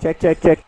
Check, check, check.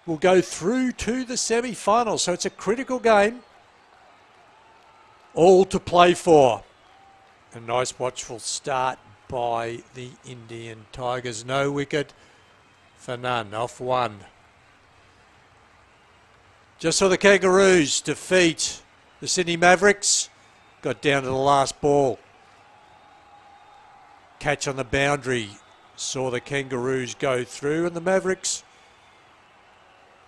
Will go through to the semi-final. So it's a critical game. All to play for. A nice watchful start by the Indian Tigers. No wicket for none. Off one. Just so the Kangaroos defeat the Sydney Mavericks. Got down to the last ball. Catch on the boundary. Saw the Kangaroos go through, and the Mavericks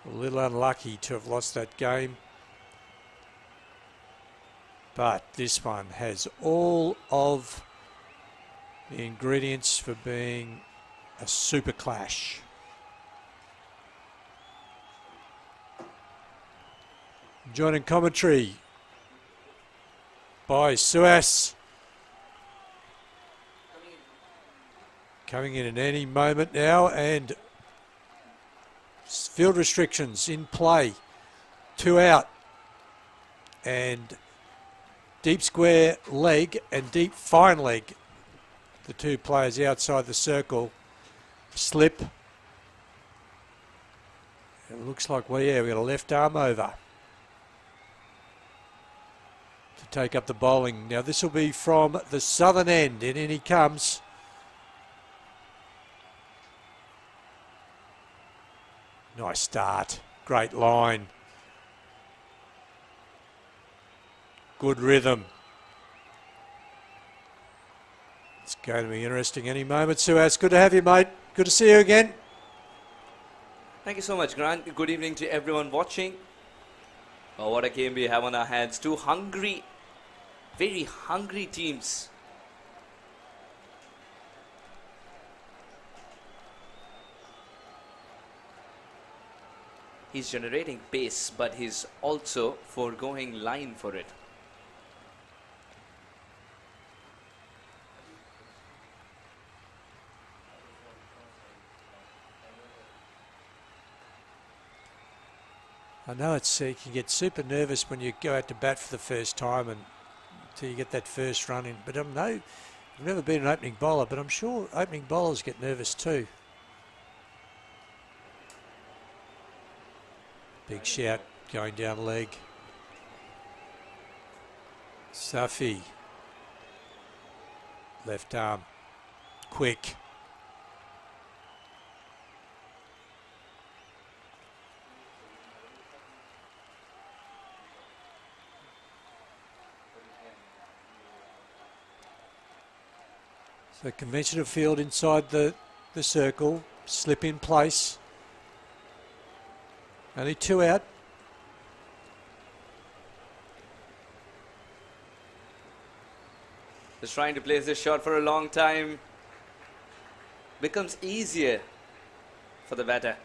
a little unlucky to have lost that game. But this one has all of the ingredients for being a super clash. Joining commentary by Suas. Coming in any moment now, and field restrictions in play. 2 out. And deep square leg and deep fine leg. The two players outside the circle. Slip. It looks like, well, yeah, we got a left arm over to take up the bowling. Now this will be from the southern end, and in he comes. Nice start. Great line. Good rhythm. It's going to be interesting any moment. Suas, good to have you, mate. Good to see you again. Thank you so much, Grant. Good evening to everyone watching. Oh, what a game we have on our hands. Two hungry, very hungry teams. He's generating pace, but he's also foregoing line for it. I know it's you can get super nervous when you go out to bat for the first time and until you get that first run in. But I've never been an opening bowler, but I'm sure opening bowlers get nervous too. Big shout going down leg. Safi. Left arm. Quick. So conventional field inside the circle. Slip in place. Only 2 out. Just trying to place this shot for a long time. Becomes easier for the batter.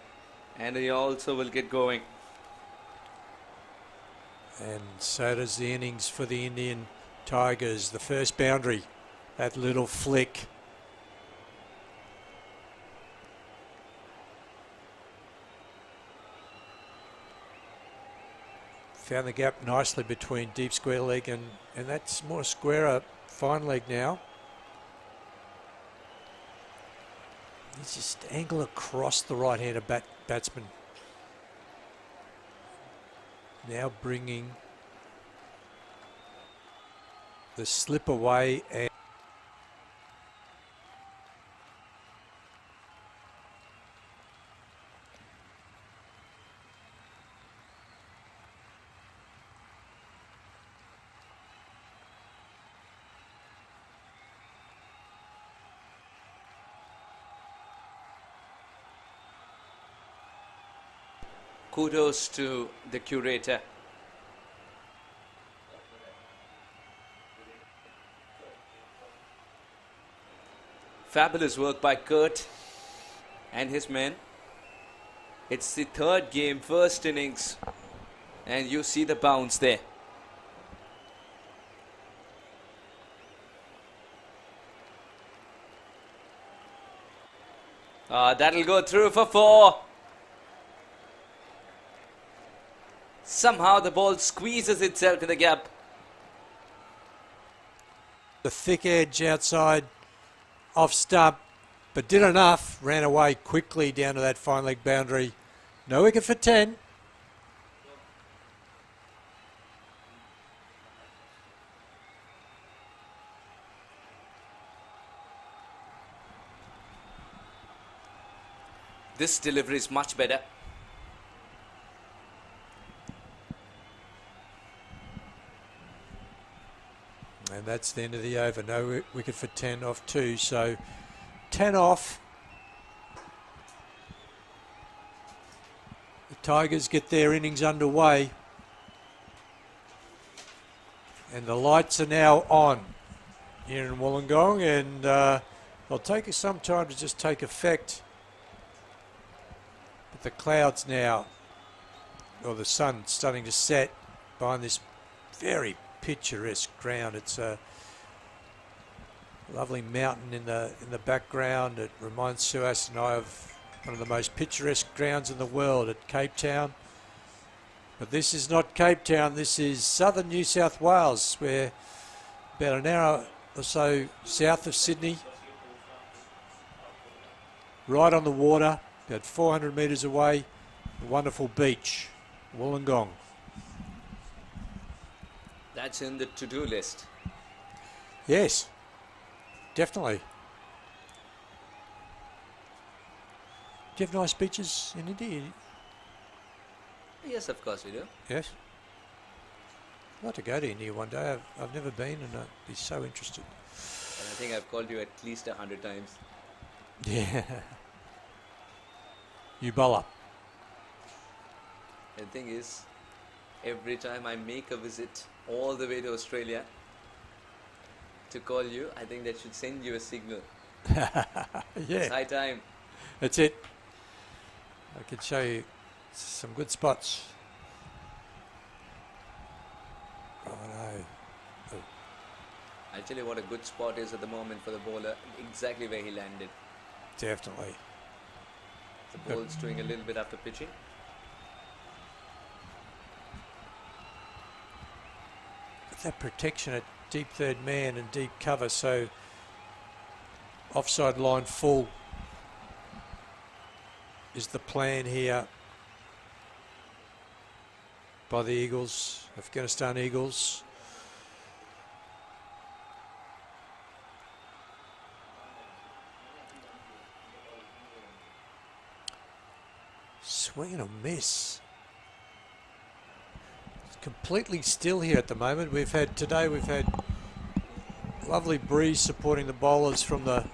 And he also will get going. And so does the innings for the Indian Tigers. The first boundary. That little flick. Found the gap nicely between deep square leg and that's more squarer fine leg now. It's just angle across the right-hander batsman. Now bringing the slip away and Kudos to the curator. Fabulous work by Kurt and his men. It's the third game, first innings, and you see the bounce there. That'll go through for 4. Somehow the ball squeezes itself in the gap. The thick edge outside, off stump, but did enough. Ran away quickly down to that fine leg boundary. No wicket for 10. This delivery is much better. And that's the end of the over. No wicket for 10 off 2. So 10 off. The Tigers get their innings underway. And the lights are now on here in Wollongong. And they'll take us some time to just take effect. But the clouds now, or the sun starting to set behind this very picturesque ground. It's a lovely mountain in the background. It reminds Suhas and I of one of the most picturesque grounds in the world at Cape Town. But this is not Cape Town. This is southern New South Wales. We're about an hour or so south of Sydney, right on the water, about 400 metres away. A wonderful beach, Wollongong. That's in the to-do list. Yes, definitely. Do you have nice beaches in India? Yes, of course we do. Yes. I'd like to go to India one day. I've never been and I'd be so interested. And I think I've called you at least 100 times. Yeah. You bowl up. And the thing is, every time I make a visit all the way to Australia to call you, I think that should send you a signal. Yeah. It's high time. That's it. I could show you some good spots. Oh no. I'll tell you what a good spot is at the moment for the bowler, exactly where he landed. Definitely. The ball's doing a little bit after pitching. That protection at deep third man and deep cover, so offside line full is the plan here by the Eagles, Afghanistan Eagles. Swing and a miss. Completely still here at the moment. We've had lovely breeze supporting the bowlers from the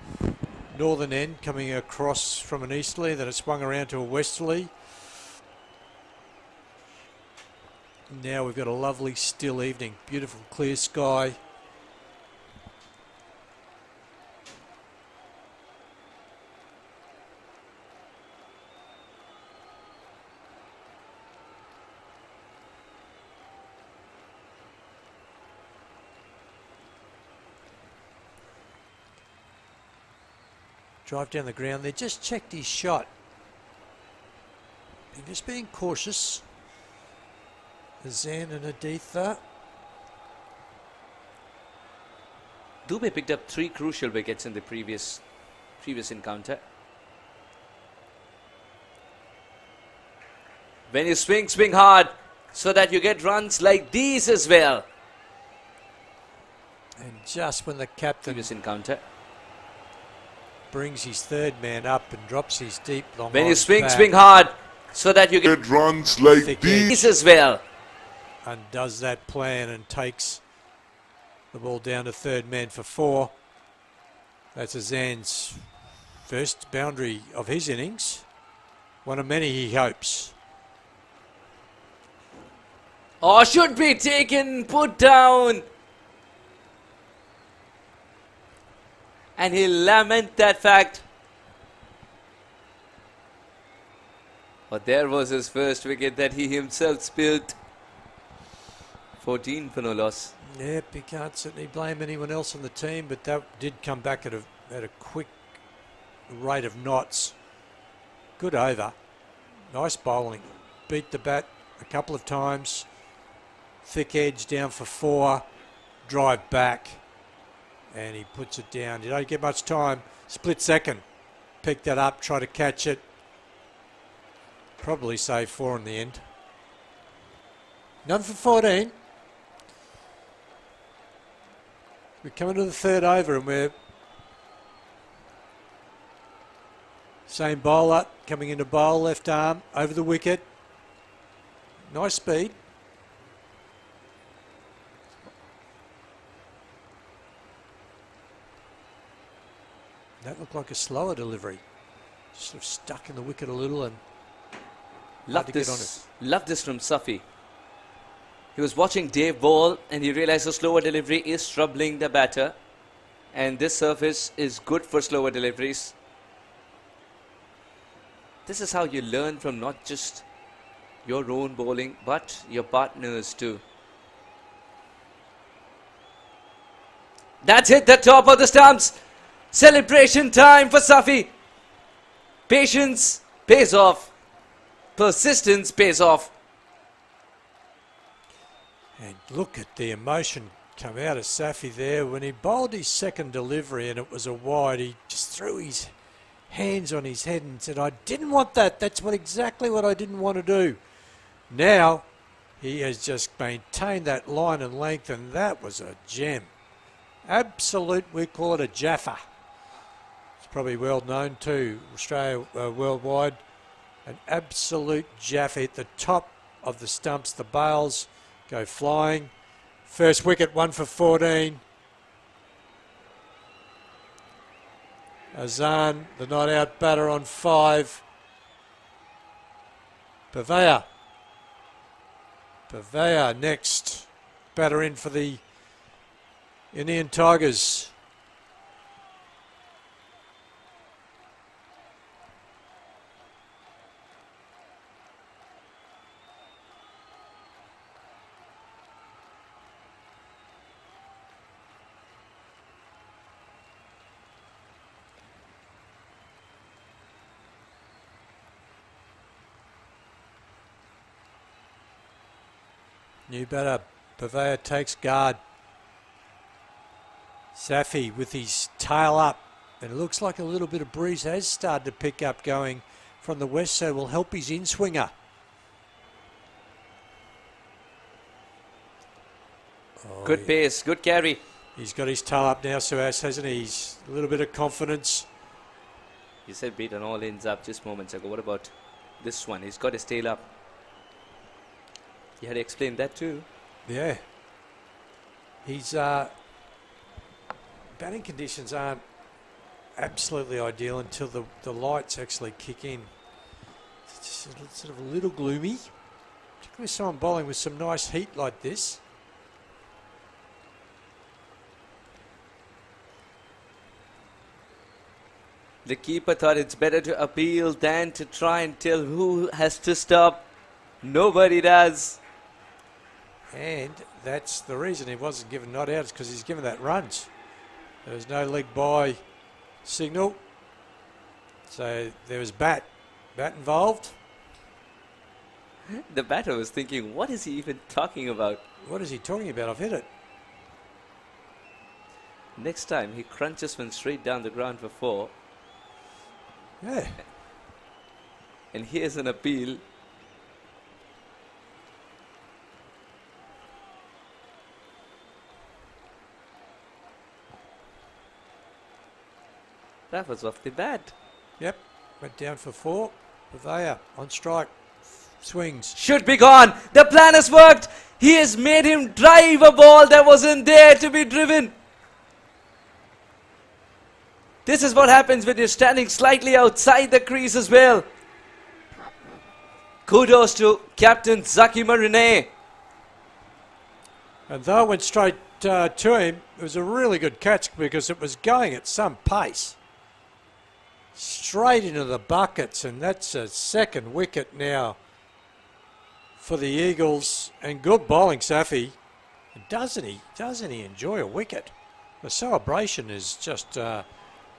northern end coming across from an easterly, then it swung around to a westerly. Now we've got a lovely still evening, beautiful clear sky. Drive down the ground there, just checked his shot. And just being cautious. Zan and Aditha. Dubey picked up 3 crucial wickets in the previous encounter. When you swing, swing hard so that you get runs like these as well. And just when the captain Previous encounter. brings his third man up and drops his deep long When you line swing, back swing hard so that you get runs like Thick these. as well. and does that plan and takes the ball down to third man for 4. That's Azan's first boundary of his innings. One of many, he hopes. or should be taken, put down. And he'll lament that fact. But there was his first wicket that he himself spilled. 14 for no loss. Yep, you can't certainly blame anyone else on the team, but that did come back at a quick rate of knots. Good over. Nice bowling. Beat the bat a couple of times. Thick edge down for 4. Drive back. And he puts it down. You don't get much time. Split second. Pick that up, try to catch it. Probably save 4 in the end. None for 14. We're coming to the third over and we're same bowler coming into bowl, left arm, over the wicket. Nice speed. That looked like a slower delivery. Sort of stuck in the wicket a little and love this from Safi. He was watching Dave bowl and he realized the slower delivery is troubling the batter. And this surface is good for slower deliveries. This is how you learn from not just your own bowling, but your partners too. That's hit the top of the stumps. Celebration time for Safi. Patience pays off. Persistence pays off. And look at the emotion come out of Safi there. When he bowled his second delivery and it was a wide, he just threw his hands on his head and said, I didn't want that. That's exactly what I didn't want to do. Now he has just maintained that line and length, and that was a gem. Absolute, we call it a Jaffa. It's probably well known to Australia worldwide. An absolute Jaffa at the top of the stumps. The bails go flying. First wicket, 1 for 14. Azan, the not out batter, on 5. Pavea next. Batter in for the Indian Tigers. New batter, Pavea takes guard. Safi with his tail up. And it looks like a little bit of breeze has started to pick up going from the west, so will help his in-swinger. Oh, good pace, good carry. He's got his tail up now, Suhas, hasn't he? He's a little bit of confidence. You said beat on all ends up just moments ago. What about this one? He's got his tail up. You had to explain that too. Yeah. His batting conditions aren't absolutely ideal until the lights actually kick in. It's just sort of a little gloomy, particularly someone bowling with some nice heat like this. The keeper thought it's better to appeal than to try and tell who has to stop. Nobody does. And that's the reason he wasn't given not out, is because he's given that runs. There was no leg by signal. So there was bat involved. The batter was thinking, what is he even talking about? What is he talking about? I've hit it. Next time he crunches one straight down the ground for 4. Yeah. And here's an appeal. That was off the bat. Yep. Went down for 4. Pavea on strike. Swings. Should be gone. The plan has worked. He has made him drive a ball that wasn't there to be driven. This is what happens when you're standing slightly outside the crease as well. Kudos to Captain Zaki Marine. And though it went straight to him, it was a really good catch because it was going at some pace. Straight into the buckets, and that's a second wicket now for the Eagles. And good bowling, Safi. Doesn't he enjoy a wicket? The celebration is just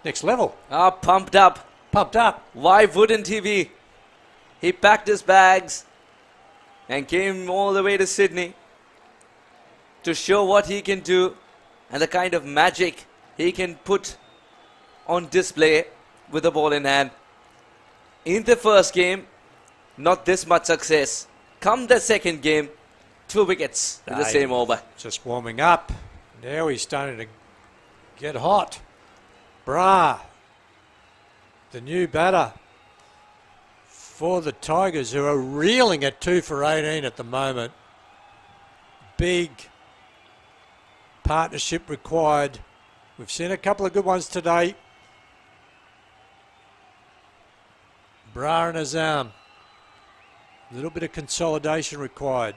next level. Pumped up. Pumped up. Why wouldn't he be? He packed his bags and came all the way to Sydney to show what he can do and the kind of magic he can put on display with the ball in hand. In the first game, not this much success. Come the second game, 2 wickets in the same over. Just warming up. Now he's starting to get hot. Bra, the new batter for the Tigers, who are reeling at 2 for 18 at the moment. Big partnership required. We've seen a couple of good ones today. Bra and Azam. A little bit of consolidation required.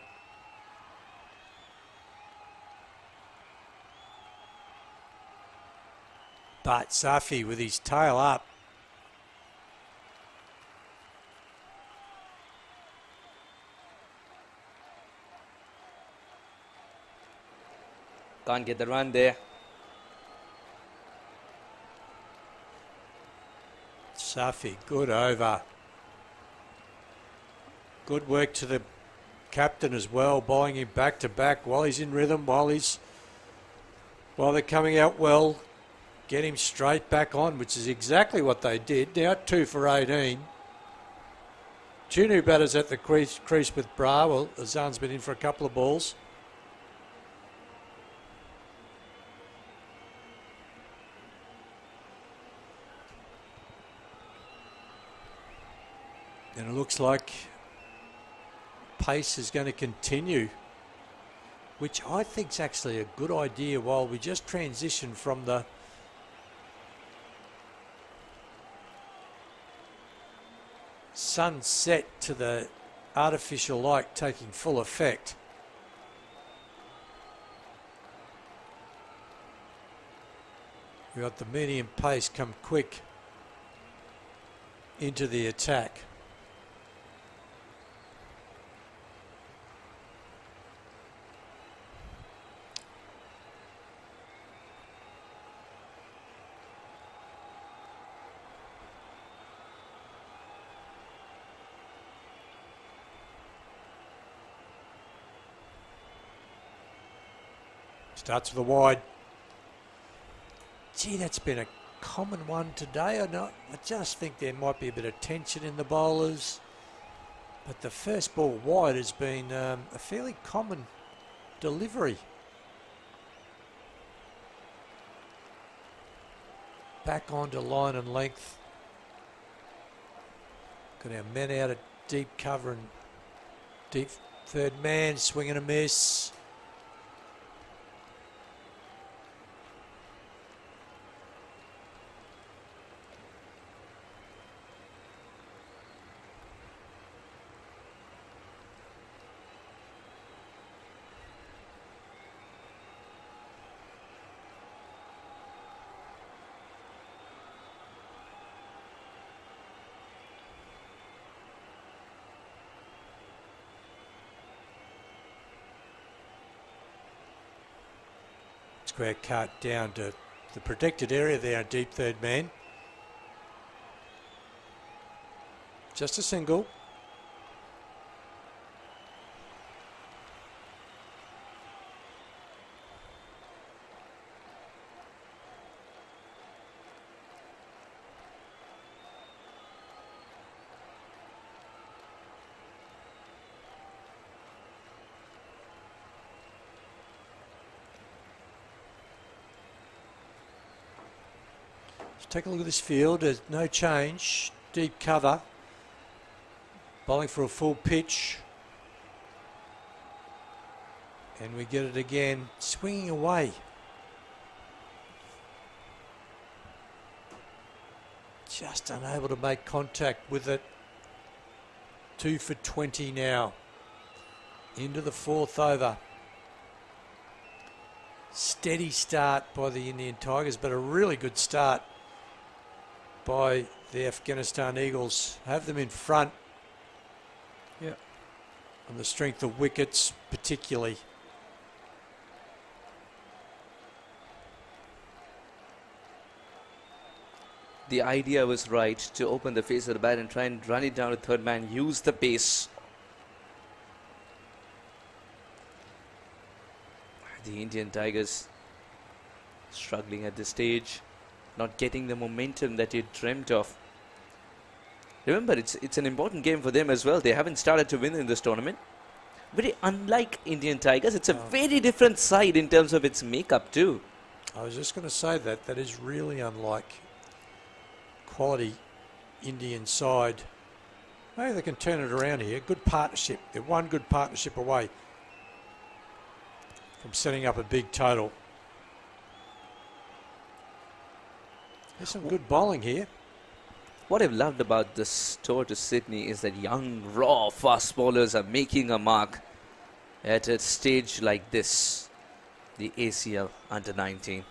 But Safi with his tail up. Can't get the run there. Safi, good over. Good work to the captain as well, bowling him back to back while he's in rhythm, while they're coming out well. Get him straight back on, which is exactly what they did. Now 2 for 18. 2 new batters at the crease with Bra. Well, Azan's been in for a couple of balls. And it looks like pace is going to continue, which I think is actually a good idea while we just transition from the sunset to the artificial light taking full effect. We've got the medium pace come quick into the attack. Starts with a wide. Gee, that's been a common one today. I just think there might be a bit of tension in the bowlers. But the first ball wide has been a fairly common delivery. Back onto line and length. Got our men out at deep cover and deep third man, swing and a miss. Square cut down to the protected area there, deep third man. Just a single. Take a look at this field. There's no change. Deep cover. Bowling for a full pitch. And we get it again. Swinging away. Just unable to make contact with it. 2 for 20 now. Into the 4th over. steady start by the Indian Tigers, but a really good start by the Afghanistan Eagles. Have them in front. Yeah. On the strength of wickets, particularly. The idea was right, to open the face of the bat and try and run it down to third man, use the pace. The Indian Tigers struggling at this stage, not getting the momentum that you dreamt of. Remember, it's an important game for them as well. They haven't started to win in this tournament. Very unlike Indian Tigers. It's a very different side in terms of its makeup too. I was just going to say that is really unlike quality Indian side. Maybe they can turn it around here. Good partnership. They're one good partnership away from setting up a big total. There's some good bowling here. What I've loved about this tour to Sydney is that young, raw fast bowlers are making a mark at a stage like this, the ACL under-19.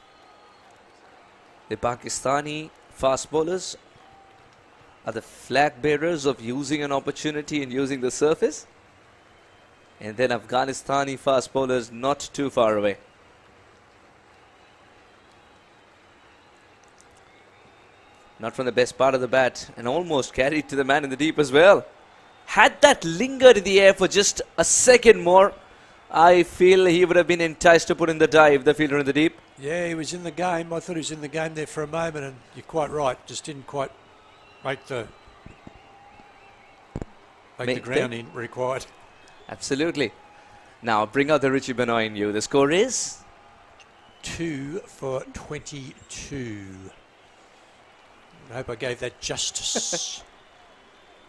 The Pakistani fast bowlers are the flag bearers of using an opportunity and using the surface. And then Afghanistani fast bowlers not too far away. Not from the best part of the bat, and almost carried to the man in the deep as well. Had that lingered in the air for just a second more, I feel he would have been enticed to put in the dive, the fielder in the deep. Yeah, he was in the game. I thought he was in the game there for a moment, and you're quite right. Just didn't quite make the ground in required. Absolutely. Now bring out the Richie Benoit in you. The score is 2 for 22. I hope I gave that justice.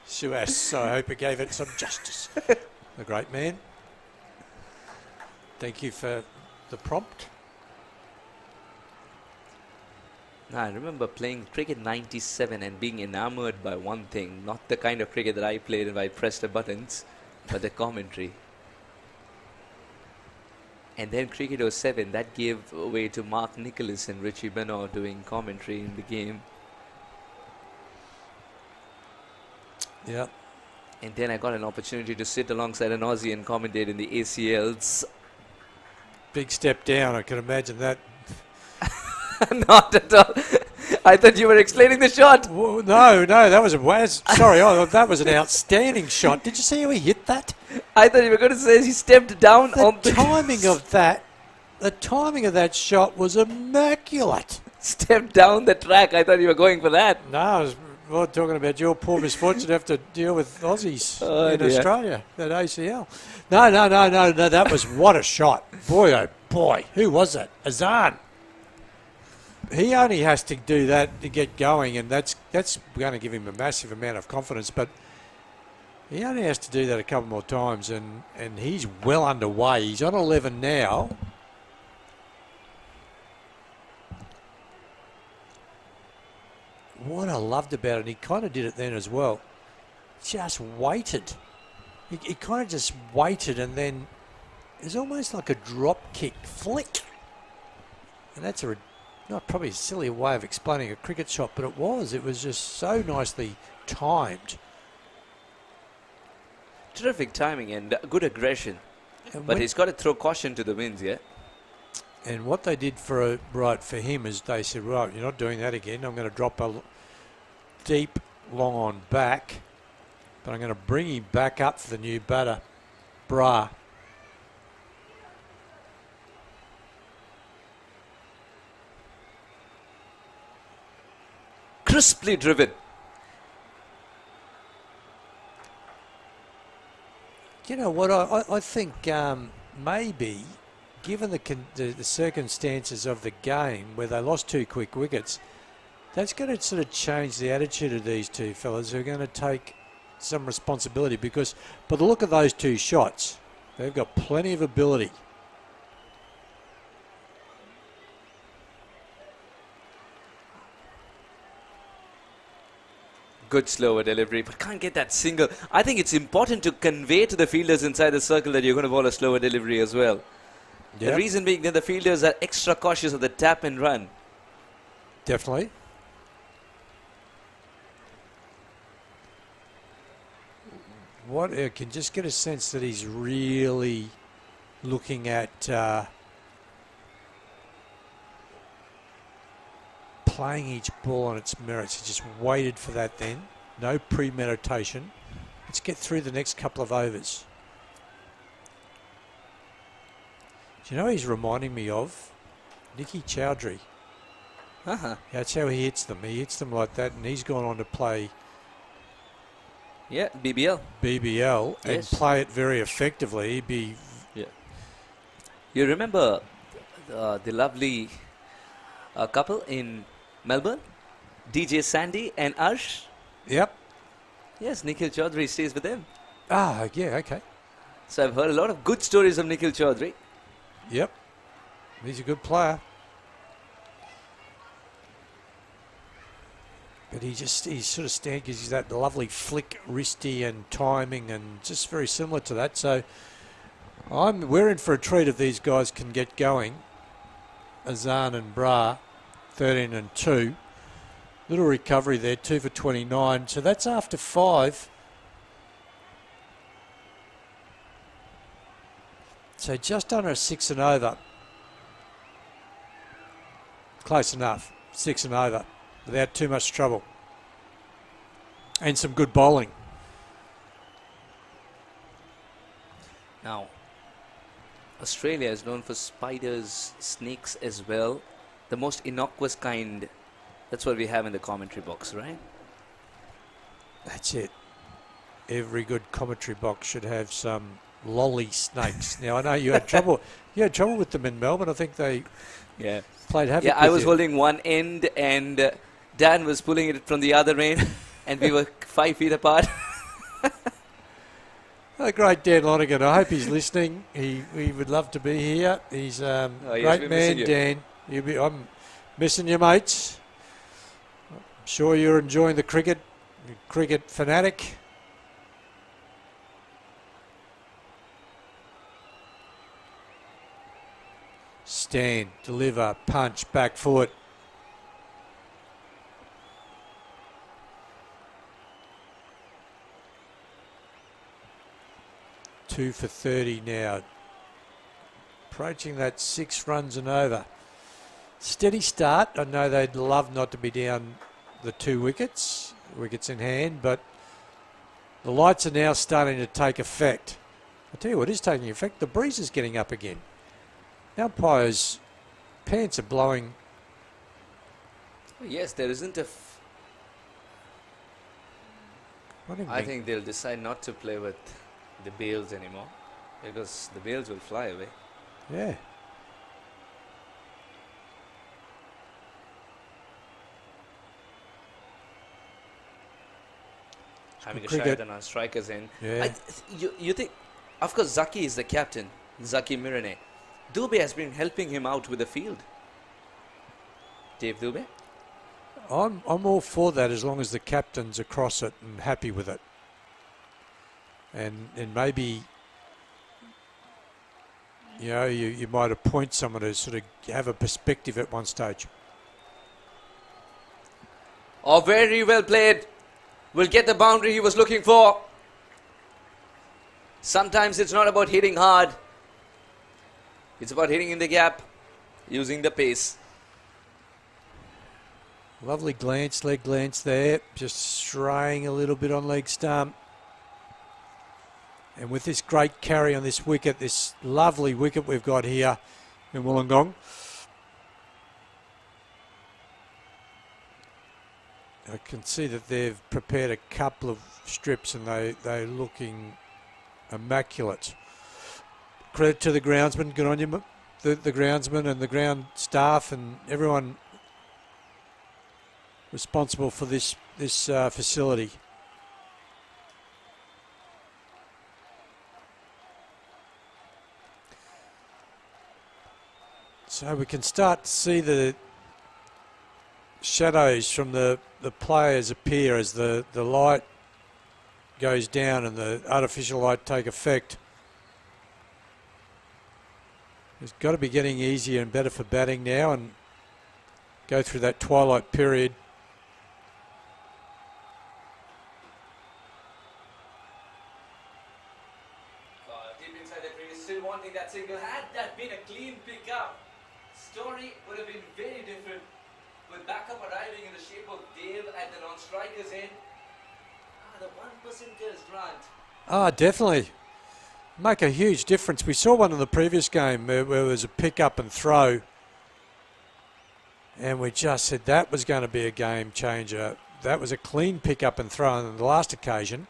Suas, I hope I gave it some justice. The great man. Thank you for the prompt. I remember playing cricket 97 and being enamored by one thing, not the kind of cricket that I played if I pressed the buttons, but the commentary. And then cricket 07, that gave way to Mark Nicholas and Richie Benoit doing commentary in the game. Yeah. And then I got an opportunity to sit alongside an Aussie and commentate in the ACLs. Big step down, I can imagine that. Not at all. I thought you were explaining the shot. No, that was that was an outstanding shot. Did you see how he hit that? I thought you were going to say he stepped down on the timing of that. The timing of that shot was immaculate. Stepped down the track. I thought you were going for that. No, I was talking about your poor misfortune to have to deal with Aussies in dear. Australia, that ACL. No, that was what a shot. Boy, oh boy, who was that? Azan. He only has to do that to get going, and that's going to give him a massive amount of confidence, but he only has to do that a couple more times, and he's well underway. He's on 11 now. What I loved about it, he kind of did it then as well, just waited. He kind of just waited, and then it's almost like a drop kick flick. And that's not probably a silly way of explaining a cricket shot, but it was. It was just so nicely timed. Terrific timing and good aggression. But he's got to throw caution to the winds, yeah? And what they did for him is they said, right, you're not doing that again. I'm going to drop a deep, long on back, but I'm going to bring him back up for the new batter, Bra. Crisply driven. You know what, I think maybe, given the circumstances of the game where they lost 2 quick wickets, that's going to sort of change the attitude of these two fellas who are going to take some responsibility, because by the look of those 2 shots, they've got plenty of ability. Good slower delivery, but can't get that single. I think it's important to convey to the fielders inside the circle that you're going to bowl a slower delivery as well. The Yep. reason being that the fielders are extra cautious of the tap and run. Definitely. What I can just get a sense that he's really looking at playing each ball on its merits. He just waited for that then. No premeditation. Let's get through the next couple of overs. Do you know who he's reminding me of? Nicky Chowdhury. Uh-huh. That's how he hits them. He hits them like that, and he's gone on to play Yeah, BBL. BBL and Yes. play it very effectively. He'd be You remember the lovely couple in Melbourne? DJ Sandy and Arsh? Yep. Yes, Nikhil Chaudhary stays with them. Ah, yeah, okay. So I've heard a lot of good stories of Nikhil Chaudhary. Yep. He's a good player. But he's sort of stand because he's that lovely flick, wristy and timing and just very similar to that. So we're in for a treat if these guys can get going. Azan and Bra, 13 and 2. Little recovery there, 2 for 29. So that's after 5. So just under a 6 and over. Close enough. 6 and over. Without too much trouble. And some good bowling. Now, Australia is known for spiders, snakes as well. The most innocuous kind. That's what we have in the commentary box, right? That's it. Every good commentary box should have some lolly snakes. Now I know you had trouble. You had trouble with them in Melbourne. I think they played havoc. Yeah, I with was you. holding one end and Dan was pulling it from the other end, and we were 5 feet apart. Oh, great Dan Lonergan. I hope he's listening. He would love to be here. He's a great man, Dan. I'm missing you, mates. I'm sure you're enjoying the cricket. You're a cricket fanatic. Stand, deliver, punch, back foot. Two for 30 now. Approaching that 6 runs and over. Steady start. I know they'd love not to be down the 2 wickets in hand, but the lights are now starting to take effect. I tell you what is taking effect. The breeze is getting up again. Umpires' pants are blowing. Yes, there isn't a... I think they'll decide not to play with the bails anymore because the bails will fly away. Yeah. Having a cricket. shot on our strikers in. Yeah. You think, of course, Zaki is the captain, Zaki Mirane. Dubey has been helping him out with the field. Dave Dubey? I'm all for that as long as the captain's across it and happy with it. And maybe, you know, you might appoint someone to sort of have a perspective at one stage. Oh, very well played. Will get the boundary he was looking for. Sometimes it's not about hitting hard. It's about hitting in the gap, using the pace. Lovely leg glance there. Just straying a little bit on leg stump. And with this great carry on this wicket, this lovely wicket we've got here in Wollongong. I can see that they've prepared a couple of strips and they're looking immaculate. Credit to the groundsman. Good on you, the groundsman and the ground staff and everyone responsible for this facility. So we can start to see the shadows from the players appear as the light goes down and the artificial light take effect. It's got to be getting easier and better for batting now and go through that twilight period. Deep inside the crease, still wanting that single. Had that been a clean pickup, story would have been very different. With backup arriving in the shape of Dave at the non-striker's end. The 1%ers, Grant. Definitely. Make a huge difference. We saw one in the previous game where it was a pick up and throw. And we just said that was going to be a game changer. That was a clean pick up and throw on the last occasion.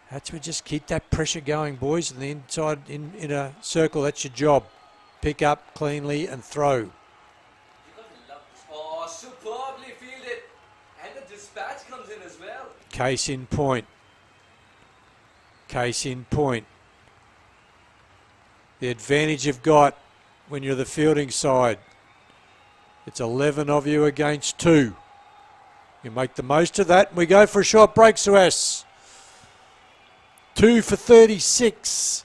That's we just keep that pressure going, boys. And the inside in a circle, that's your job. Pick up cleanly and throw. Oh, superbly fielded. And the dispatch comes in as well. Case in point. Case in point. The advantage you've got when you're the fielding side. It's 11 of you against 2. You make the most of that and we go for a short break, Suez. 2 for 36.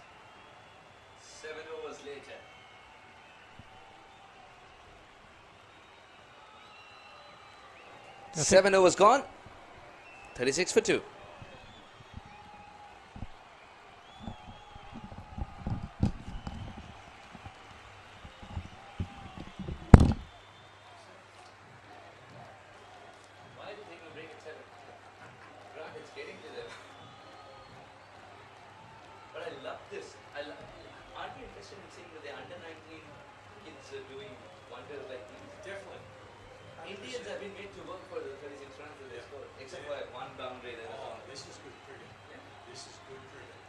7 overs later. Seven overs gone. 36 for 2. Why are you taking a break at 7? Grant, it's getting to them. But I love this. Aren't you interested in seeing the under 19 kids doing wonders like these? Definitely. Indians have been made to work for the 36 runs that they scored, except for one boundary. This is good cricket. Yeah. This is good cricket.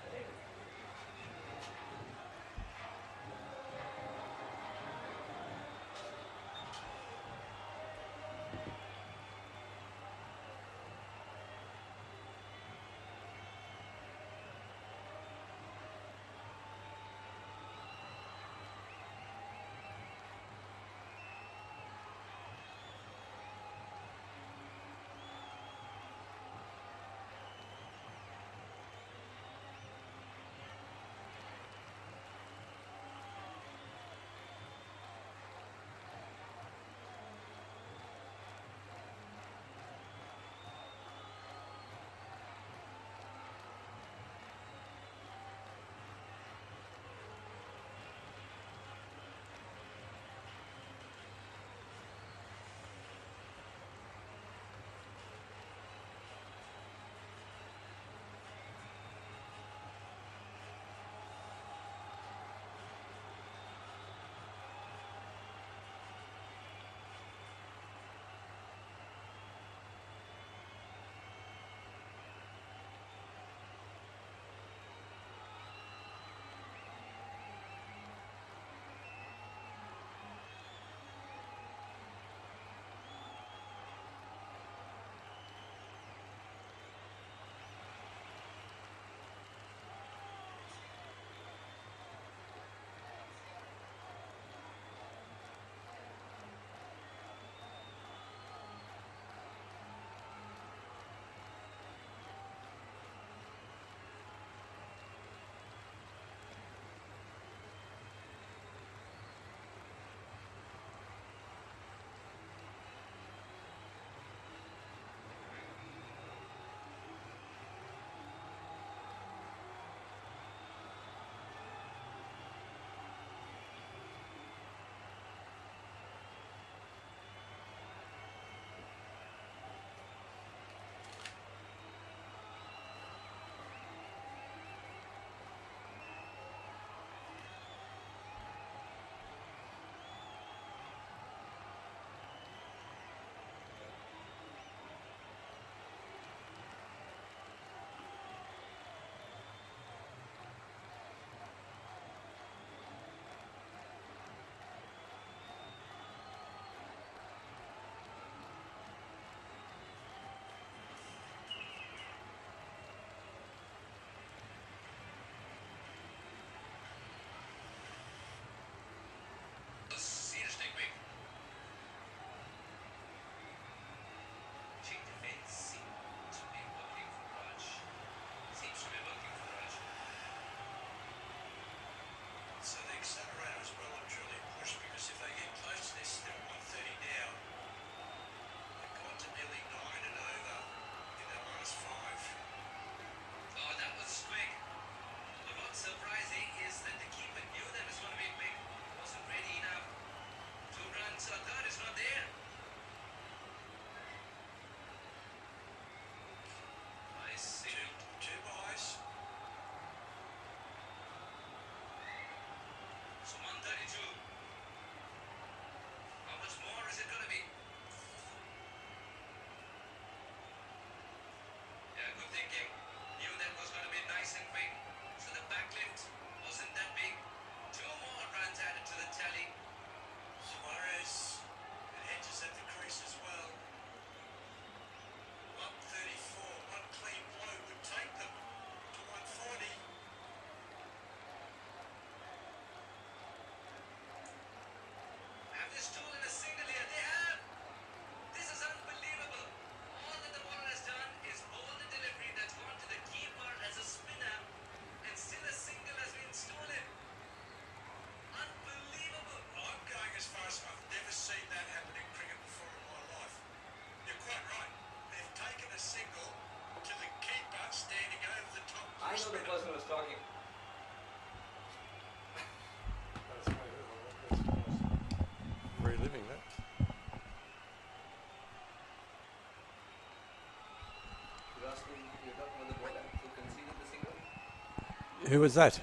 Who was that?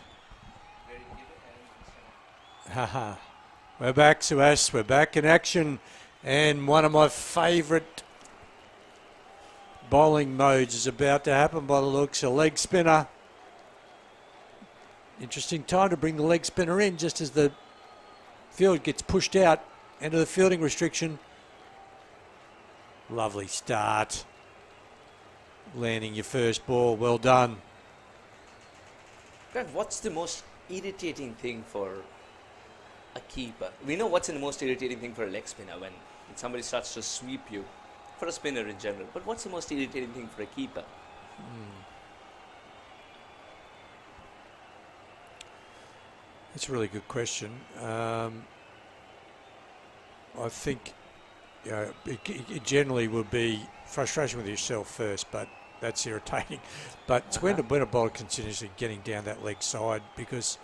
Haha. We're back, Suhas. We're back in action. And one of my favourite bowling modes is about to happen by the looks. A leg spinner. Interesting time to bring the leg spinner in just as the field gets pushed out into the fielding restriction. Lovely start. Landing your first ball. Well done. Grant, what's the most irritating thing for a keeper? We know what's the most irritating thing for a leg spinner when somebody starts to sweep you, for a spinner in general. But what's the most irritating thing for a keeper? That's a really good question. I think it generally would be frustration with yourself first, but that's irritating. But it's when a bowler continuously getting down that leg side, because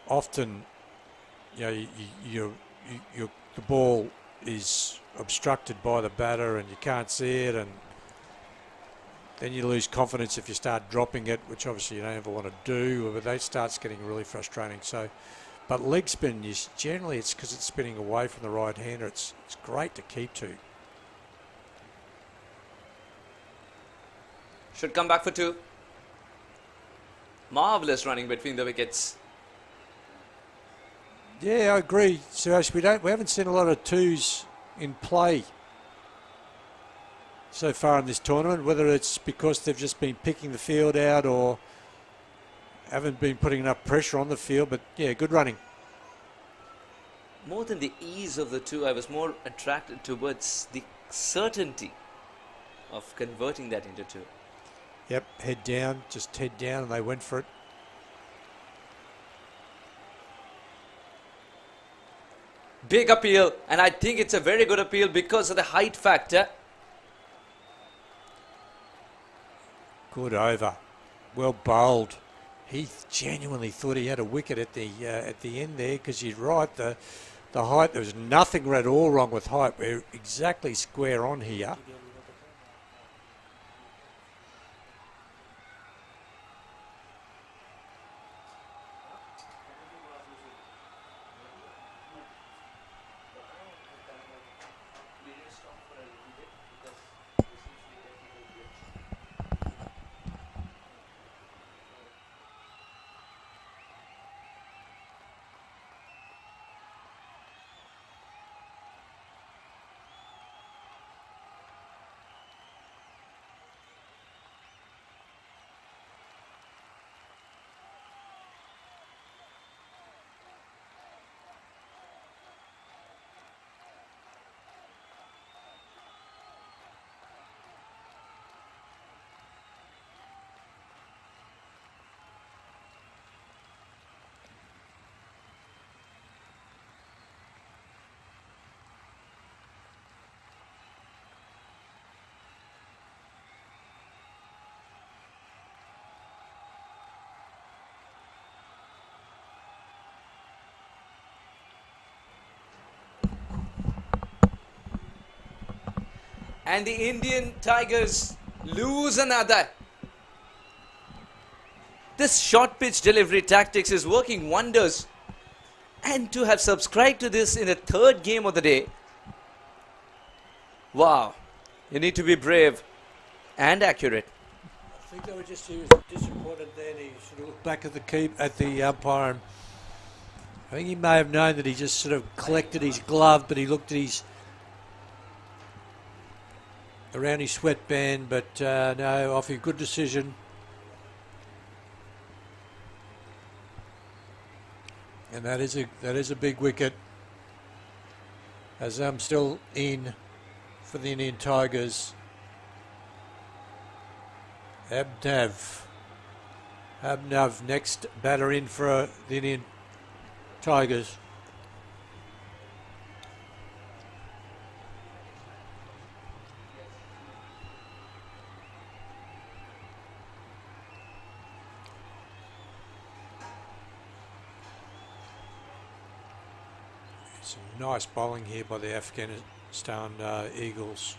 often the ball is obstructed by the batter and you can't see it, and then you lose confidence if you start dropping it, which obviously you don't ever want to do, but that starts getting really frustrating. So, but leg spin is generally, it's because it's spinning away from the right hander. It's great to keep to. Should come back for 2. Marvellous running between the wickets. Yeah, I agree, Suresh. We haven't seen a lot of 2s in play so far in this tournament, whether it's because they've just been picking the field out or haven't been putting enough pressure on the field. But yeah, good running. More than the ease of the 2, I was more attracted towards the certainty of converting that into 2. Yep, head down, just head down, and they went for it. Big appeal, and I think it's a very good appeal because of the height factor. Good over. Well bowled. He genuinely thought he had a wicket at the end there, because you're right, the height, there was nothing at all wrong with height. We're exactly square on here. And the Indian Tigers lose another. This short pitch delivery tactics is working wonders. And to have subscribed to this in the 3rd game of the day, wow, you need to be brave and accurate. I think they were just, he was disappointed then. He sort of looked back at the umpire, and I think he may have known that he just sort of collected his glove, but he looked at around his sweatband, but no, off a good decision. And that is a big wicket, as I'm still in for the Indian Tigers. Abnav next batter in for the Indian Tigers. Some nice bowling here by the Afghanistan Eagles.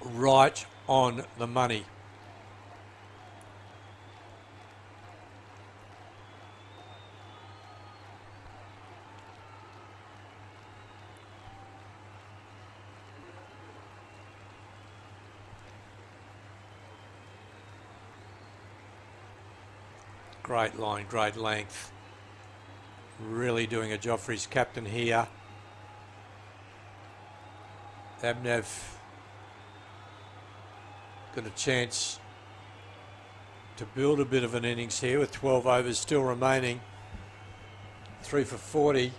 Right on the money. Great line, great length. Really doing a job for his captain here. Abnev got a chance to build a bit of an innings here with 12 overs still remaining. 3 for 40.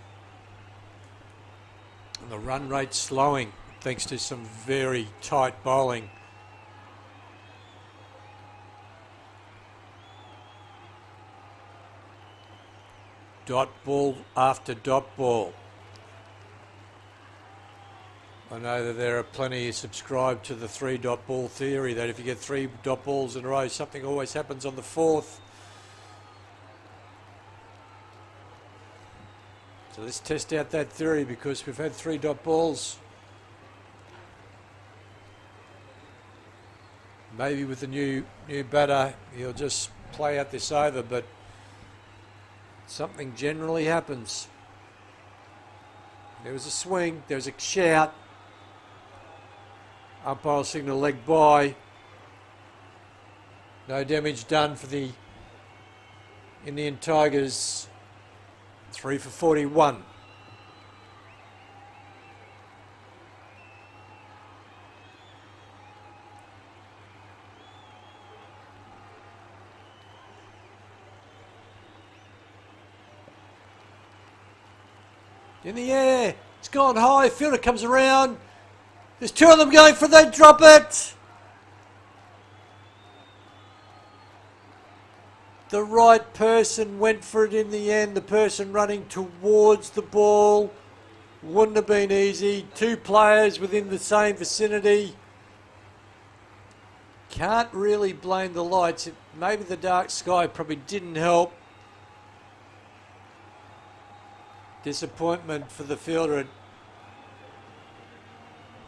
And the run rate slowing thanks to some very tight bowling. Dot ball after dot ball. I know that there are plenty who subscribe to the 3 dot ball theory, that if you get 3 dot balls in a row, something always happens on the 4th. So let's test out that theory, because we've had 3 dot balls. Maybe with the new batter, he'll just play out this over, but something generally happens. There was a swing, there was a shout. Umpire signal leg by. No damage done for the Indian Tigers. 3 for 41. In the air, it's gone high, fielder comes around. There's 2 of them going for it, they drop it. The right person went for it in the end, the person running towards the ball. Wouldn't have been easy. 2 players within the same vicinity. Can't really blame the lights. Maybe the dark sky probably didn't help. Disappointment for the fielder at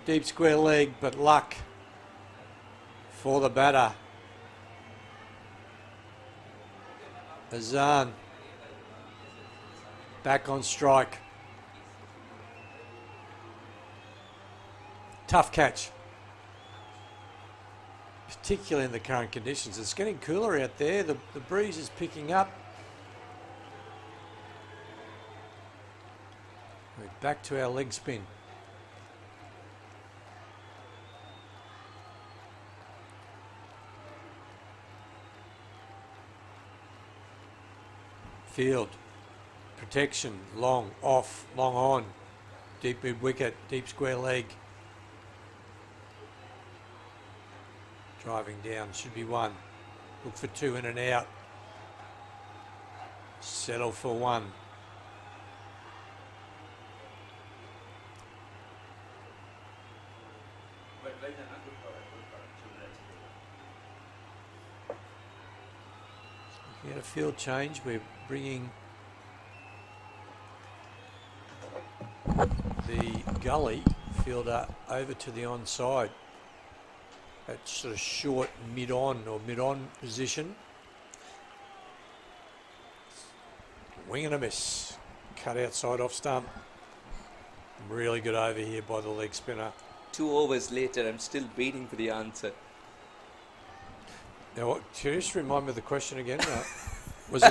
deep square leg, but luck for the batter. Azan back on strike. Tough catch, particularly in the current conditions. It's getting cooler out there. The breeze is picking up. We're back to our leg spin. Field, protection, long, off, long on, deep mid wicket, deep square leg. Driving down, should be 1. Look for 2 in and out. Settle for 1. We had a field change. We're bringing the gully fielder over to the onside. That sort of short mid-on or mid-on position. Wing and a miss. Cut outside off stump. Really good over here by the leg spinner. 2 overs later, I'm still waiting for the answer. Now, can you just remind me of the question again? Was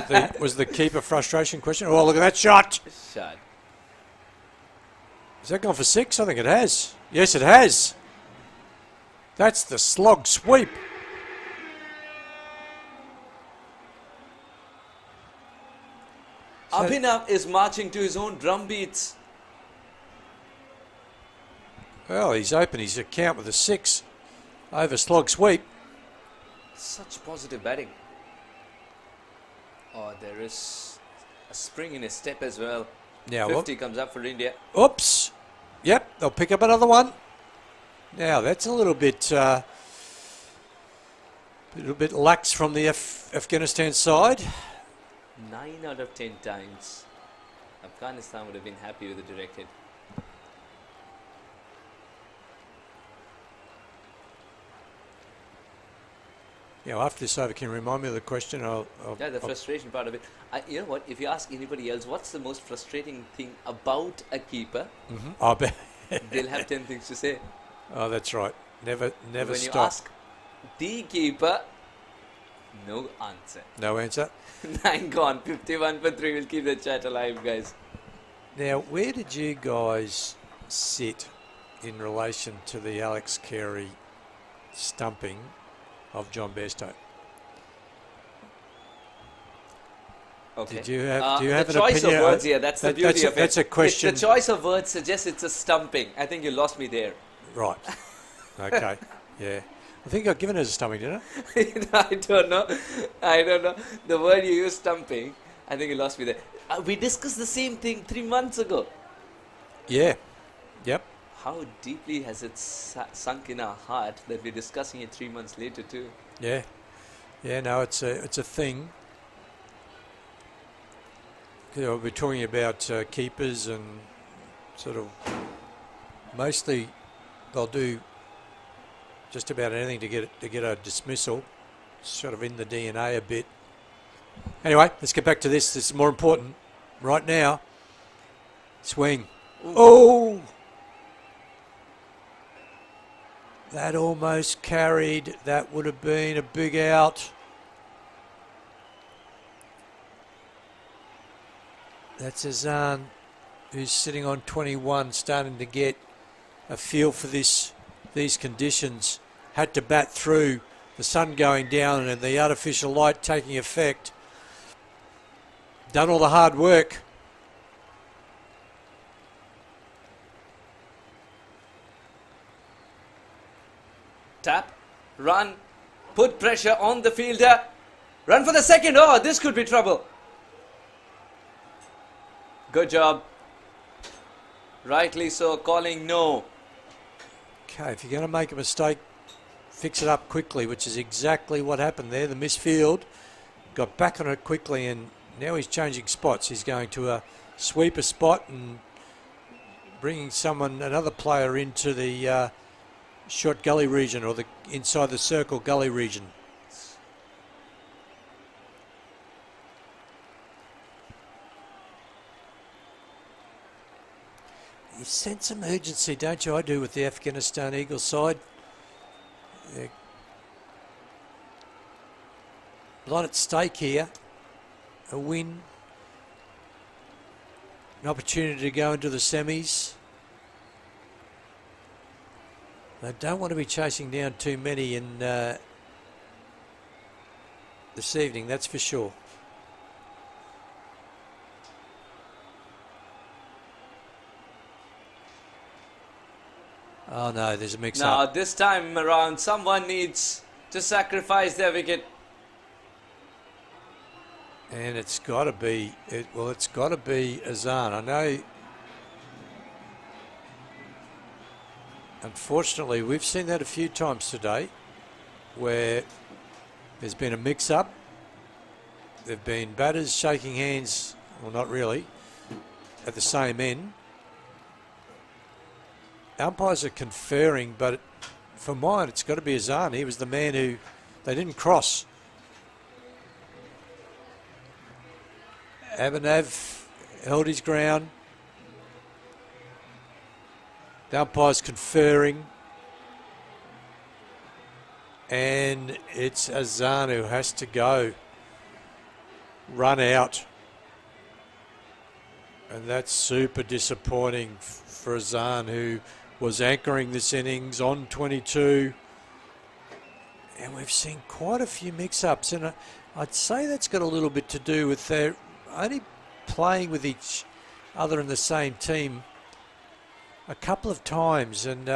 the keeper frustration question? Oh, look at that shot! Shot. Has that gone for 6? I think it has. Yes, it has. That's the slog sweep. Abhinav is marching to his own drum beats. Well, he's opened his account with a 6 over slog sweep. Such positive batting. Oh, there is a spring in his step as well. Now, 50 comes up for India. Oops. Yep, they'll pick up another one. Now, that's a little bit lax from the Afghanistan side. 9 out of 10 times. Afghanistan would have been happy with the direct hit. Yeah, after this over, can you remind me of the question? Yeah, the frustration part of it. You know what? If you ask anybody else, what's the most frustrating thing about a keeper? I bet. They'll have 10 things to say. Oh, that's right. Never when stop. you ask the keeper, No answer. No answer. 9 gone. 51 for 3. We'll keep the chat alive, guys. Now, where did you guys sit in relation to the Alex Carey stumping of John Bairstow? Okay. Did you have? Do you have the an choice opinion? of words here? That's the beauty of it. That's a question. The choice of words suggests it's a stumping. I think you lost me there. Right. Okay. Yeah. I think I've given it a stumping, didn't I? I don't know. The word you used, stumping, I think you lost me there. We discussed the same thing 3 months ago. Yeah. Yep. How deeply has it sunk in our heart that we're discussing it 3 months later too? Yeah. Yeah. No, it's a thing. You know, we're talking about keepers and sort of mostly they'll do just about anything to get a dismissal. Sort of in the DNA a bit. Anyway, let's get back to this. This is more important right now. Swing. Ooh. Oh! That almost carried. That would have been a big out. That's Azan, who's sitting on 21, starting to get a feel for these conditions. Had to bat through the sun going down and the artificial light taking effect. Done all the hard work. Tap, run, put pressure on the fielder. Run for the second. Oh, this could be trouble. Good job. Rightly so, calling no. Okay, if you're going to make a mistake, fix it up quickly, which is exactly what happened there. The misfield got back on it quickly, and now he's changing spots. He's going to a sweeper spot and bringing another player into the short gully region, or the inside the circle gully region. You sense some urgency, don't you? I do with the Afghanistan Eagles side. They're a lot at stake here. A win. An opportunity to go into the semis. They don't want to be chasing down too many in this evening, that's for sure. Oh no, there's a mix-up. Now this time around, someone needs to sacrifice their wicket. And it's got to be, it's got to be Azan. I know, unfortunately, we've seen that a few times today where there's been a mix-up. There have been batters shaking hands, well, not really, at the same end. Umpires are conferring, but for mine, it's got to be Azan. He was the man who, they didn't cross. Abhinav held his ground. The umpire's conferring. And it's Azan who has to go. Run out. And that's super disappointing for Azan, who was anchoring this innings on 22. And we've seen quite a few mix-ups. And I'd say that's got a little bit to do with their only playing with each other in the same team a couple of times, and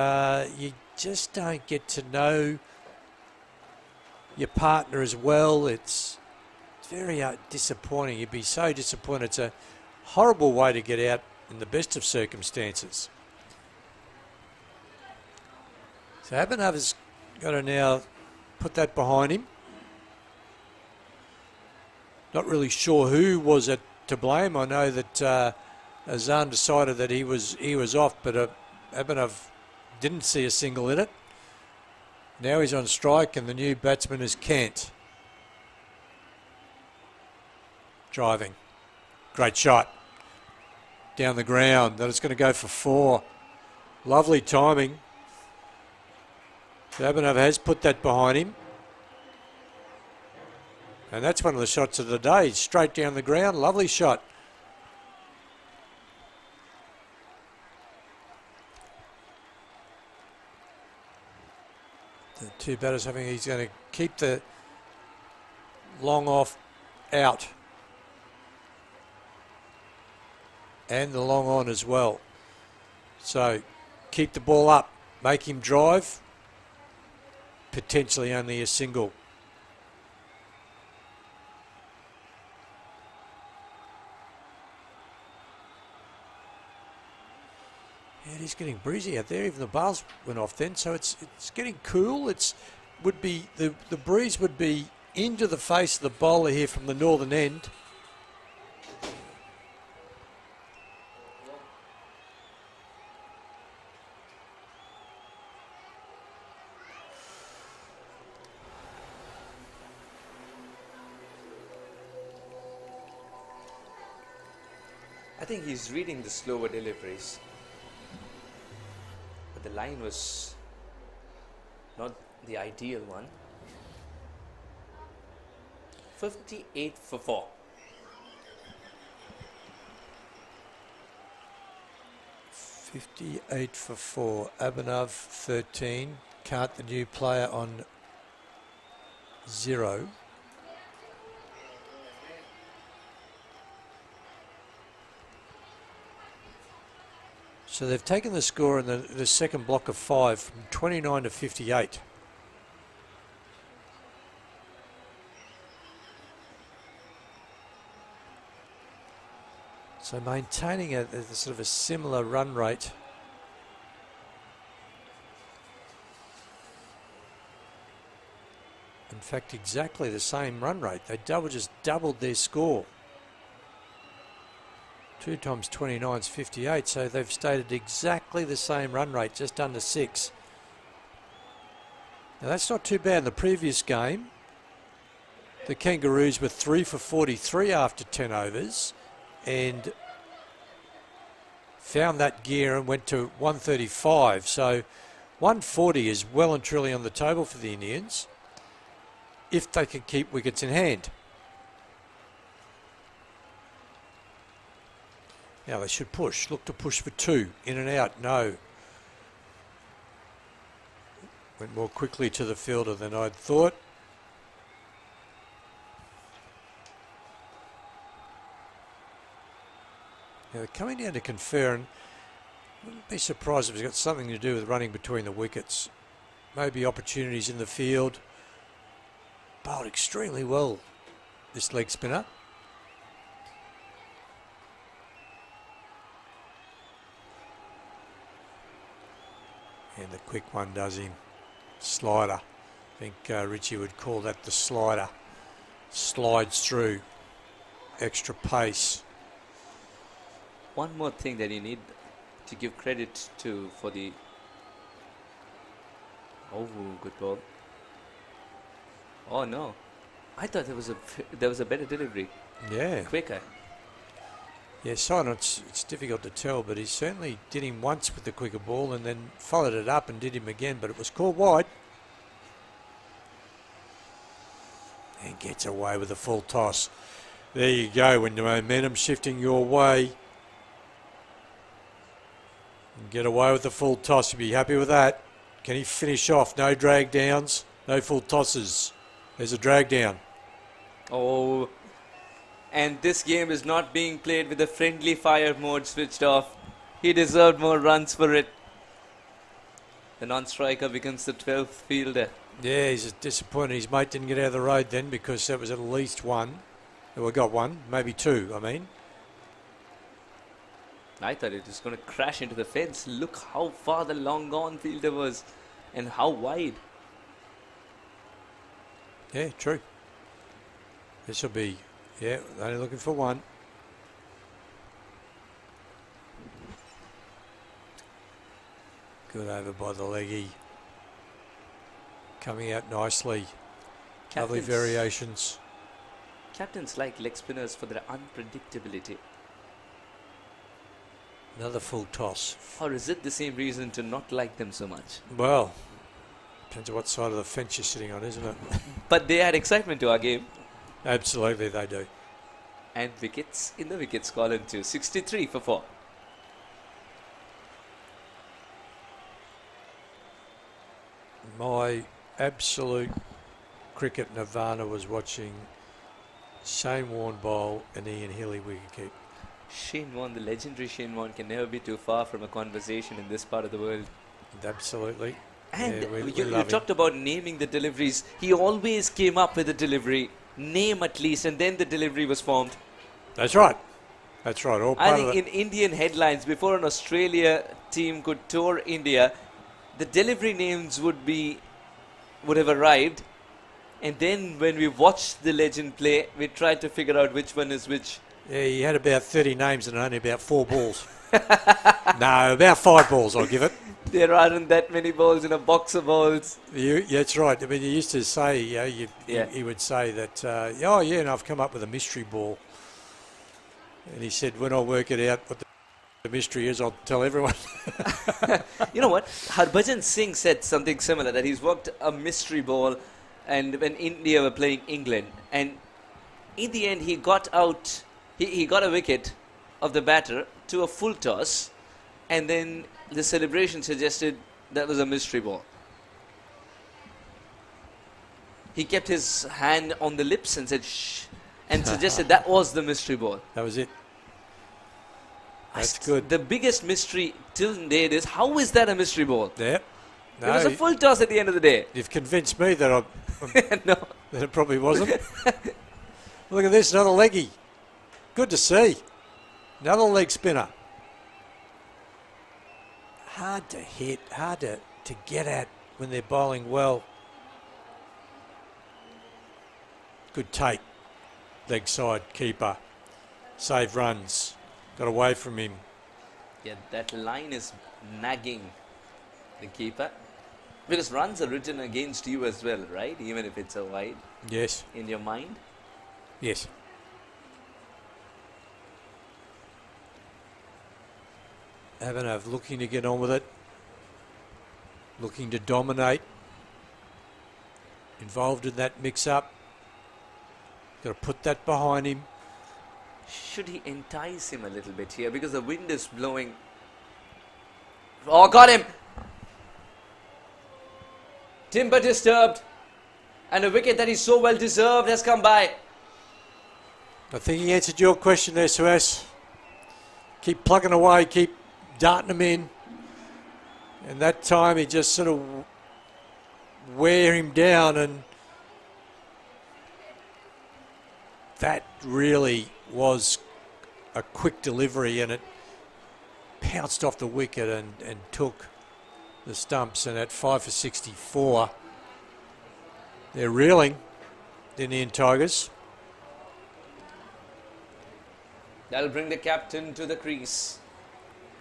you just don't get to know your partner as well. It's very disappointing. You'd be so disappointed. It's a horrible way to get out in the best of circumstances. So Abhinav has got to now put that behind him. Not really sure who was to blame. I know that Azan decided that he was off, but Abhinav didn't see a single in it. Now he's on strike, and the new batsman is Kent. Driving. Great shot. Down the ground. That is going to go for 4. Lovely timing. So Abhinav has put that behind him. And that's one of the shots of the day. Straight down the ground. Lovely shot. The two batters having, he's going to keep the long off out. And the long on as well. So keep the ball up. Make him drive. Potentially only a single. Yeah, it is getting breezy out there. Even the bars went off then, so it's getting cool. The breeze would be into the face of the bowler here from the northern end. I think he's reading the slower deliveries. But the line was not the ideal one. 58 for 4. $58 for 4. Abhinav 13. Kant, the new player, on 0. So they've taken the score in the second block of 5 from 29 to 58. So maintaining a sort of a similar run rate. In fact, exactly the same run rate. They just doubled their score. 2 times 29 is 58, so they've stayed at exactly the same run rate, just under 6. Now that's not too bad. In the previous game, the Kangaroos were 3 for 43 after 10 overs and found that gear and went to 135. So 140 is well and truly on the table for the Indians if they can keep wickets in hand. Now they should push. Look to push for 2. In and out. No. Went more quickly to the fielder than I'd thought. Now they're coming down to confer, and wouldn't be surprised if it's got something to do with running between the wickets. Maybe opportunities in the field. Bowled extremely well, this leg spinner. And the quick one does him. Slider. I think Richie would call that the slider. Slides through. Extra pace. One more thing that you need to give credit to for the... Oh, good ball. Oh no. I thought there was a better delivery. Yeah. Quicker. Yeah, Simon, it's difficult to tell, but he certainly did him once with the quicker ball and then followed it up and did him again, but it was called wide. And gets away with a full toss. There you go, when the momentum's shifting your way. And get away with the full toss, you'd be happy with that. Can he finish off? No drag downs, no full tosses. There's a drag down. Oh... And this game is not being played with the friendly fire mode switched off. He deserved more runs for it. The non-striker becomes the 12th fielder. Yeah, he's disappointed his mate didn't get out of the road then, because that was at least 1. We got 1, maybe 2, I mean. I thought it was going to crash into the fence. Look how far the long gone fielder was and how wide. Yeah, true. This will be... Yeah, only looking for 1. Good over by the leggy. Coming out nicely. Lovely variations. Captains like leg spinners for their unpredictability. Another full toss. Or is it the same reason to not like them so much? Well, depends on what side of the fence you're sitting on, isn't it? But they add excitement to our game. Absolutely, they do. And wickets in the wickets column too. 63 for 4. My absolute cricket nirvana was watching Shane Warne bowl and Ian Healy wicket keep. Shane Warne, the legendary Shane Warne, can never be too far from a conversation in this part of the world. Absolutely. And yeah, we you love him. talked about naming the deliveries. He always came up with a delivery, name at least, and then the delivery was formed. That's right. That's right. All I part think of in Indian headlines, before an Australia team could tour India, the delivery names would have arrived. And then when we watched the legend play, we tried to figure out which one is which. Yeah, he had about 30 names and only about 4 balls. No, about 5 balls, I'll give it. There aren't that many balls in a box of balls. Yeah, that's right. I mean, you used to say, he would say that, and I've come up with a mystery ball. And he said, when I work it out what the mystery is, I'll tell everyone. You know what? Harbhajan Singh said something similar, that he's worked a mystery ball and when India were playing England. And in the end, he got out, he got a wicket of the batter to a full toss. And then the celebration suggested that was a mystery ball. He kept his hand on the lips and said, shh, and suggested that was the mystery ball. That was it. That's good. The biggest mystery till date is, how is that a mystery ball? Yep. It was a full toss at the end of the day. You've convinced me that No. that it probably wasn't. Look at this, another leggy. Good to see. Another leg spinner. Hard to hit, hard to get at when they're bowling well. Good take. Leg side keeper. Save runs. Got away from him. Yeah, that line is nagging the keeper. Because runs are written against you as well, right? Even if it's a wide. Yes. In your mind. Yes. Abhinav looking to get on with it. Looking to dominate. Involved in that mix-up. Got to put that behind him. Should he entice him a little bit here? Because the wind is blowing. Oh, got him! Timber disturbed. And a wicket that is so well deserved has come by. I think he answered your question there, Suhas. Keep plugging away, keep darting them in. And that time he just sort of wear him down, and that really was a quick delivery, and it pounced off the wicket and took the stumps. And at 5 for 64, they're reeling, the Indian Tigers. That'll bring the captain to the crease.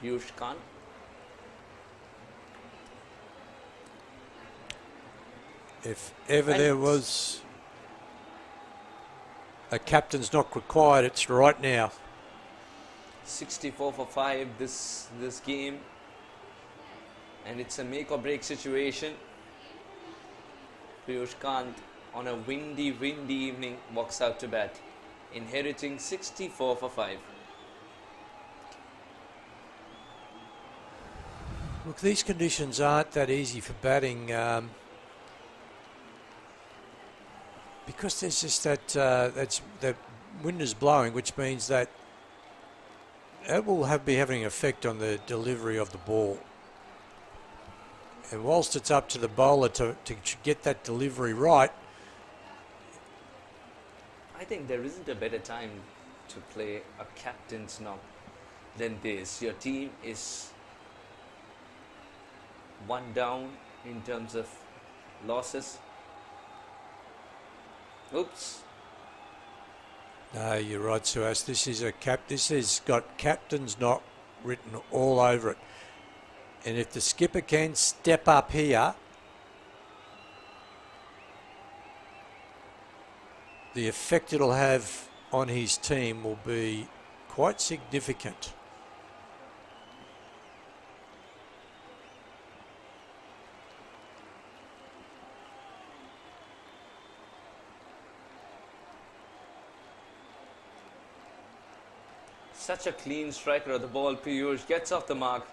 Piyush Khan. If ever there was a captain's knock required, it's right now. 64 for 5 this game. And it's a make or break situation. Piyush Kant on a windy evening walks out to bat, inheriting 64 for 5. Look, these conditions aren't that easy for batting, because there's just that wind is blowing, which means that it will be having an effect on the delivery of the ball. And whilst it's up to the bowler to get that delivery right, I think there isn't a better time to play a captain's knock than this. Your team is one down in terms of losses. Oops. no, you're right, Suhas. This is This has got captain's knock written all over it. And if the skipper can step up here, the effect it'll have on his team will be quite significant. such a clean striker of the ball. Piyush gets off the mark.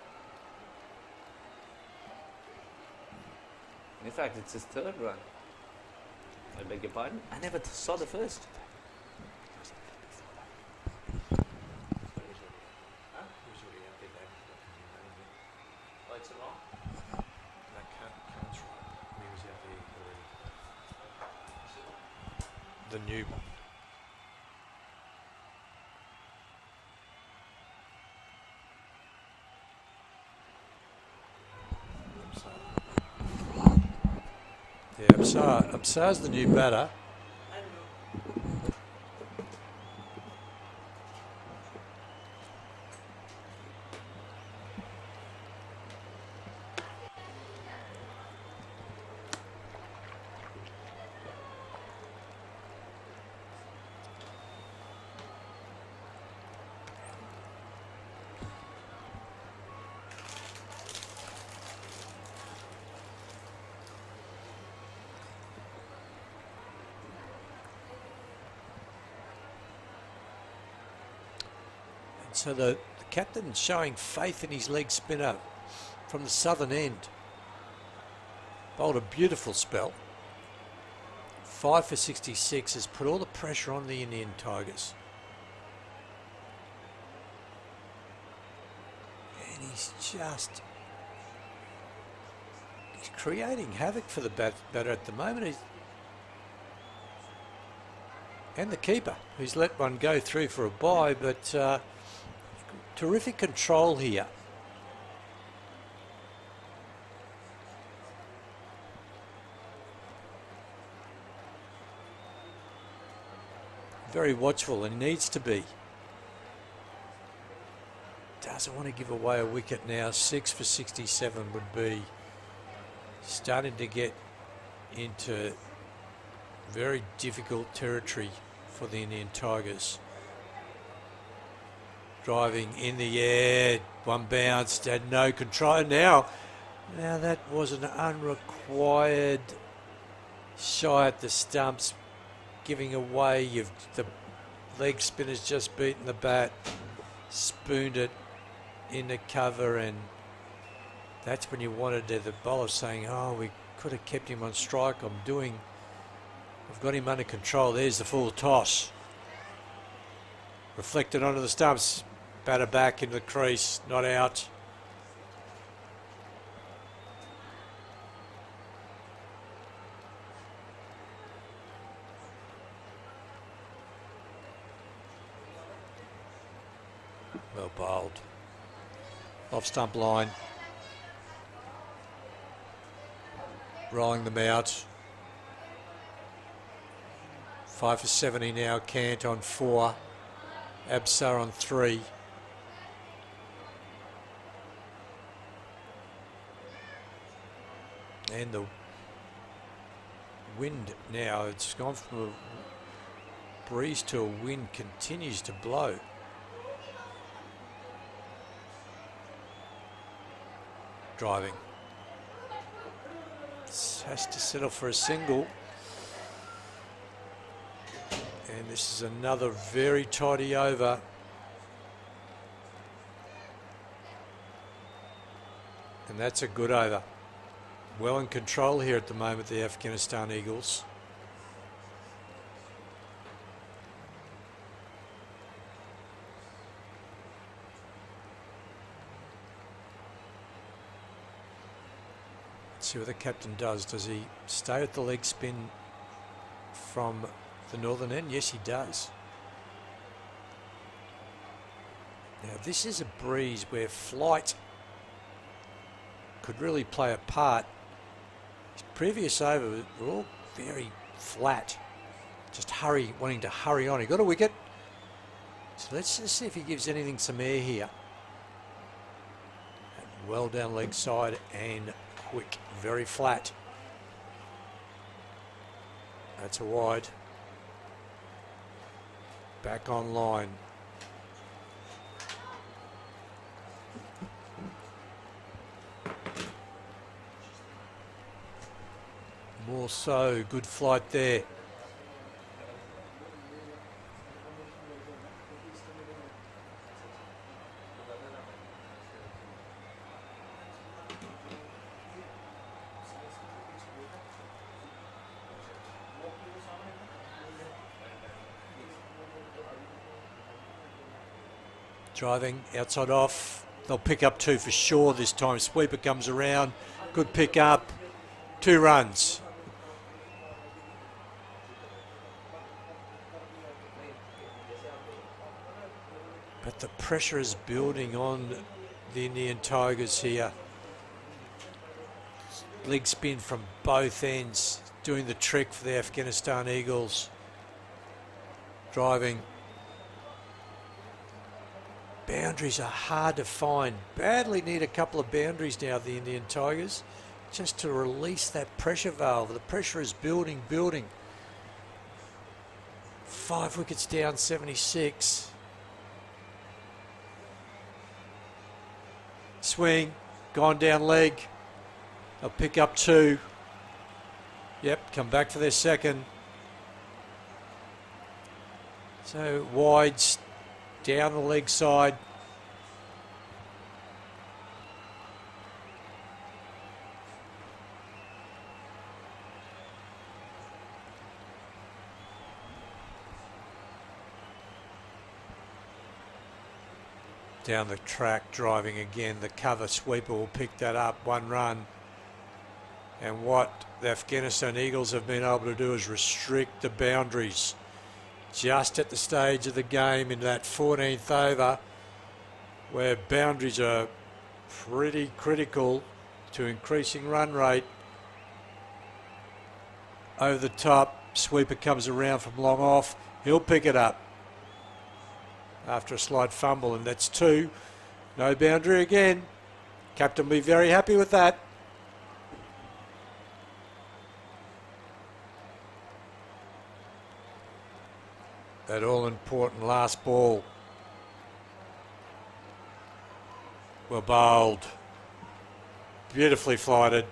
In fact, it's his third run. I beg your pardon. I never saw the first. Oh, it's wrong. The new one. Yeah, Absar's the new batter. So the captain's showing faith in his leg spinner from the southern end. Bowled a beautiful spell. 5 for 66 has put all the pressure on the Indian Tigers. And he's creating havoc for the batter at the moment. And the keeper, who's let one go through for a bye, but terrific control here. Very watchful, and needs to be. Doesn't want to give away a wicket now. 6 for 67 would be starting to get into very difficult territory for the Indian Tigers. Driving in the air, one bounced, had no control. Now that was an unrequired shy at the stumps, giving away. The leg spinner's just beaten the bat, spooned it into cover, and that's when you wanted the bowler saying, "Oh, we could have kept him on strike. I've got him under control." There's the full toss. Reflected onto the stumps. Batter back into the crease, not out. Well bowled. Off stump line. Rolling them out. 5 for 70 now. Cant on 4. Absar on 3. And the wind now, it's gone from a breeze to a wind, continues to blow. Driving. Has to settle for a single. And this is another very tidy over. And that's a good over. Well in control here at the moment, the Afghanistan Eagles. Let's see what the captain does. Does he stay at the leg spin from the northern end? Yes, he does. Now, this is a breeze where flight could really play a part. His previous over were all very flat, just wanting to hurry on. He got a wicket, so let's just see if he gives anything some air here. And well down leg side and quick, very flat. That's a wide. Back on line. More so, good flight there. Driving outside off. They'll pick up 2 for sure this time. Sweeper comes around. Good pick up. 2 runs. But the pressure is building on the Indian Tigers here. Leg spin from both ends, doing the trick for the Afghanistan Eagles. Driving. Boundaries are hard to find. Badly need a couple of boundaries now, the Indian Tigers, just to release that pressure valve. The pressure is building. 5 wickets down, 76. Swing, gone down leg. They'll pick up 2. Yep, come back for their second. So wides down the leg side. Down the track, driving again. The cover sweeper will pick that up. 1 run. And what the Afghanistan Eagles have been able to do is restrict the boundaries just at the stage of the game in that 14th over, where boundaries are pretty critical to increasing run rate. Over the top, sweeper comes around from long off. He'll pick it up after a slight fumble, and that's 2. No boundary again. Captain will be very happy with that. That all-important last ball. Well bowled. Beautifully flighted.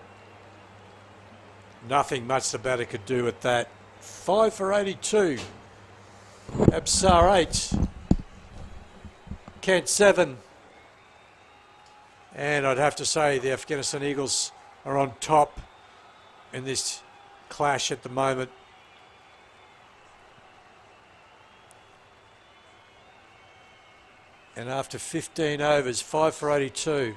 Nothing much the batter could do with that. 5 for 82. Absar 8. Kent 7. And I'd have to say the Afghanistan Eagles are on top in this clash at the moment. And after 15 overs, 5 for 82.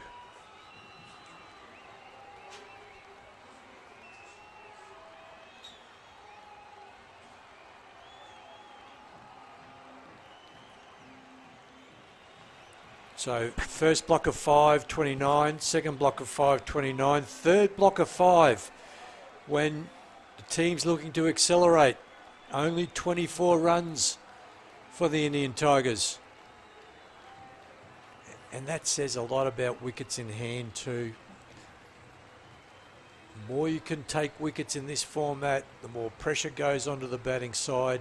So first block of 5, 29, second block of 5, 29, third block of 5 when the team's looking to accelerate. Only 24 runs for the Indian Tigers. And that says a lot about wickets in hand too. The more you can take wickets in this format, the more pressure goes onto the batting side,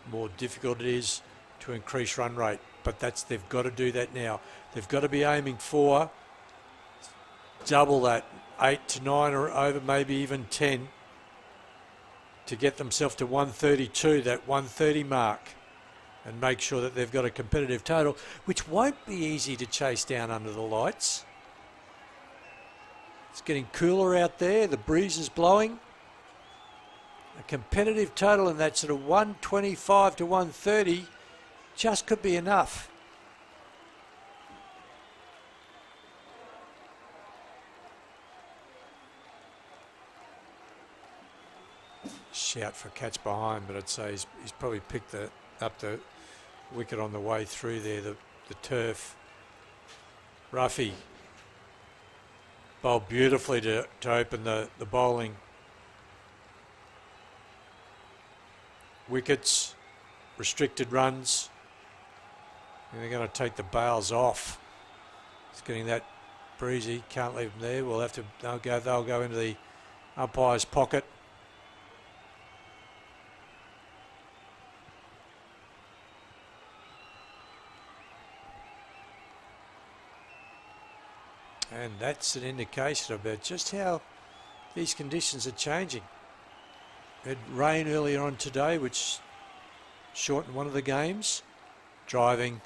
the more difficult it is to increase run rate. But they've got to do that now. They've got to be aiming for double that, 8 to 9 or over, maybe even 10, to get themselves to 132, that 130 mark, and make sure that they've got a competitive total, which won't be easy to chase down under the lights. It's getting cooler out there. The breeze is blowing. A competitive total in that sort of 125 to 130 just could be enough. Shout for catch behind, but I'd say he's probably picked up the wicket on the way through there, the turf. Ruffy bowled beautifully to open the bowling. Wickets, restricted runs. And they're going to take the bails off. It's getting that breezy. Can't leave them there. We'll have to. They'll go into the umpire's pocket. And that's an indication about just how these conditions are changing. We had rain earlier on today, which shortened one of the games. Driving.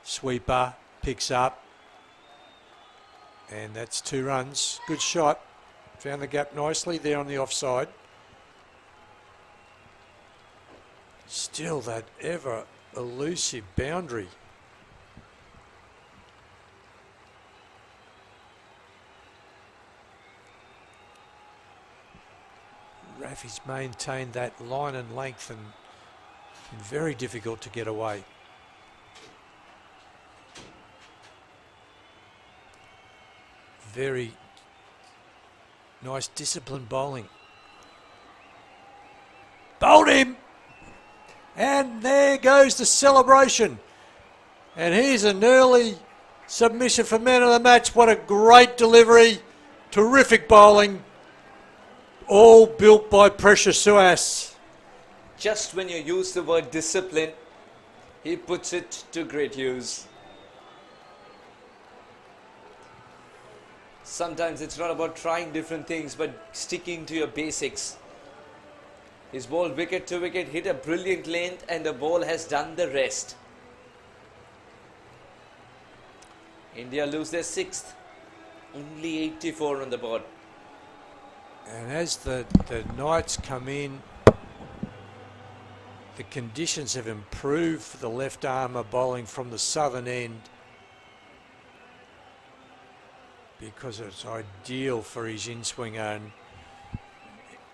Sweeper picks up. And that's 2 runs. Good shot. Found the gap nicely there on the offside. Still that ever elusive boundary Rafi's maintained that line and length and been very difficult to get away. Very nice disciplined bowling. Bowled him! And there goes the celebration. And here's an early submission for man of the match. What a great delivery. Terrific bowling. All built by Precious Suhas. Just when you use the word discipline, he puts it to great use. Sometimes it's not about trying different things, but sticking to your basics. His ball wicket to wicket, hit a brilliant length, and the ball has done the rest. India lose their 6th. Only 84 on the board. And as the Knights come in, the conditions have improved for the left armour bowling from the southern end, because it's ideal for his in-swinger, and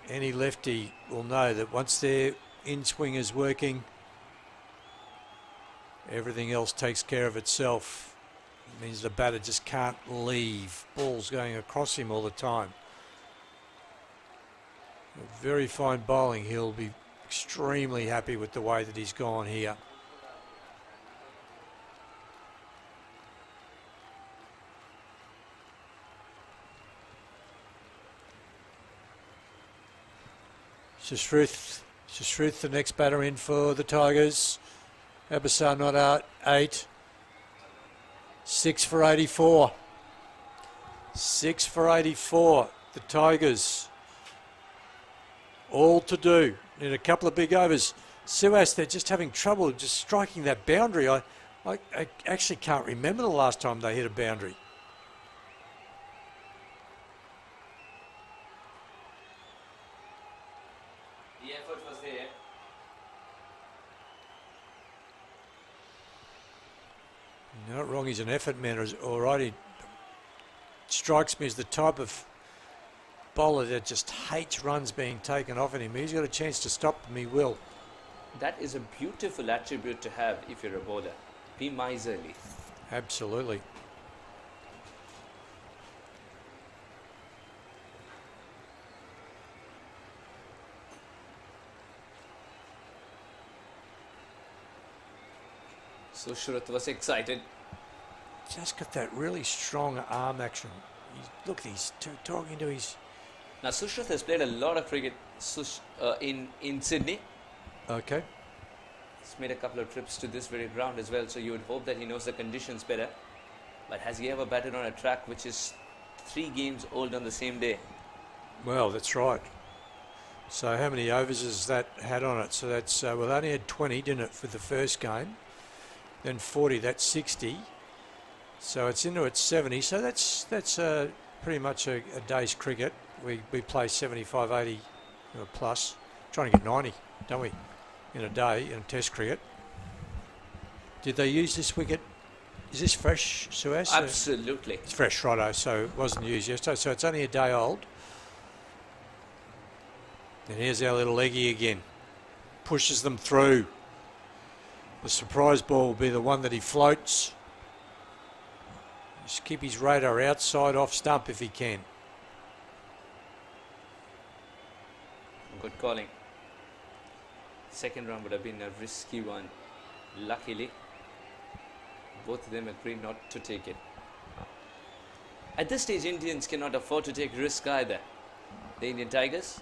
any lefty will know that once their in-swing is working, everything else takes care of itself. It means the batter just can't leave balls going across him all the time. Very fine bowling. He'll be extremely happy with the way that he's gone here. Shashruth, the next batter in for the Tigers. Abasar not out, 8. 6 for 84. 6 for 84. The Tigers. All to do in a couple of big overs. Suhas, they're just having trouble just striking that boundary. I actually can't remember the last time they hit a boundary. The effort was there. Not wrong, he's an effort man already. Strikes me as the type of bowler that just hates runs being taken off at him. He's got a chance to stop them, he will. That is a beautiful attribute to have if you're a bowler. Be miserly. Absolutely. So Shurath was excited. Just got that really strong arm action. Look, he's talking to his... Now Sushrath has played a lot of cricket in Sydney. Okay. He's made a couple of trips to this very ground as well, so you would hope that he knows the conditions better. But has he ever batted on a track which is 3 games old on the same day? Well, that's right. So how many overs has that had on it? So that's, well, it only had 20, didn't it, for the first game? Then 40, that's 60. So it's into its 70. So that's pretty much a day's cricket. We play 75, 80 plus. Trying to get 90, don't we, in a day in test cricket. Did they use this wicket? Is this fresh, Suhas? Absolutely. It's fresh, righto, so it wasn't used yesterday. So it's only a day old. And here's our little leggy again. Pushes them through. The surprise ball will be the one that he floats. Just keep his radar outside off stump if he can. Good calling. Second round would have been a risky one. Luckily, both of them agreed not to take it. At this stage, Indians cannot afford to take risk either. The Indian Tigers,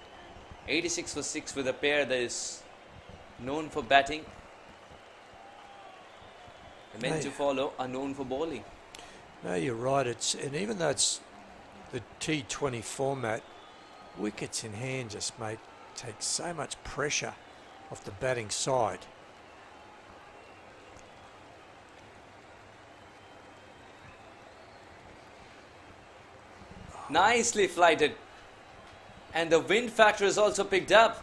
86 for 6 with a pair that is known for batting. The men to follow are known for bowling. No, you're right. And even though it's the T20 format, wickets in hand just take so much pressure off the batting side. Nicely flighted. And the wind factor is also picked up.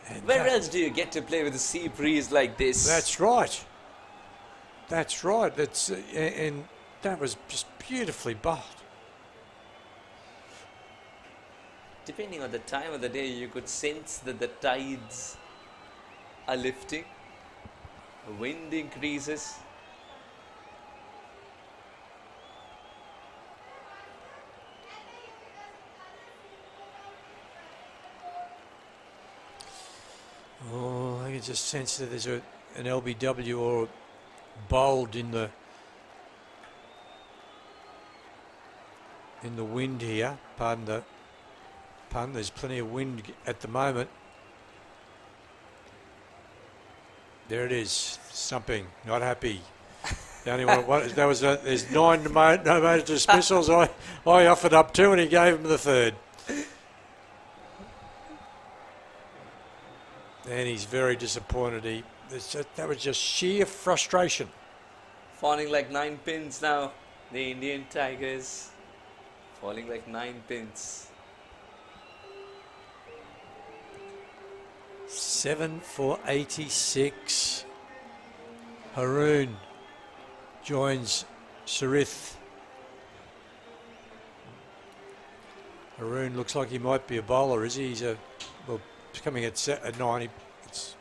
And Where else do you get to play with a sea breeze like this? That's right. That's right. And that was just beautifully bowled. Depending on the time of the day, you could sense that the tides are lifting, the wind increases. Oh, I can just sense that there's an LBW or bowled in the wind here. Pardon the pun. There's plenty of wind at the moment. There it is. Stumping. Not happy. The only one. That was. There's 9 no major dismissals. I offered up 2 and he gave him the 3rd. And he's very disappointed. That was just sheer frustration. Falling like 9 pins now. The Indian Tigers falling like 9 pins. 7 for 86. Haroon joins Sarith. Haroon looks like he might be a bowler, is he? He's coming at 90. It's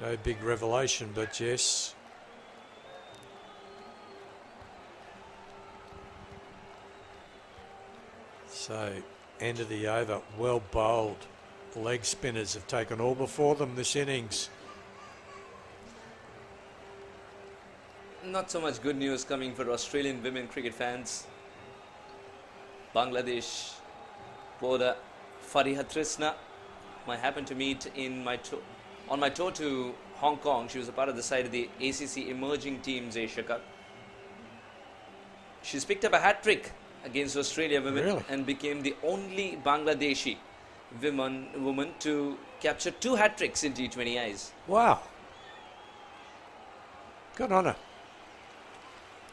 no big revelation, but yes. So, end of the over, well bowled. Leg spinners have taken all before them this innings. Not so much good news coming for Australian women cricket fans. Bangladesh bowler Fariha Trisna, whom I happened to meet on my tour to Hong Kong. She was a part of the side of the ACC Emerging Teams Asia Cup. She's picked up a hat-trick against Australia women and became the only Bangladeshi woman to capture 2 hat-tricks in T20Is. Wow. Good on her.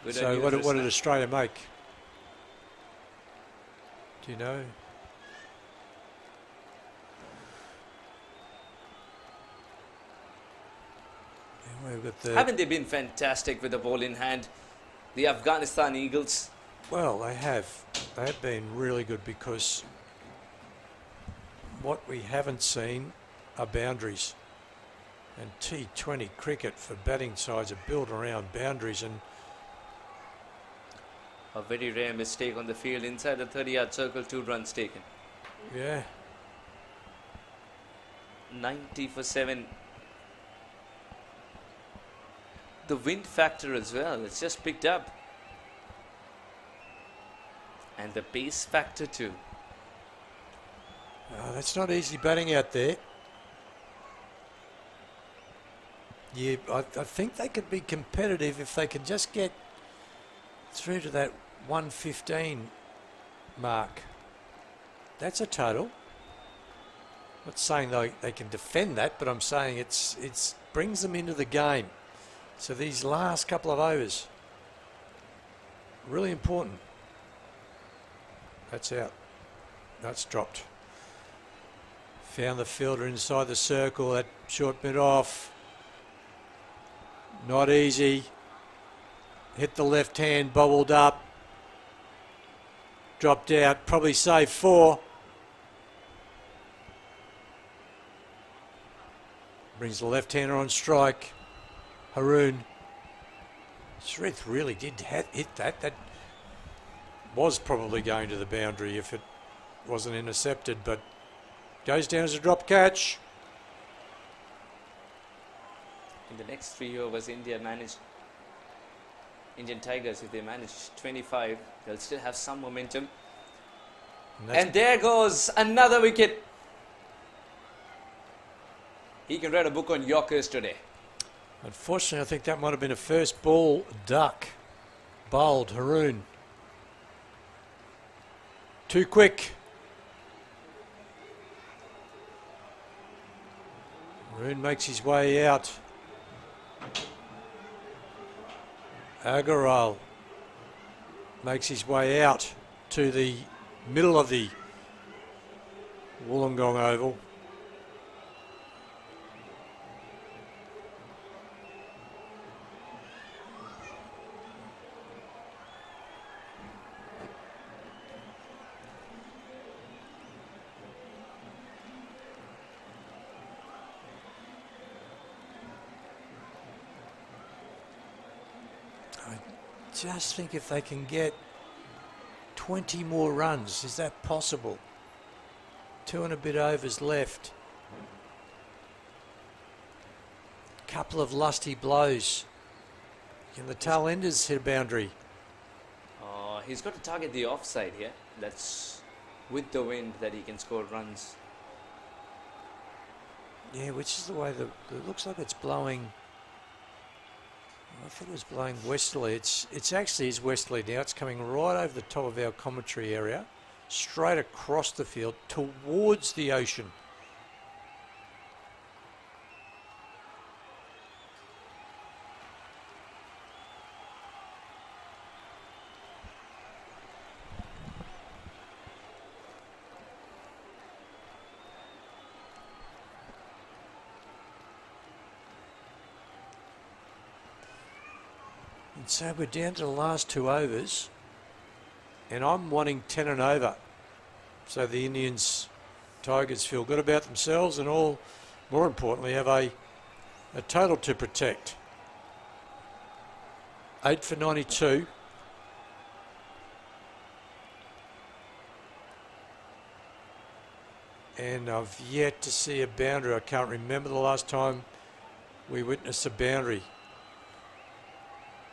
Good so what did Australia make? Do you know? Haven't they been fantastic with the ball in hand? The Afghanistan Eagles. Well, they have. They have been really good because what we haven't seen are boundaries. And T20 cricket for batting sides are built around boundaries, and a very rare mistake on the field inside the 30-yard circle, 2 runs taken. Yeah. 90 for 7. The wind factor as well, it's just picked up. And the pace factor too. That's not easy batting out there. Yeah, I think they could be competitive if they can just get through to that 115 mark. That's a total. Not saying they can defend that, but I'm saying it's brings them into the game. So these last couple of overs, really important. That's out. That's dropped. Found the fielder inside the circle. That short bit off. Not easy. Hit the left hand, bobbled up. Dropped out. Probably saved 4. Brings the left-hander on strike. Haroon. Smith really did hit that. That was probably going to the boundary if it wasn't intercepted, but goes down as a drop catch. In the next 3 overs, Indian Tigers, if they manage 25, they'll still have some momentum. And there goes another wicket. He can write a book on Yorkers today. Unfortunately, I think that might have been a first ball duck. Bowled Haroon. Too quick. Haroon makes his way out. Agarwal makes his way out to the middle of the Wollongong Oval. I just think if they can get 20 more runs, is that possible? 2 and a bit overs left. Couple of lusty blows. Can the tail enders hit a boundary? He's got to target the offside here. That's with the wind that he can score runs. Yeah, which is the way it looks like it's blowing. I thought it was blowing westerly. It's actually is westerly now. It's coming right over the top of our commentary area, straight across the field towards the ocean. And so we're down to the last 2 overs, and I'm wanting 10 and over. So the Indians, Tigers feel good about themselves, and all, more importantly, have a total to protect. 8 for 92. And I've yet to see a boundary. I can't remember the last time we witnessed a boundary.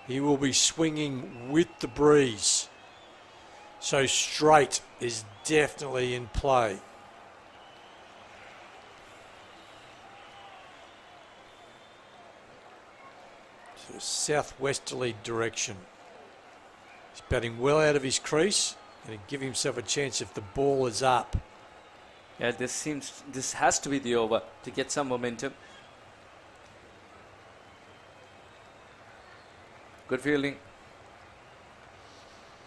He will be swinging with the breeze. So straight is definitely in play. So southwesterly direction. He's batting well out of his crease and he'll give himself a chance if the ball is up. Yeah, this has to be the over to get some momentum. Good fielding.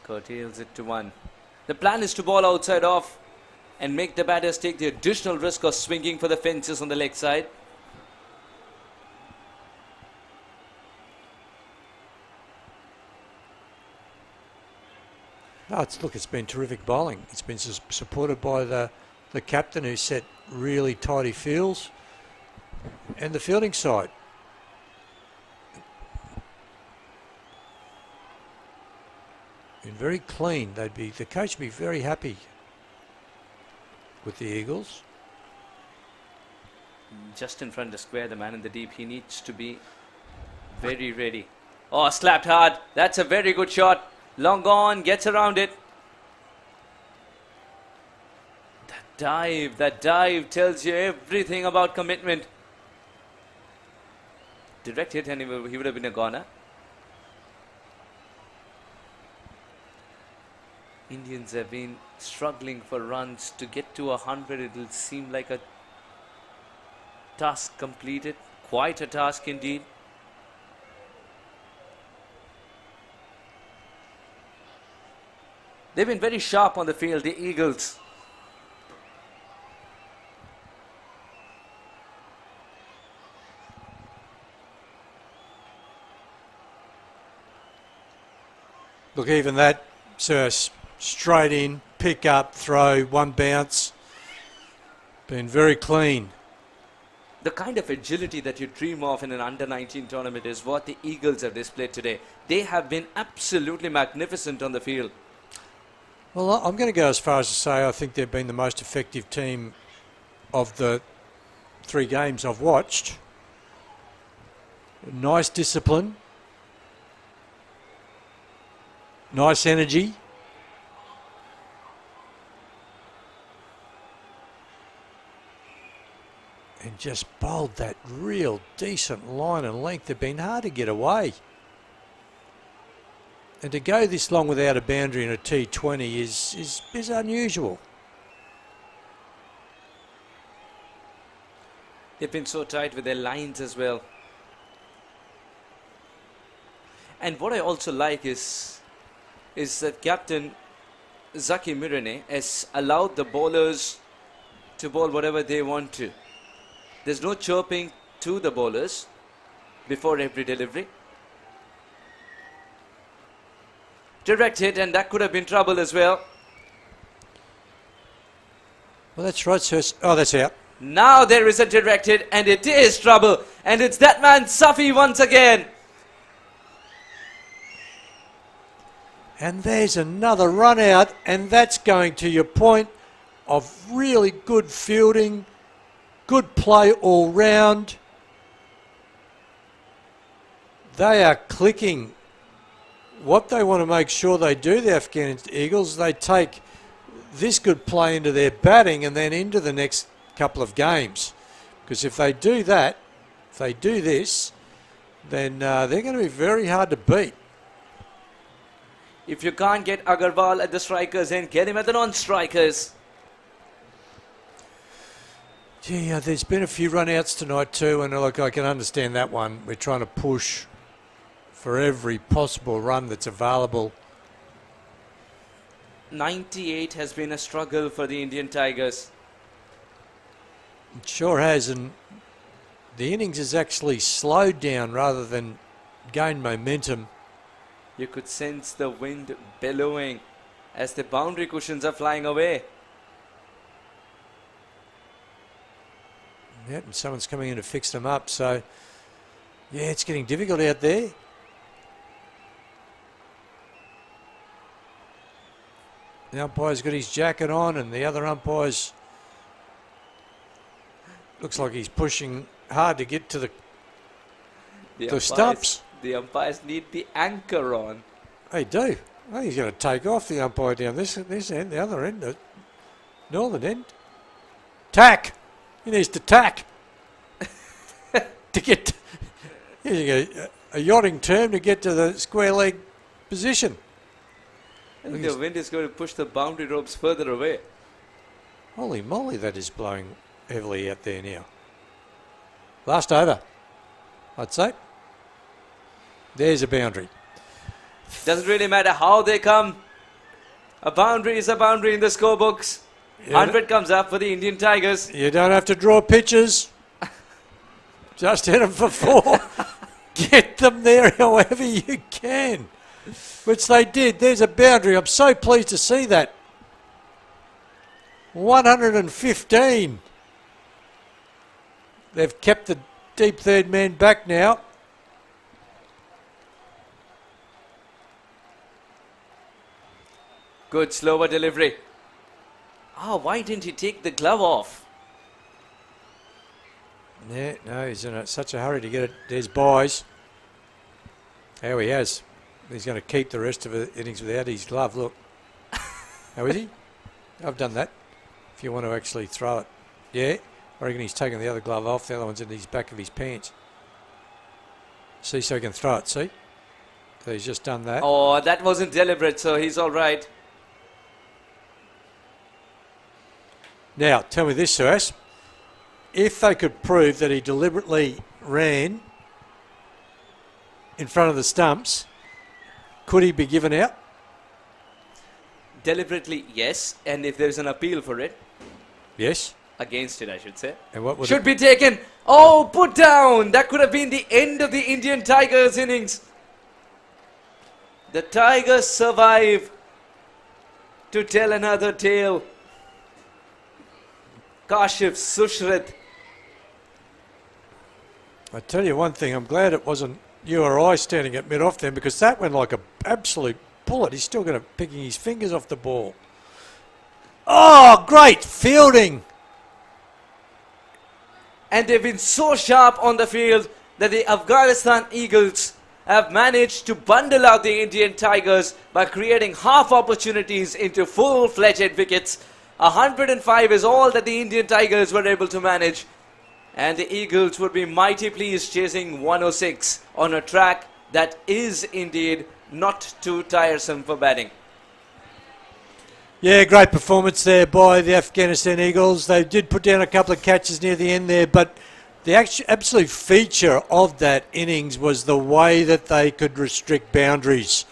Curtails it to 1. The plan is to ball outside off and make the batters take the additional risk of swinging for the fences on the leg side. No, it's been terrific bowling. It's been supported by the captain who set really tidy fields and the fielding side. Been very clean. The coach would be very happy with the Eagles. Just in front of square, the man in the deep, he needs to be very ready. Oh, slapped hard. That's a very good shot. Long gone, gets around it. That dive tells you everything about commitment. Direct hit and he would have been a goner. Indians have been struggling for runs. To get to 100, it will seem like a task completed. Quite a task indeed. They've been very sharp on the field, the Eagles. Look, even that, sir, straight in, pick up, throw, 1 bounce. Been very clean. The kind of agility that you dream of in an under-19 tournament is what the Eagles have displayed today. They have been absolutely magnificent on the field. Well, I'm going to go as far as to say I think they've been the most effective team of the 3 games I've watched. Nice discipline. Nice energy. And just bowled that real decent line and length. They've been hard to get away. And to go this long without a boundary in a T20 is unusual. They've been so tight with their lines as well. And what I also like is that Captain Zaki Mirane has allowed the bowlers to bowl whatever they want to. There's no chirping to the bowlers before every delivery. Direct hit, and that could have been trouble as well. Well, that's right, sir. Oh, that's out. Now there is a direct hit, and it is trouble. And it's that man, Safi, once again. And there's another run out, and that's going to your point of really good fielding, good play all round. They are clicking what they want to make sure they do, the Afghan Eagles. They take this good play into their batting and then into the next couple of games. Because if they do that, if they do this, then they're going to be very hard to beat. If you can't get Agarwal at the strikers, then get him at the non-strikers. Gee, there's been a few run-outs tonight too, and look, I can understand that one. We're trying to push for every possible run that's available. 98 has been a struggle for the Indian Tigers. It sure has, and the innings has actually slowed down rather than gained momentum. You could sense the wind bellowing as the boundary cushions are flying away. Yep, and someone's coming in to fix them up, so yeah, it's getting difficult out there. The umpire's got his jacket on, and the other umpire's looks like he's pushing hard to get to the stumps. The umpires need the anchor on. They do. I think he's going to take off the umpire down this end, the other end, the northern end. Tack. He needs to tack to get a yachting term to get to the square leg position. I think the wind is going to push the boundary ropes further away. Holy moly, that is blowing heavily out there now. Last over, I'd say. There's a boundary. Doesn't really matter how they come. A boundary is a boundary in the scorebooks. 100 comes up for the Indian Tigers. You don't have to draw pictures. Just hit them for 4. Get them there however you can. Which they did. There's a boundary. I'm so pleased to see that. 115. They've kept the deep third man back now. Good slower delivery. Why didn't he take the glove off? Yeah, no, he's in such a hurry to get it. There's buys. How he has. He's going to keep the rest of the innings without his glove. Look. How is he? I've done that. If you want to actually throw it. Yeah, I reckon he's taken the other glove off. The other one's in his back of his pants. See, so he can throw it. See? So he's just done that. Oh, that wasn't deliberate, so he's all right. Now, tell me this, Suas. If they could prove that he deliberately ran in front of the stumps, could he be given out? Deliberately, yes. And if there's an appeal for it? Yes. Against it, I should say. And what would should be taken. Oh, put down. That could have been the end of the Indian Tigers innings. The Tigers survive to tell another tale. Kashif, Sushrit. I tell you one thing, I'm glad it wasn't you or I standing at mid-off then, because that went like an absolute bullet. He's still going to picking his fingers off the ball. Oh, great fielding. And they've been so sharp on the field that the Afghanistan Eagles have managed to bundle out the Indian Tigers by creating half opportunities into full-fledged wickets. 105 is all that the Indian Tigers were able to manage. And the Eagles would be mighty pleased chasing 106 on a track that is indeed not too tiresome for batting. Yeah, great performance there by the Afghanistan Eagles. They did put down a couple of catches near the end there, but the absolute feature of that innings was the way that they could restrict boundaries.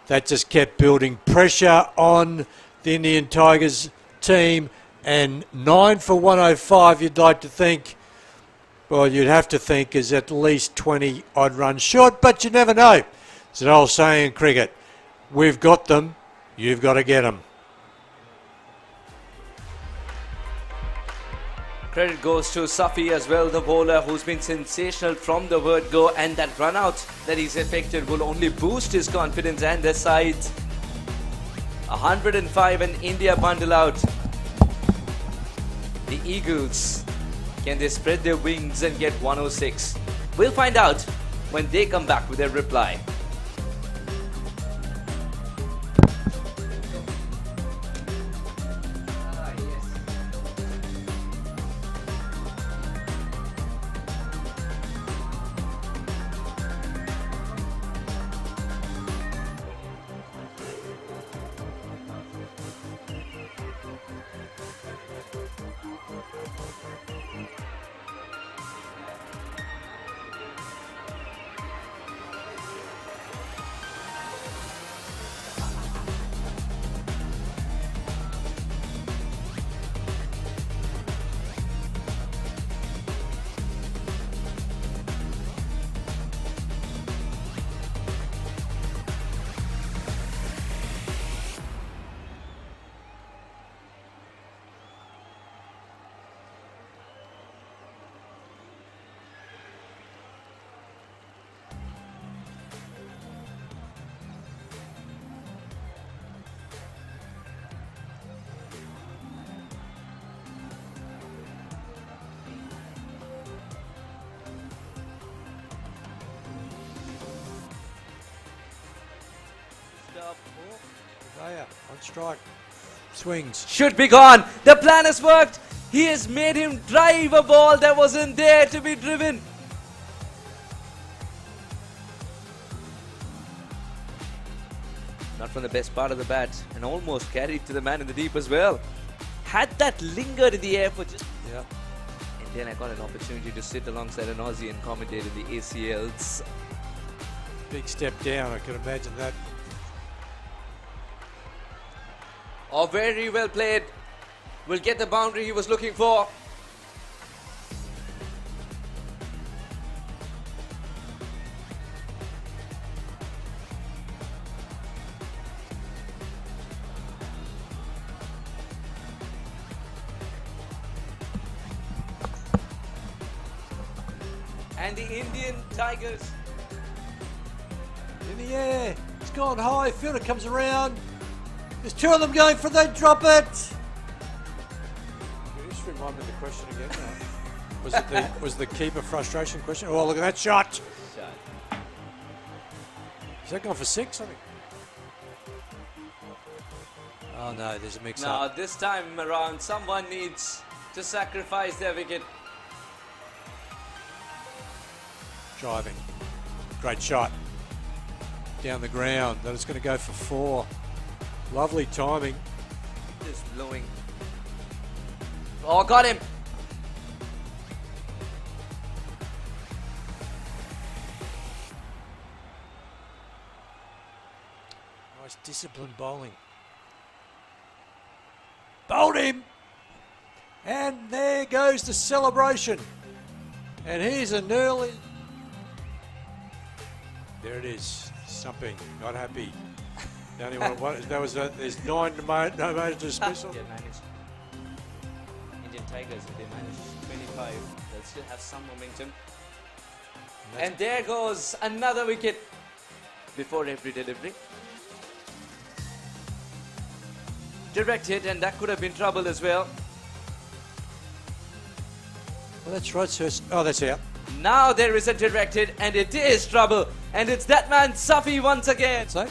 That just kept building pressure on the Indian Tigers team, and 9 for 105, you'd like to think, well, you'd have to think is at least 20 odd runs short, but you never know. It's an old saying in cricket, we've got them, you've got to get them. Credit goes to Safi as well, the bowler who's been sensational from the word go, and that run out that he's effected will only boost his confidence and their sides. 105 and India bundle out. The Eagles, can they spread their wings and get 106? We'll find out when they come back with their reply. There, on strike. Swings. Should be gone. The plan has worked. He has made him drive a ball that wasn't there to be driven. Not from the best part of the bat, and almost carried to the man in the deep as well. Had that lingered in the air for just... Yeah. And then I got an opportunity to sit alongside an Aussie and commentate in the ACLs. Big step down, I can imagine that. Oh, very well played. Will get the boundary he was looking for. And the Indian Tigers. In the air. It's gone high. Fielder comes around. There's two of them going for they drop it. Can you just remind me of the question again? Was the keeper frustration question? Oh, look at that shot. Is that gone for six? I think. Oh no, there's a mix-up. Now this time around, someone needs to sacrifice their wicket. Driving. Great shot. Down the ground. That is going to go for four. Lovely timing. Just blowing. Oh, got him. Nice disciplined bowling. Bowled him. And there goes the celebration. And here's an early. There it is. Something. Not happy. The only one, that was there's no major dismissal. They managed. Indian Tigers, if they manage 25, they'll still have some momentum. And there goes another wicket before every delivery. Direct hit, and that could have been trouble as well. Well, that's right, sir. Oh, that's out. Now there is a direct hit, and it is trouble. And it's that man, Safi, once again. So,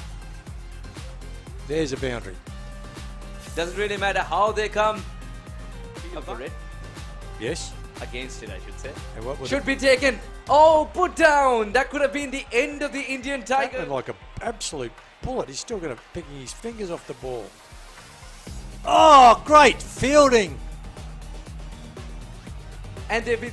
there's a boundary. Doesn't really matter how they come. Up for it. Yes. Against it, I should say. And what was Should be taken. Oh, put down. That could have been the end of the Indian Tiger. Like an absolute bullet. He's still going to picking his fingers off the ball. Oh, great fielding. And they've been...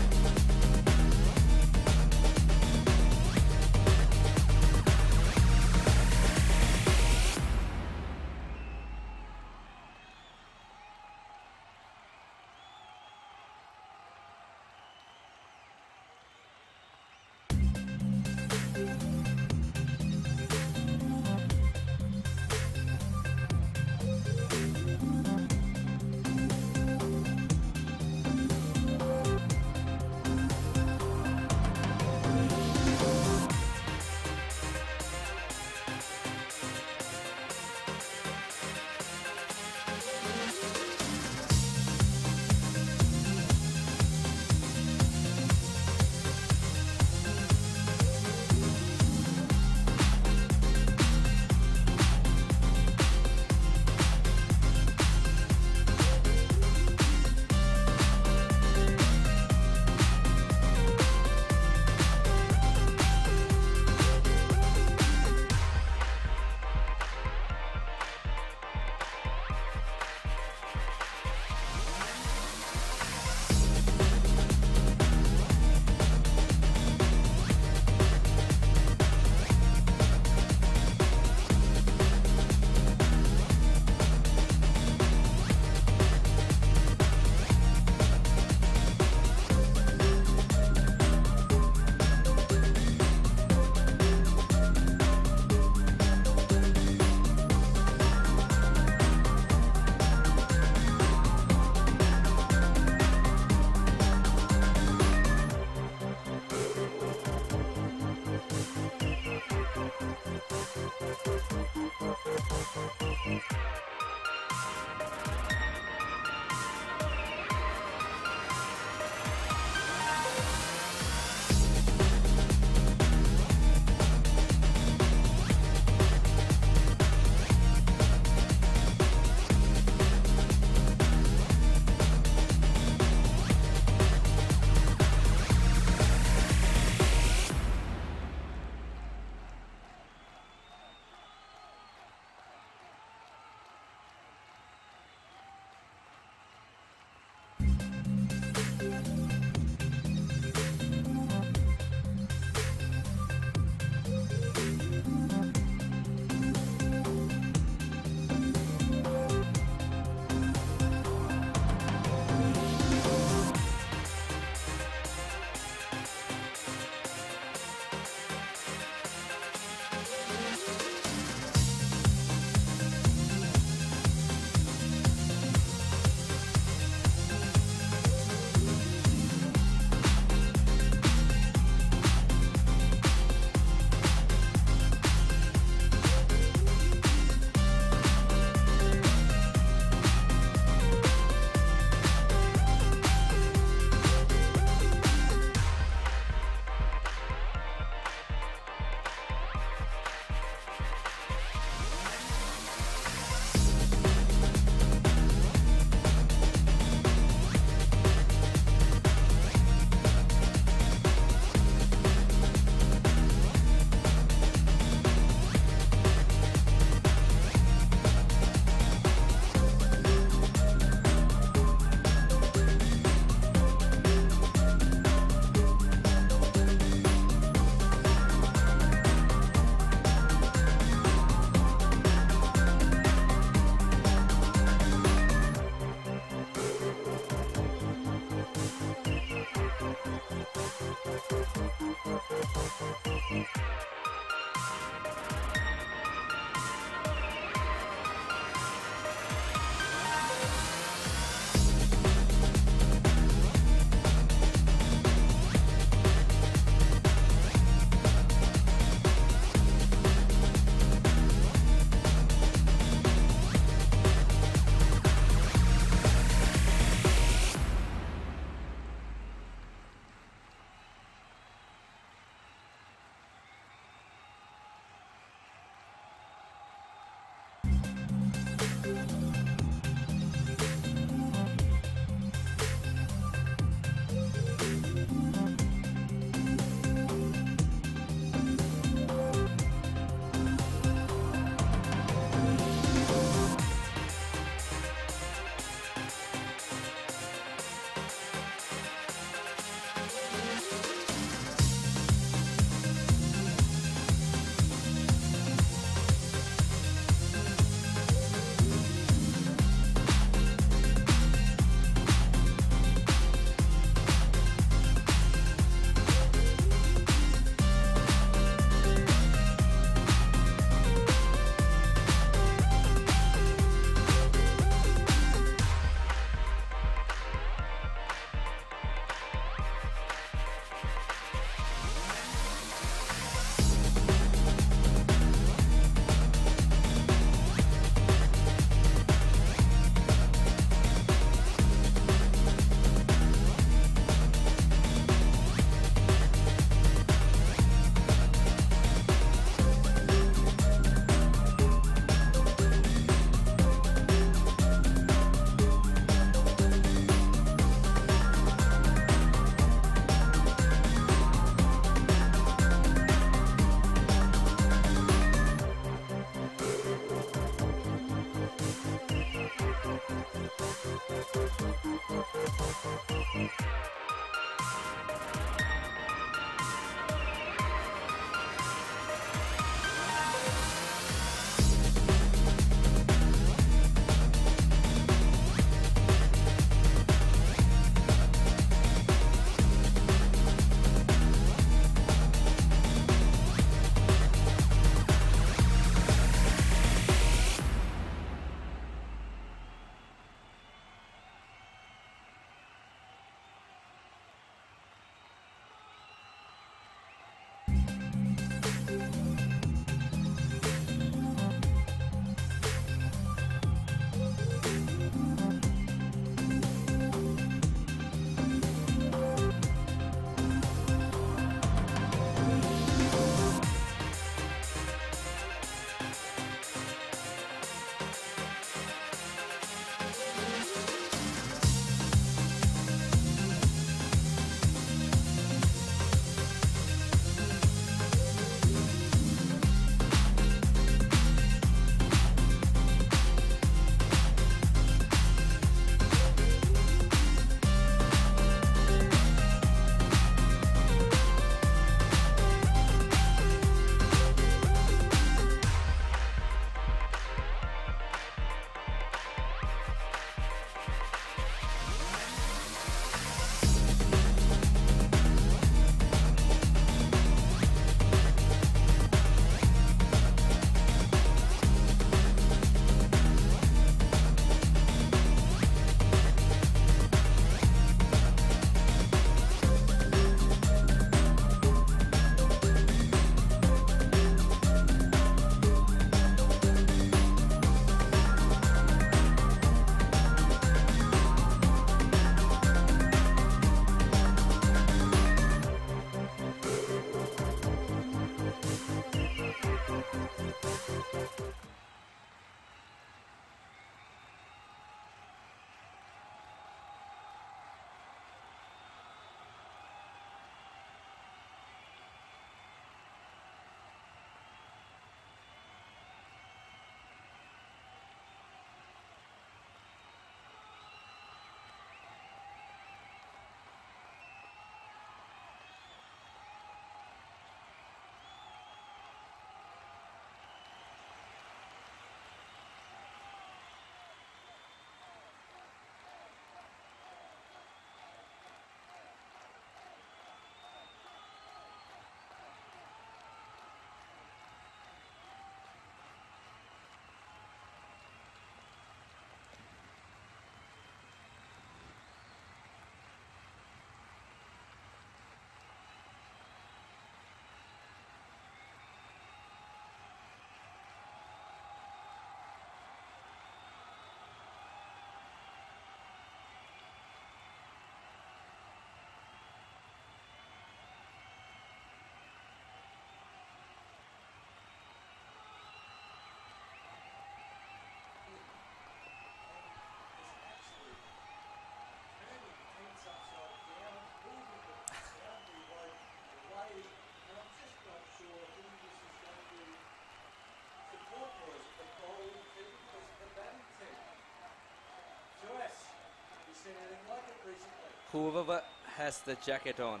Whoever has the jacket on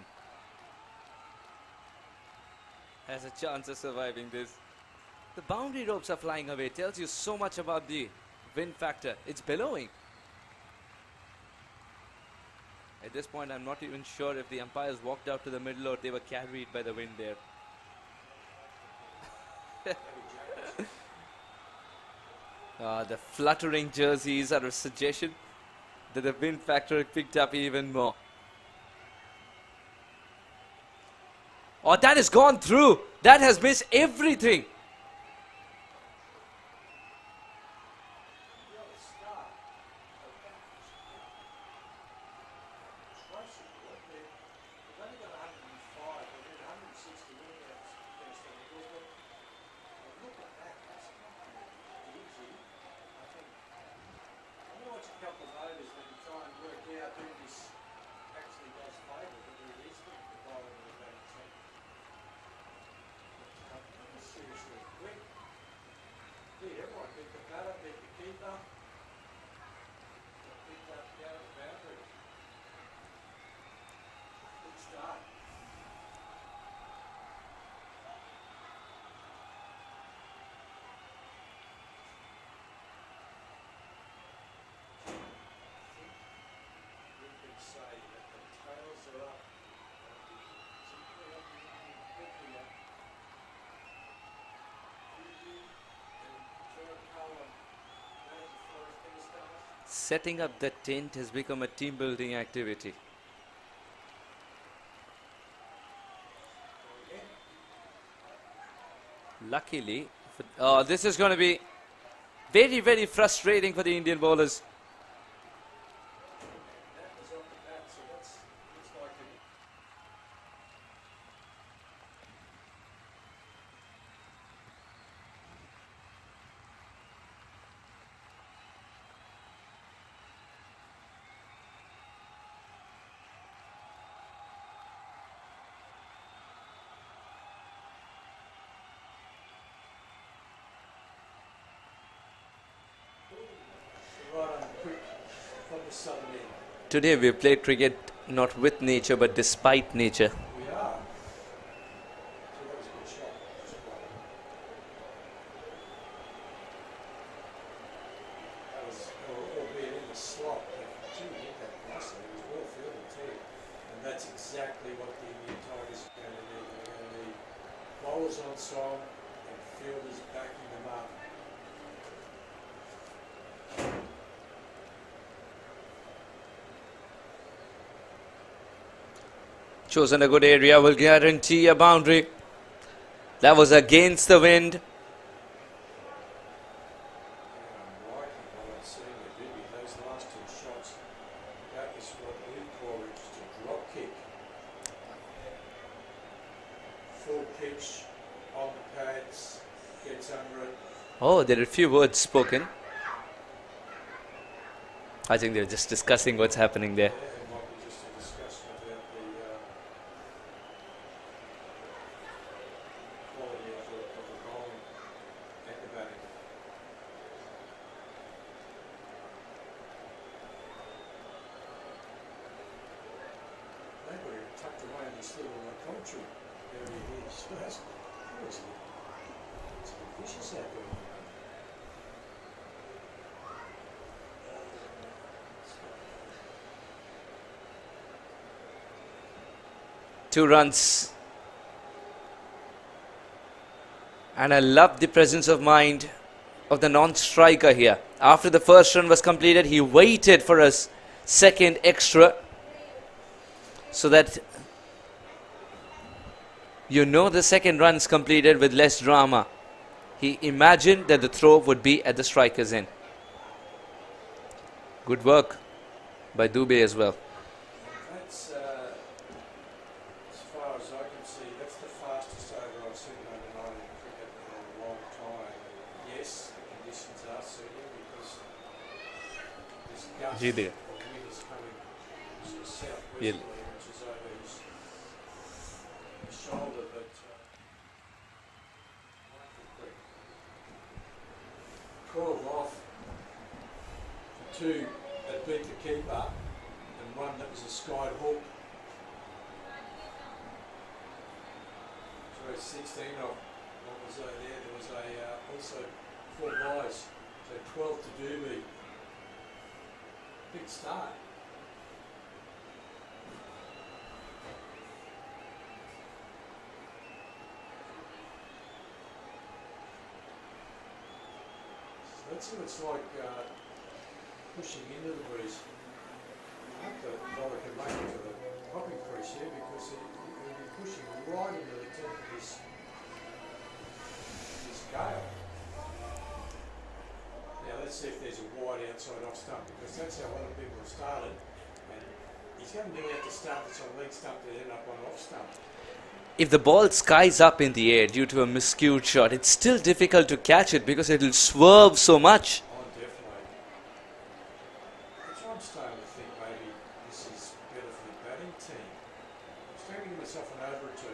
has a chance of surviving this. The boundary ropes are flying away. Tells you so much about the wind factor. It's billowing. At this point, I'm not even sure if the umpires walked out to the middle or they were carried by the wind there. The fluttering jerseys are a suggestion that the wind factor picked up even more. Oh, that has gone through. That has missed everything. Seriously. Setting up that tent has become a team building activity. Luckily, this is going to be very, very frustrating for the Indian bowlers. Today we played cricket not with nature but despite nature. We are. So that was a good shot. That was, albeit in the slot, but gee, he hit that nicely. It was well fielded too. And that's exactly what the Indian Tigers are going to need. They're going to need bowlers on song and fielders backing them up. Chosen a good area, will guarantee a boundary. That was against the wind. I'm liking what I'm seeing with Libby. Those last two shots, that is what we call just a drop kick. Full pitch on the pads, gets under it. Oh, there are a few words spoken. I think they're just discussing what's happening there. Yeah, it might be just a discussion about the quality of the bowling and the batting. They've got it tucked away in this little commentary area here. So that's seriously, it's a bit vicious out there. 2 runs. And I love the presence of mind of the non-striker here. After the first run was completed, he waited for a second extra so that the second run is completed with less drama. He imagined that the throw would be at the striker's end. Good work by Dubey as well. That's, as far as I can see, that's the fastest over I've seen over 19 cricket in a long time. Yes, the conditions are suiting because this gust ji of they. wind is coming ये southwesterly, which is over his shoulder, but wonderful quick. 12 off, 2 that beat the keeper, and 1 that was a sky hook. So 16 off. What was there? There was also 4 byes, so 12 to Doobie. Big start. So let's see what it's like pushing into the breeze. I hope the bowler can make it to the hopping crease here because he'll be pushing right into the tip of this gale. Now let's see if there's a wide outside off stump because that's how other people have started. And he's going to nearly have to start this on leg stump to end up on off stump. If the ball skies up in the air due to a miscued shot, it's still difficult to catch it because it will swerve so much. Oh, definitely. That's why I'm starting to think maybe this is better for the batting team. I'm starting to give myself an over or 2.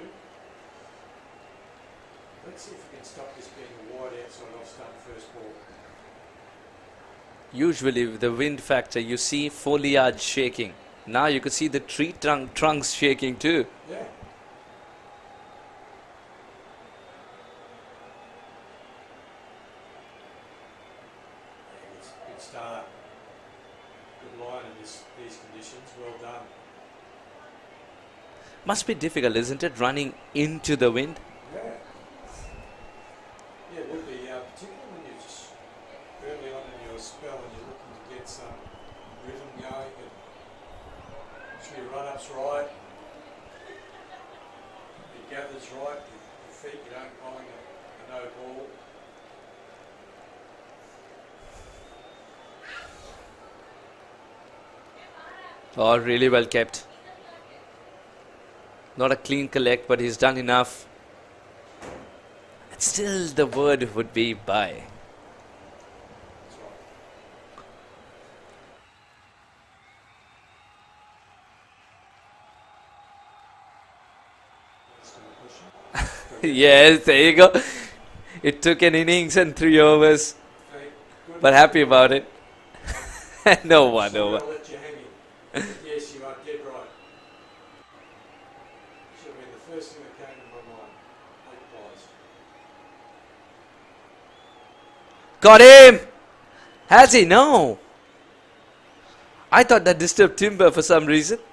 Let's see if we can stop this being a wide outside off stump first ball. Usually with the wind factor, you see foliage shaking. Now you could see the tree trunks shaking too. Yeah. Good start. Good line in these conditions. Well done. Must be difficult, isn't it, running into the wind? Yeah. Yeah, it would be, particularly when you're just early on in your spell and you're looking to get some right, he gathers right, your feet, you don't bowling a no ball. Oh, really well kept. Not a clean collect, but he's done enough. And still the word would be bye. That's right. Yes, there you go. It took an innings and 3 overs, but happy about it. No one over. I'll let you hang in. Yes, you are dead right. Should have been the first thing that came to my mind. 8 Got him! Has he? No. I thought that disturbed Timber for some reason. WW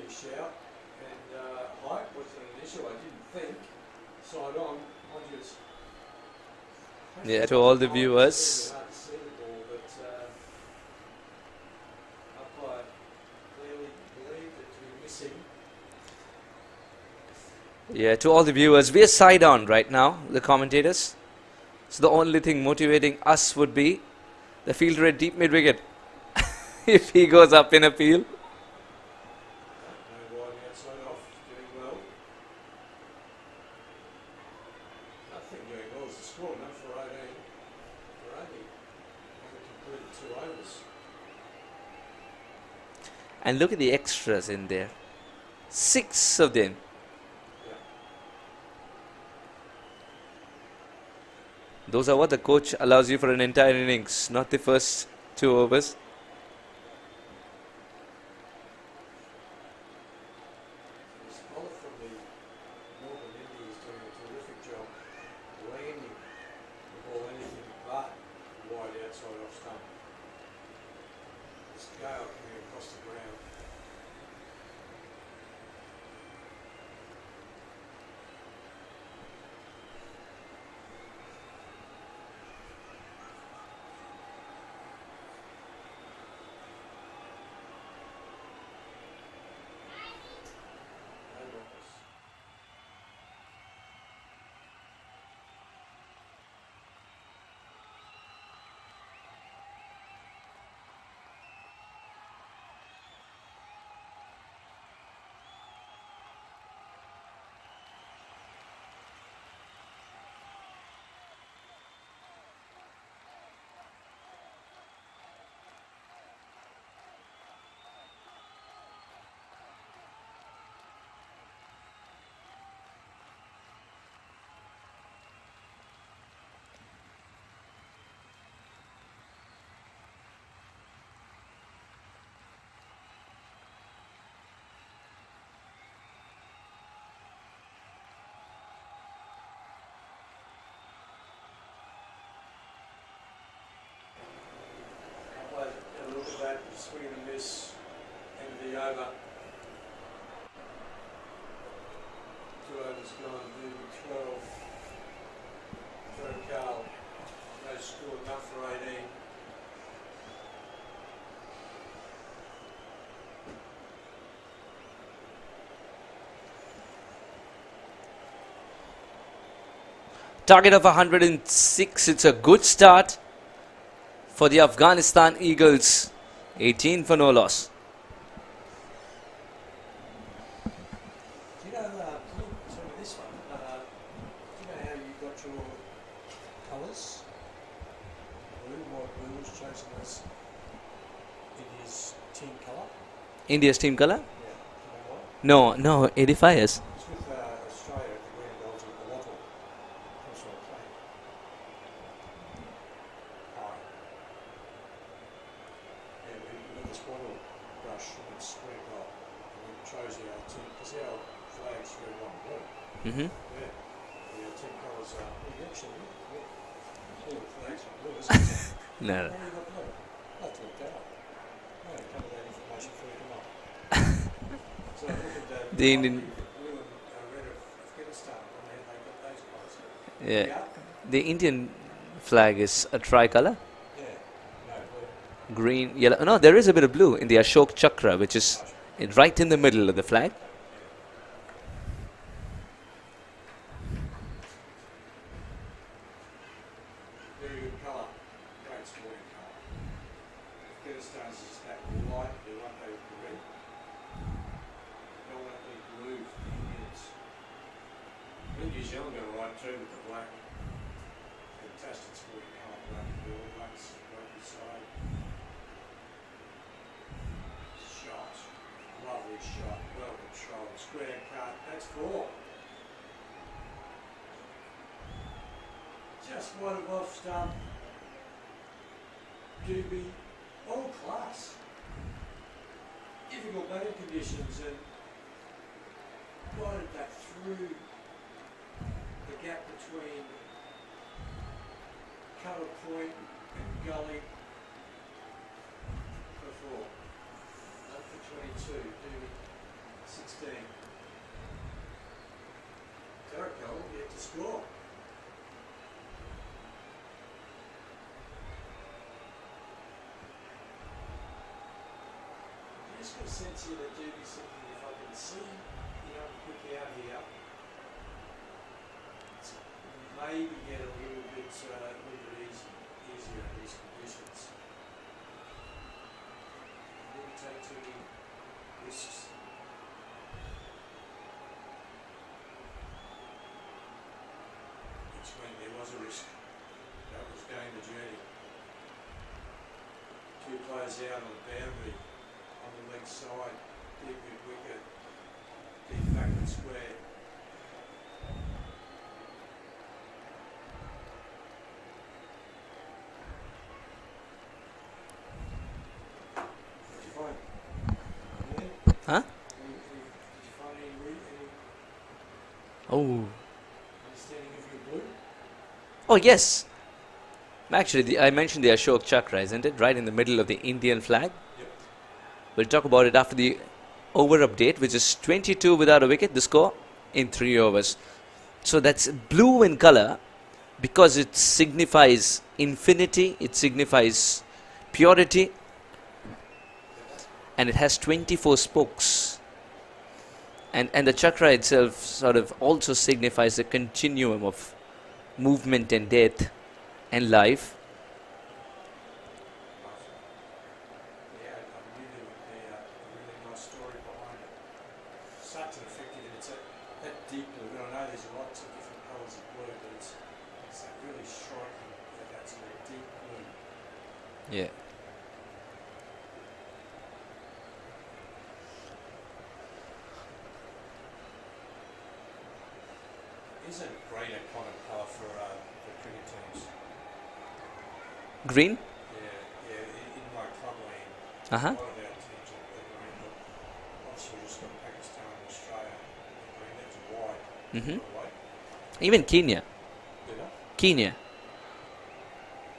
shout, and height wasn't an issue, I didn't think. Side on, obvious. Yeah, to all the viewers. Hard to see the ball, but umpire clearly believed it to be missing. Yeah, to all the viewers, we are side on right now, the commentators. So the only thing motivating us would be the fielder at deep mid wicket. If he goes up in a field. No wide outside off, doing well. Nothing doing well is the score, no for 18. For 80. Haven't completed 2 overs. And look at the extras in there. 6 of them. Yeah. Those are what the coach allows you for an entire innings, not the first 2 overs. This bowler from the Northern Indies doing a terrific job landing the ball anything but wide outside off stump. This gale coming across the ground. No balls. I'll have a look at that, swing and a miss, end of the over. 2 overs gone, moving 12. Throw Carl, no score, enough for 18. Target of 106. It's a good start for the Afghanistan Eagles. 18 for no loss. Do you know, can you tell me this one? Do you know how you got your colours? Blue, white, blue was chosen as India's team colour. India's team colour? Yeah. Do you know why? No, 85 years. It's with Australia, the green, gold, and the wattle. Comes from a plane. And we got this wattle brush and it's square gold. And we chose our team, because our flag's red, white, and blue. Mm-hmm. Yeah. The team colours are, well, actually, yeah. All the flags are blue, isn't it? No, no. Why you got blue? I'll have to look that up. I haven't come to that information before you come up. So I look at that. The Indian- Blue and red of Afghanistan, when they got those colours. Yeah. The Indian flag is a tricolour. Yeah. No, blue. Green, yellow. No, there is a bit of blue in the Ashok Chakra, which is right in the middle of the flag. Very good colour. Great sporting colour. Afghanistan's is that light blue, aren't they, with the red? Predominantly blue for the Indians. I think New Zealand got it right too with the black. Fantastic sporting colour, black and blue, blacks, rugby side. Shot. Lovely shot. Well controlled. Square cut. That's 4. Just one off stump. Doobie, all class. Difficult batting conditions and guided that through the gap between cover point and gully for 4. Up for 22, Doobie 16. Derek Cole yet to score. I just got a sense here that Doobie's thinking if I can see the young quick out here, it's maybe get a little bit easier in these conditions. Maybe take too many risks. Which meant there was a risk. That was going the journey. 2 players out on the boundary. On the leg side, deep mid wicket, deep backward square. Did you find? Yeah? Huh? Did you find any Oh. understanding of your blue? Oh, yes. Actually, I mentioned the Ashok Chakra, isn't it? Right in the middle of the Indian flag. Yep. We'll talk about it after the over update, which is 22 without a wicket, the score in 3 overs. So that's blue in color because it signifies infinity, it signifies purity, and it has 24 spokes. And the chakra itself sort of also signifies a continuum of movement and death and life. Yeah, I knew there would be a really nice story behind it. Such an effective, and it's that deep blue. And I know there's lots of different colours of blue, but it's that really striking that that's a deep blue. Yeah. Is a great iconic colour for cricket teams. Green? Yeah, in my club lane, Uh-huh. a lot of our teams are green, but obviously we've just got Pakistan and Australia. Green, that's wide. Mhm. Away. Even Kenya. You know? Kenya.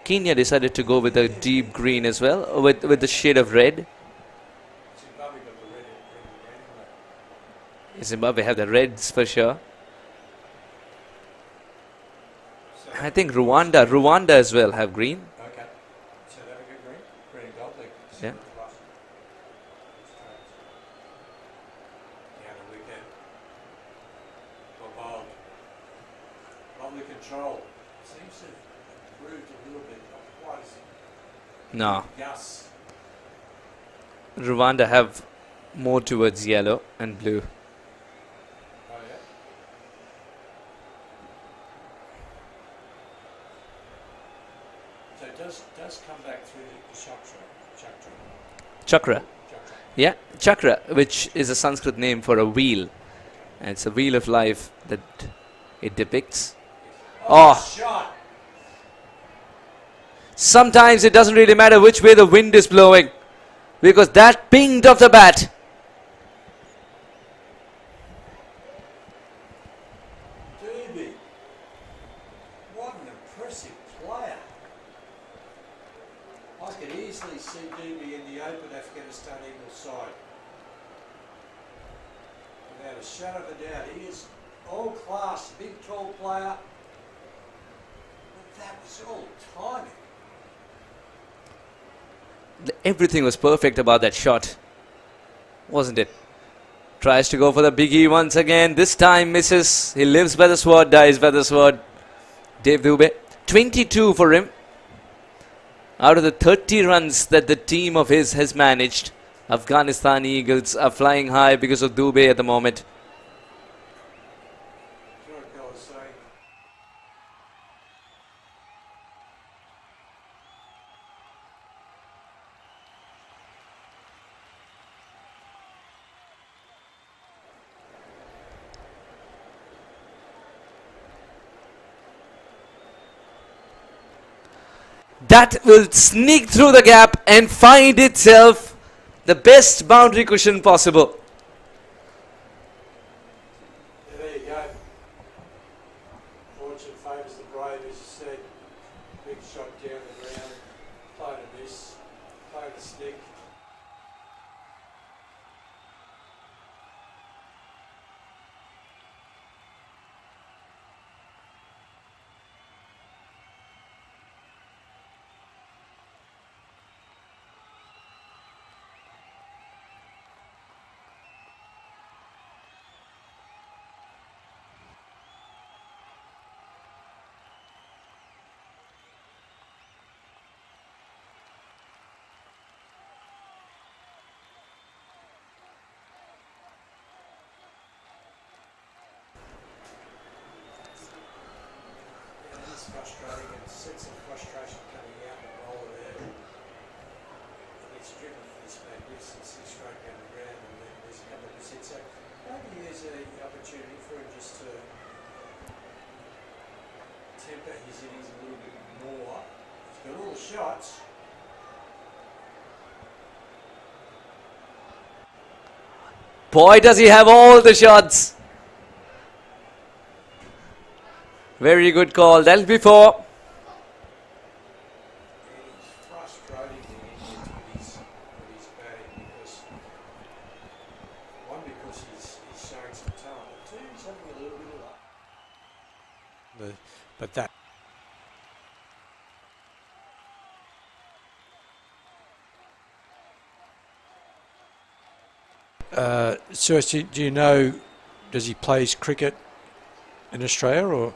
Kenya decided to go with a deep green as well, with the shade of red. Zimbabwe got the red and green on it. Zimbabwe have the reds for sure. So, I think Rwanda as well have green. okay. So that we get green and gold. Like Yeah. Down the wicket. Bold. Lovely control. Seems to have improved a little bit, not quite as No, Gus. Rwanda have more towards yellow and blue. Oh yeah. So it does come back through the chakra. Chakra. Yeah, chakra, which is a Sanskrit name for a wheel. And it's a wheel of life that it depicts. Oh. Shot. Sometimes it doesn't really matter which way the wind is blowing, because that pinged off the bat. Doobie. What an impressive player. I could easily see Doobie in the open Afghanistan Eagles side. Without a shadow of a doubt. He is all class, big tall player. But that was all timing. Everything was perfect about that shot. wasn't it? Tries to go for the biggie once again. This time misses. He lives by the sword, dies by the sword. Dave Dubey. 22 for him. Out of the 30 runs that the team of his has managed, Afghanistan Eagles are flying high because of Dubey at the moment. That will sneak through the gap and find itself the best boundary cushion possible. Yeah, there you go. Fortune favours the brave, as you said. Big shot down the ground. Played a miss. Played a stick. Frustrating, and sense of frustration coming out the bowler there. And it's driven for this magnificent six straight down the ground, and then there's a couple of misses. So maybe there's an opportunity for him just to temper his innings a little bit more. He's got all the shots. Boy, does he have all the shots. Very good call. That'll be 4. And he's frustrating the Indians with his batting because, one, because he's showing some talent, but two, he's having a little bit of luck. But that. Suresh, do you know, does he play his cricket in Australia or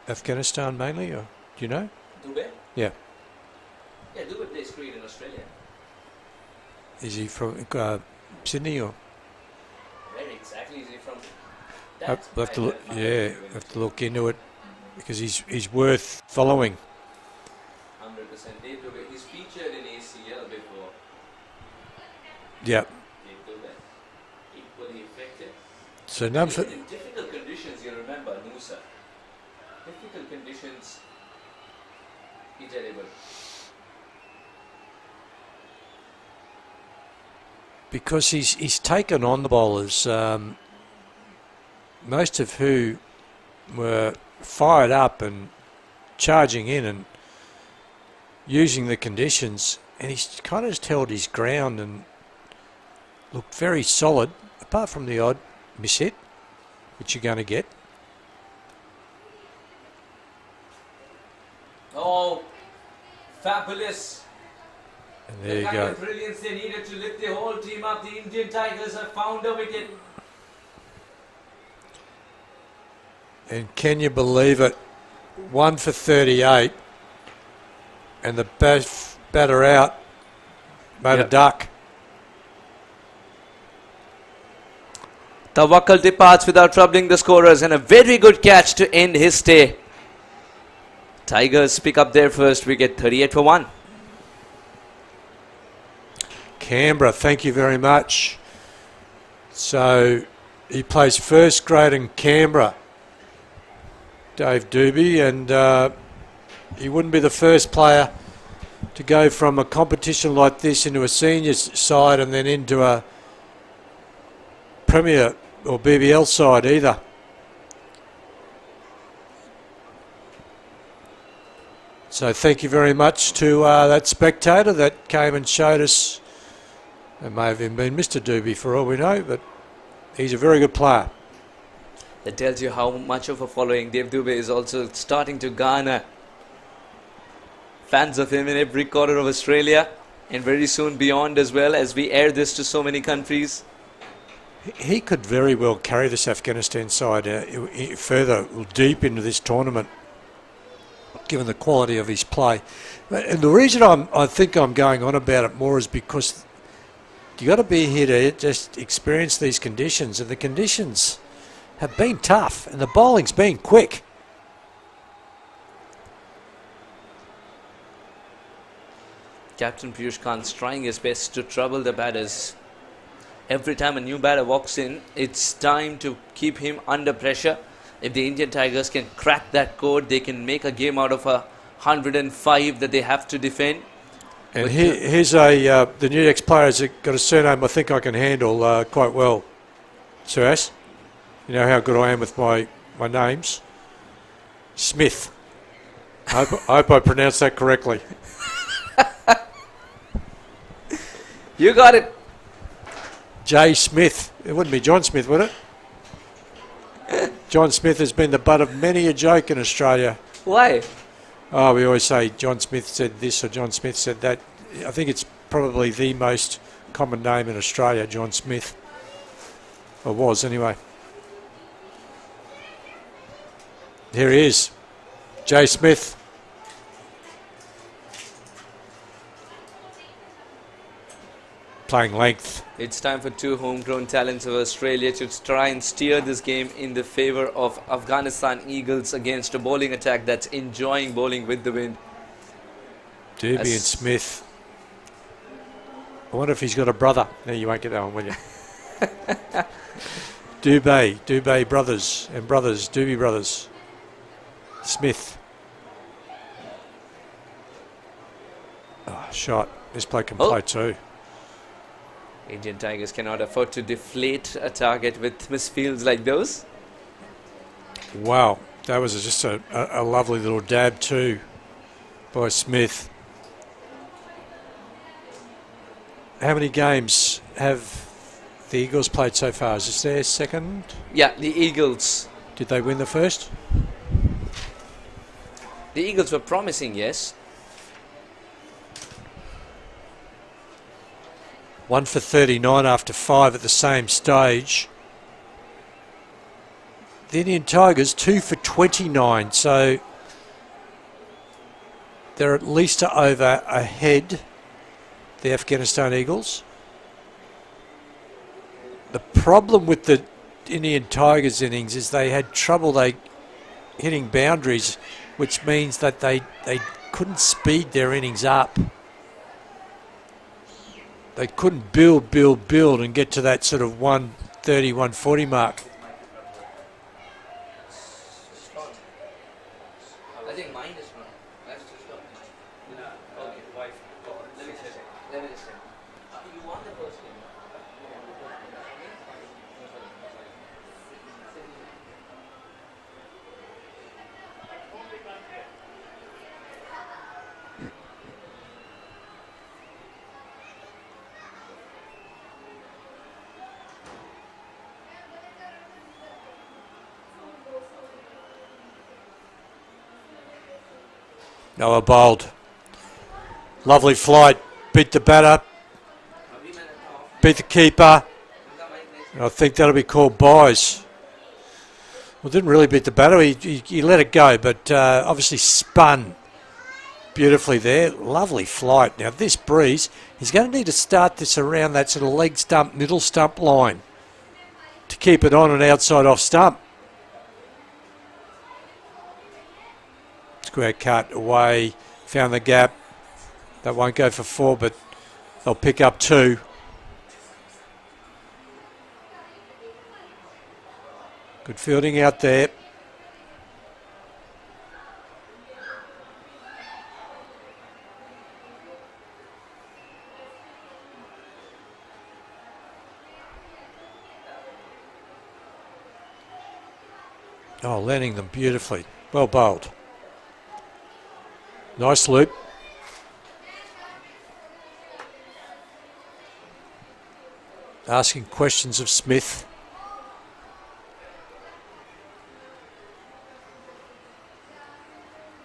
Afghanistan mainly, or do you know? Dubey? Yeah. Yeah, Dubey plays cricket in Australia. Is he from Sydney or? Where exactly is he from? We'll have to look, yeah, we'll have to look into it because he's worth following. 100%. Dave Dubey. He's featured in ACL before. Yeah. Dave Dubey. Equally effective. So none for. In difficult conditions, you remember Noosa. Difficult conditions, he's terrible. Because he's taken on the bowlers, most of who were fired up and charging in and using the conditions, and he's kind of just held his ground and looked very solid, apart from the odd miss hit, which you're going to get. Oh, fabulous. And there The you kind go. of brilliance they needed to lift the whole team up. The Indian Tigers have found a wicket. And can you believe it? 1 for 38, and the batter out made a duck. Tawakkal departs without troubling the scorers, and a very good catch to end his stay. Tigers pick up their first wicket, 38 for 1. Canberra, thank you very much. So he plays first grade in Canberra, Dave Dubey, and he wouldn't be the first player to go from a competition like this into a senior side and then into a Premier or BBL side either. So thank you very much to that spectator that came and showed us. It may have even been Mr. Dubey for all we know, but he's a very good player. That tells you how much of a following Dave Dubey is also starting to garner. Fans of him in every corner of Australia and very soon beyond as well, as we air this to so many countries. He could very well carry this Afghanistan side further deep into this tournament, given the quality of his play. And the reason I think I'm going on about it more is because you got to be here to just experience these conditions, and the conditions have been tough, and the bowling's been quick. Captain Piyush Khan's trying his best to trouble the batters. Every time a new batter walks in, it's time to keep him under pressure. If the Indian Tigers can crack that code, they can make a game out of 105 that they have to defend. And here's the new ex-player's got a surname I think I can handle quite well. Suresh, you know how good I am with my names. Smith. I hope I pronounced that correctly. You got it. J. Smith. It wouldn't be John Smith, would it? John Smith has been the butt of many a joke in Australia. Why? Oh, we always say John Smith said this or John Smith said that. I think it's probably the most common name in Australia, John Smith. Or was, anyway. Here he is. J. Smith. Playing length. It's time for two homegrown talents of Australia to try and steer this game in the favour of Afghanistan Eagles against a bowling attack that's enjoying bowling with the wind. Doobie and Smith. I wonder if he's got a brother. No, you won't get that one, will you? Dubé brothers and brothers, Doobie brothers. Smith. Oh, shot. This bloke can play too. Indian Tigers cannot afford to deflate a target with misfields like those. Wow, that was just a lovely little dab too by Smith. How many games have the Eagles played so far? Is this their second? Yeah, the Eagles. Did they win the first? The Eagles were promising, yes. 1 for 39 after 5 at the same stage. The Indian Tigers 2 for 29, so they're at least over ahead, the Afghanistan Eagles. The problem with the Indian Tigers innings is they had trouble hitting boundaries, which means that they couldn't speed their innings up. They couldn't build and get to that sort of 130, 140 mark. I think mine is wrong. That's just not mine. Okay, wife. Let me check. Let me just check. You won the first game. Noah bowled. Lovely flight. Beat the batter. Beat the keeper. And I think that'll be called buys. Well, didn't really beat the batter. He let it go, but obviously spun beautifully there. Lovely flight. Now, this breeze, he's going to need to start this around that sort of leg stump, middle stump line to keep it on an outside off stump. Square cut away, found the gap. That won't go for 4, but they'll pick up 2. Good fielding out there. Oh, landing them beautifully. Well bowled. Nice loop. Asking questions of Smith.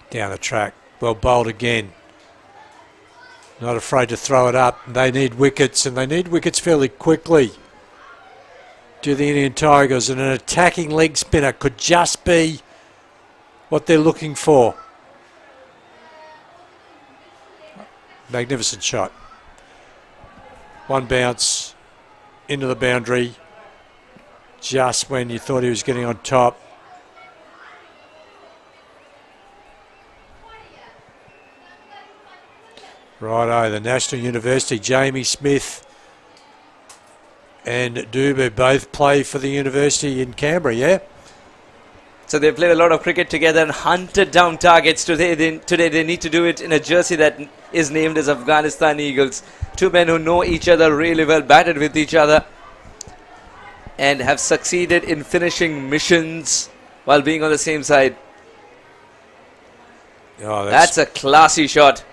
Down the track. Well bowled again. Not afraid to throw it up. They need wickets, and they need wickets fairly quickly. to the Indian Tigers, and an attacking leg spinner could just be what they're looking for. Magnificent shot. One bounce into the boundary just when you thought he was getting on top. Righto, the National University, Jamie Smith and Dubé both play for the university in Canberra, yeah? So they've played a lot of cricket together and hunted down targets. Today they need to do it in a jersey that is named as Afghanistan Eagles. Two men who know each other really well, batted with each other, and have succeeded in finishing missions while being on the same side. Oh, that's a classy shot.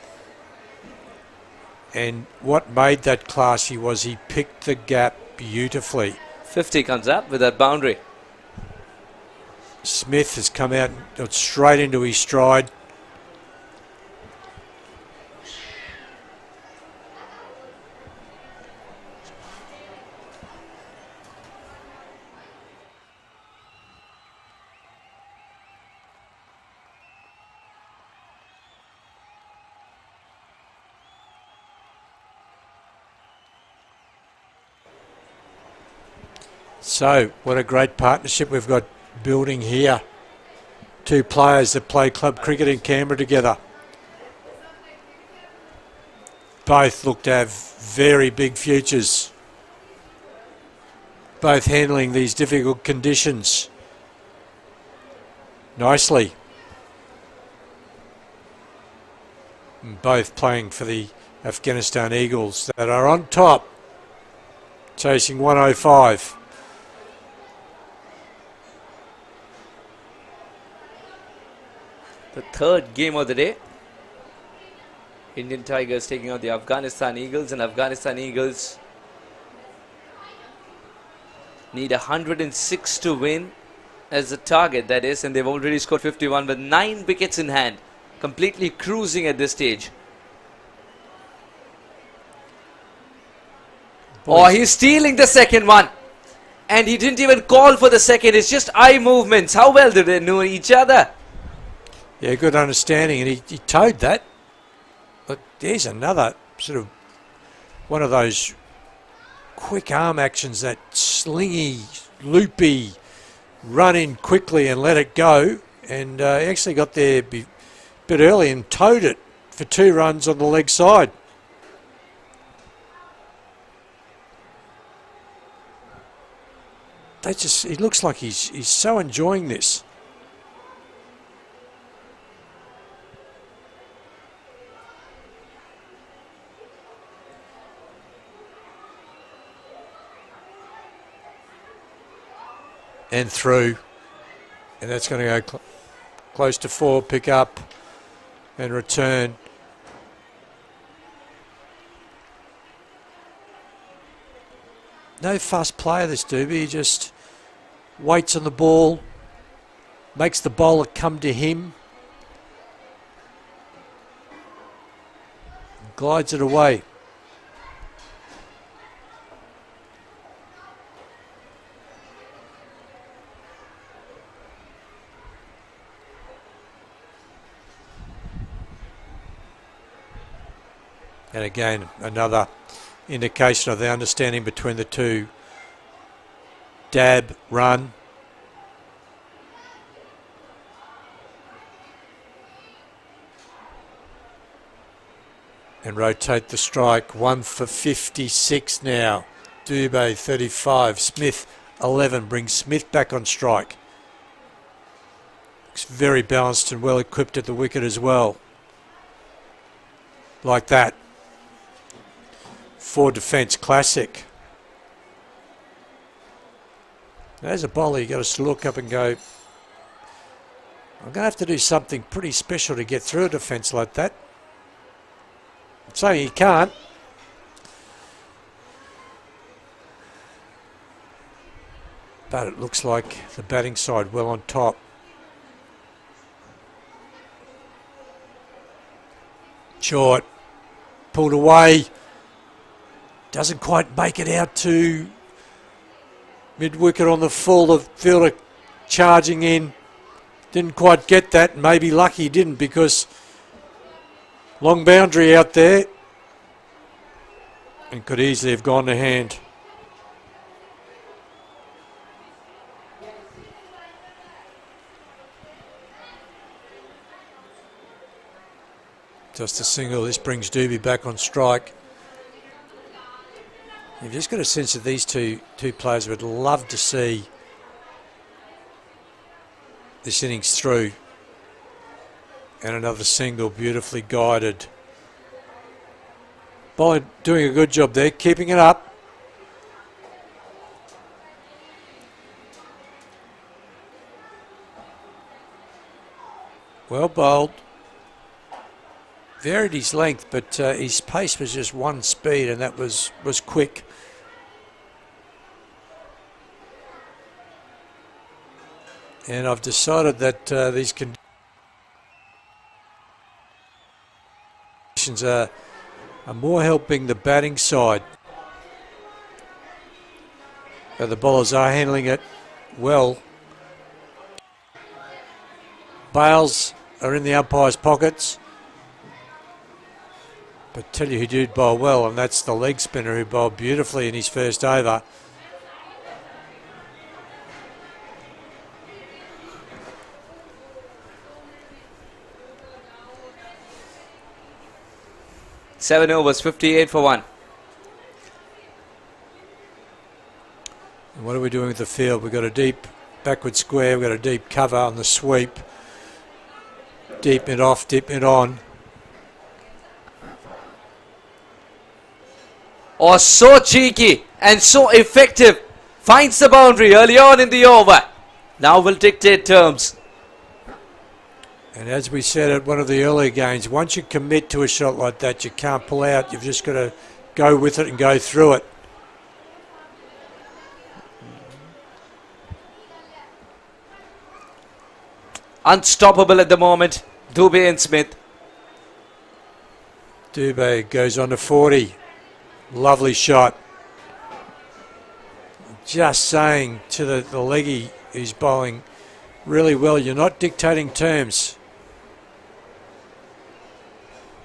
And what made that classy was he picked the gap beautifully. 50 comes up with that boundary. Smith has come out and got straight into his stride. So, what a great partnership we've got building here. Two players that play club cricket in Canberra together. Both look to have very big futures. Both handling these difficult conditions nicely. And both playing for the Afghanistan Eagles that are on top, chasing 105. The third game of the day. Indian Tigers taking on the Afghanistan Eagles, and Afghanistan Eagles need 106 to win as the target, that is, and they've already scored 51 with 9 wickets in hand, completely cruising at this stage. Oh, he's stealing the second one, and he didn't even call for the second. It's just eye movements. How well do they know each other? Yeah, good understanding, and he towed that. But there's another sort of one of those quick arm actions, that slingy, loopy, run in quickly and let it go. And he actually got there a bit early and towed it for 2 runs on the leg side. He looks like he's so enjoying this. And through, and that's going to go close to 4, pick up and return. No fuss player, this Doobie. He just waits on the ball, makes the bowler come to him, glides it away. And again, another indication of the understanding between the two. Dab, run. And rotate the strike. 1 for 56 now. Dubé 35. Smith 11. Brings Smith back on strike. Looks very balanced and well equipped at the wicket as well. Like that. 4 defence classic. As a bowler, you've got to look up and go, I'm going to have to do something pretty special to get through a defence like that. So you can't. But it looks like the batting side well on top. Short. Pulled away. Doesn't quite make it out to Mid-wicket on the full, the fielder charging in. Didn't quite get that. Maybe lucky he didn't because long boundary out there and could easily have gone to hand. Just a single. This brings Doobie back on strike. You've just got a sense that these two players would love to see this innings through. And another single, beautifully guided. Bowler doing a good job there, keeping it up. Well bowled. Varied his length, but his pace was just one speed, and that was quick. And I've decided that these conditions are more helping the batting side. The bowlers are handling it well. Bales are in the umpire's pockets. But tell you who did bowl well, and that's the leg spinner who bowled beautifully in his first over. Seven overs, 58 for 1. And what are we doing with the field? We've got a deep backward square, we've got a deep cover on the sweep. Deep it off, deep it on. Oh, so cheeky and so effective. Finds the boundary early on in the over. Now will dictate terms. And as we said at one of the earlier games, once you commit to a shot like that, you can't pull out. You've just got to go with it and go through it. Unstoppable at the moment, Dubey and Smith. Dubey goes on to 40. Lovely shot. Just saying to the leggy who's bowling really well, you're not dictating terms.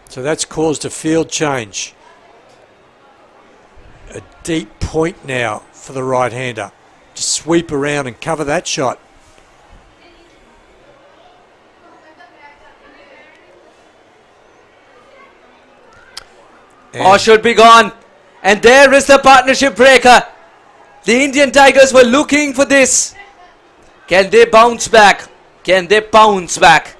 So that's caused a field change. A deep point now for the right-hander to sweep around and cover that shot. Oh, should be gone. And there is the partnership breaker. The Indian Tigers were looking for this. Can they bounce back? Can they bounce back?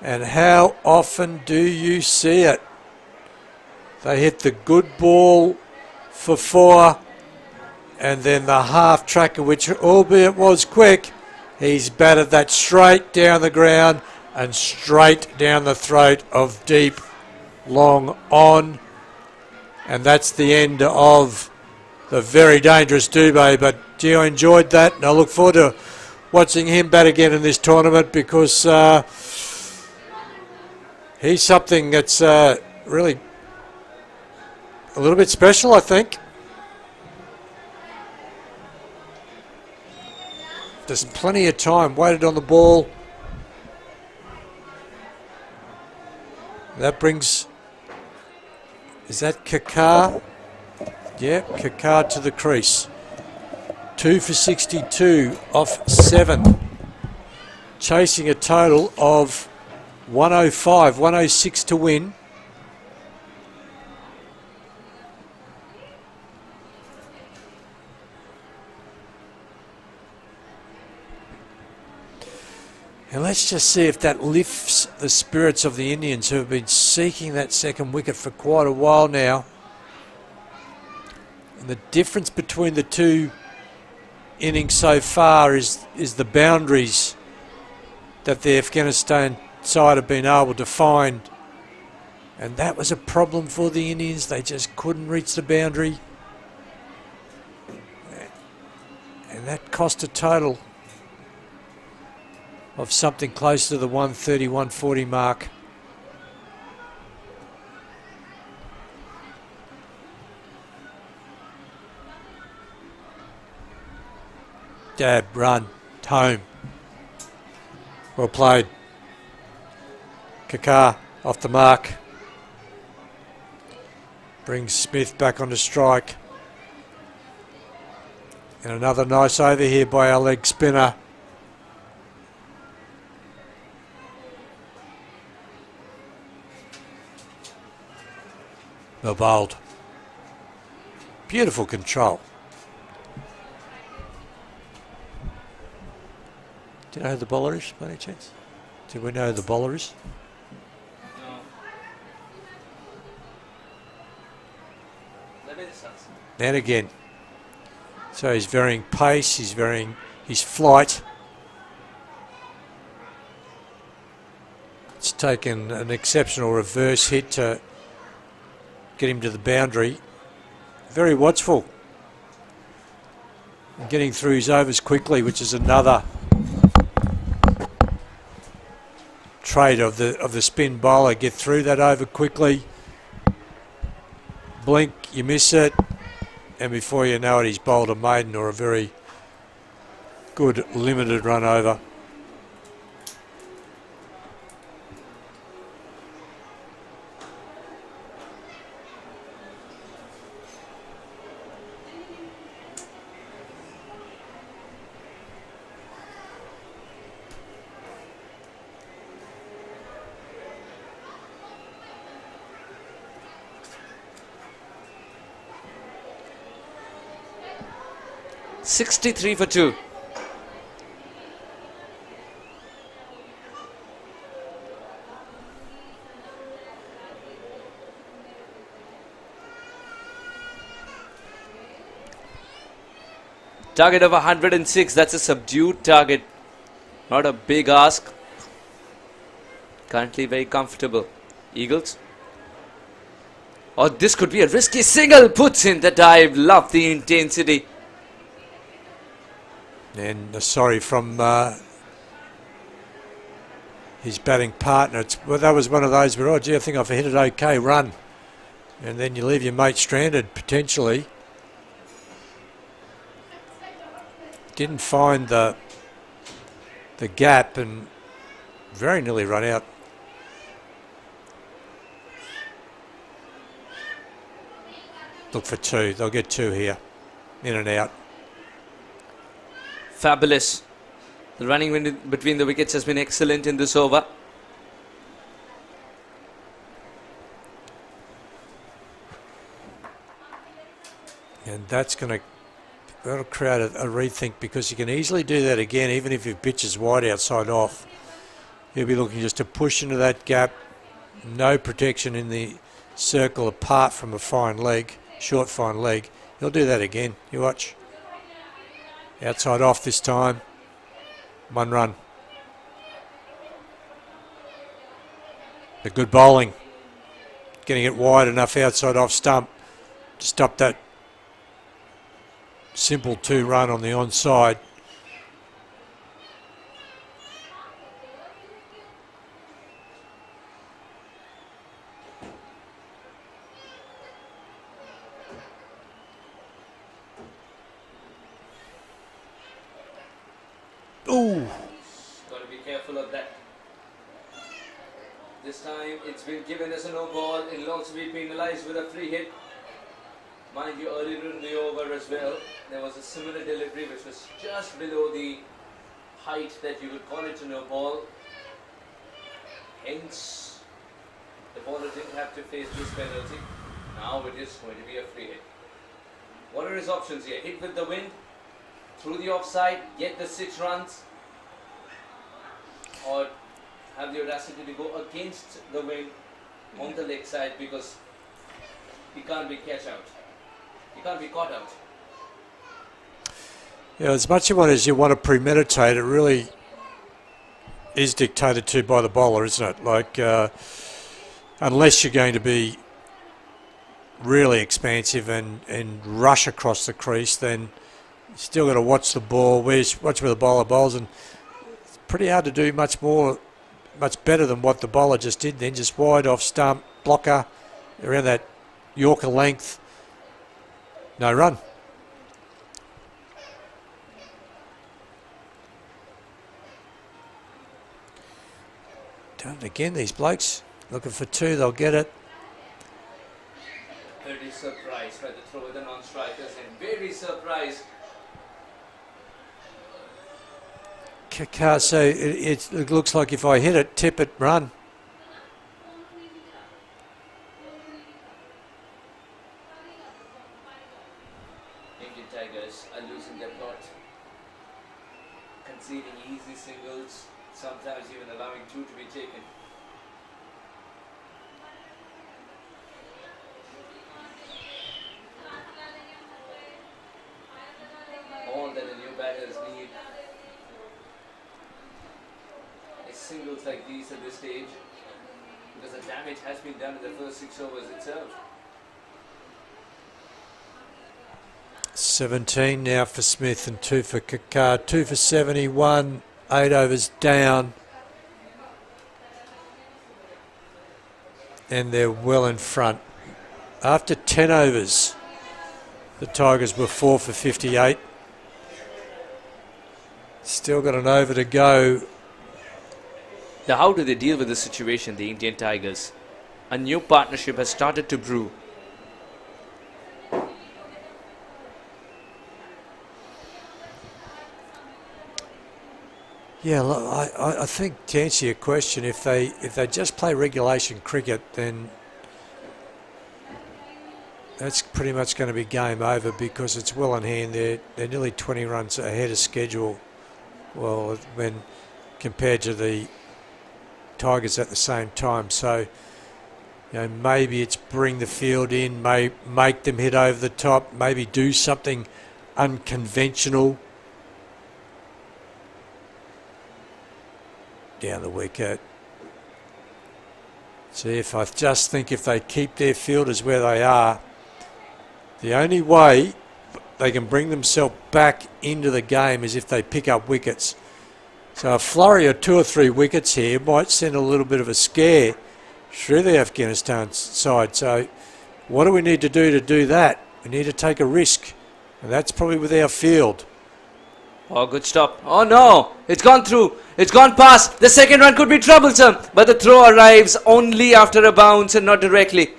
And how often do you see it? They hit the good ball for 4, and then the half tracker, which albeit was quick, he's batted that straight down the ground and straight down the throat of deep, long on. And that's the end of the very dangerous Dubey. But gee, I enjoyed that, and I look forward to watching him bat again in this tournament because he's something that's really a little bit special, I think. There's plenty of time, waited on the ball. That brings, is that Kakar? Yeah, Kakar to the crease. 2 for 62 off 7. Chasing a total of 105, 106 to win. And let's just see if that lifts the spirits of the Indians, who have been seeking that second wicket for quite a while now. And the difference between the two innings so far is the boundaries that the Afghanistan side have been able to find. And that was a problem for the Indians. They just couldn't reach the boundary. And that cost a total of something close to the 130, 140 mark. Dab, run, home. Well played. Kakar off the mark. Brings Smith back onto strike. And another nice over here by our leg spinner. Well bowled. Beautiful control. Do you know who the bowler is, by any chance? Do we know who the bowler is? No. Let me just answer. And again. So he's varying pace, he's varying his flight. It's taken an exceptional reverse hit to get him to the boundary. Very watchful. And getting through his overs quickly, which is another trait of the spin bowler. Get through that over quickly. Blink, you miss it. And before you know it, he's bowled a maiden or a very good limited run over. $63 for 2. Target of 106. That's a subdued target. Not a big ask. Currently very comfortable. Eagles. Oh, this could be a risky single. Puts in the dive. Love the intensity. And sorry from his batting partner. Well, that was one of those where, oh gee, I think I've hit it okay, run. And then you leave your mate stranded, potentially. Didn't find the gap and very nearly run out. Look for 2. They'll get 2 here. In and out. Fabulous. The running between the wickets has been excellent in this over. And that's going to that'll create a rethink, because you can easily do that again, even if your pitch is wide outside off. You'll be looking just to push into that gap. No protection in the circle apart from a fine leg, short fine leg. He'll do that again. You watch. Outside off this time. 1 run. The good bowling. Getting it wide enough outside off stump to stop that simple 2 run on the onside. Ooh. Got to be careful of that. This time it's been given as a no ball. It'll also be penalised with a free hit. Mind you, earlier in the over as well, there was a similar delivery which was just below the height that you would call it a no ball. Hence, the bowler didn't have to face this penalty. Now it is going to be a free hit. What are his options here? Hit with the wind, through the offside, get the 6 runs, or have the audacity to go against the wind on the leg side, because he can't be catch out. He can't be caught out. Yeah, as much as you want to premeditate, it really is dictated to by the bowler, isn't it? Like, unless you're going to be really expansive and rush across the crease, then you still got to watch the ball, watch where the bowler bowls, and it's pretty hard to do much better than what the bowler just did then. Just wide off stump, blocker, around that Yorker length. No run. Don't again, these blokes looking for 2, they'll get it. Very surprised by the throw with the non-strikers and very surprised. So it looks like if I hit it, tip it, run. Indian Tigers are losing their plot, conceding easy singles, sometimes even allowing 2 to be taken. All that the new batters need is singles like these at this stage, because the damage has been done in the first 6 overs itself. 17 now for Smith and 2 for Kakar. 2 for 71, 8 overs down. And they're well in front. After 10 overs, the Tigers were 4 for 58. Still got an over to go. Now, how do they deal with the situation, the Indian Tigers? A new partnership has started to brew. Yeah, look, I think to answer your question, if they just play regulation cricket, then that's pretty much going to be game over because it's well in hand. They're nearly 20 runs ahead of schedule. Well, when compared to the Tigers at the same time, so maybe it's bring the field in, make them hit over the top, maybe do something unconventional. Down the wicket. See, if they keep their fielders where they are, the only way they can bring themselves back into the game is if they pick up wickets. So a flurry of 2 or 3 wickets here might send a little bit of a scare through the Afghanistan side. So what do we need to do that? We need to take a risk, and that's probably with our field. Oh, good stop. Oh no, it's gone through. It's gone past. The second run could be troublesome, but the throw arrives only after a bounce and not directly.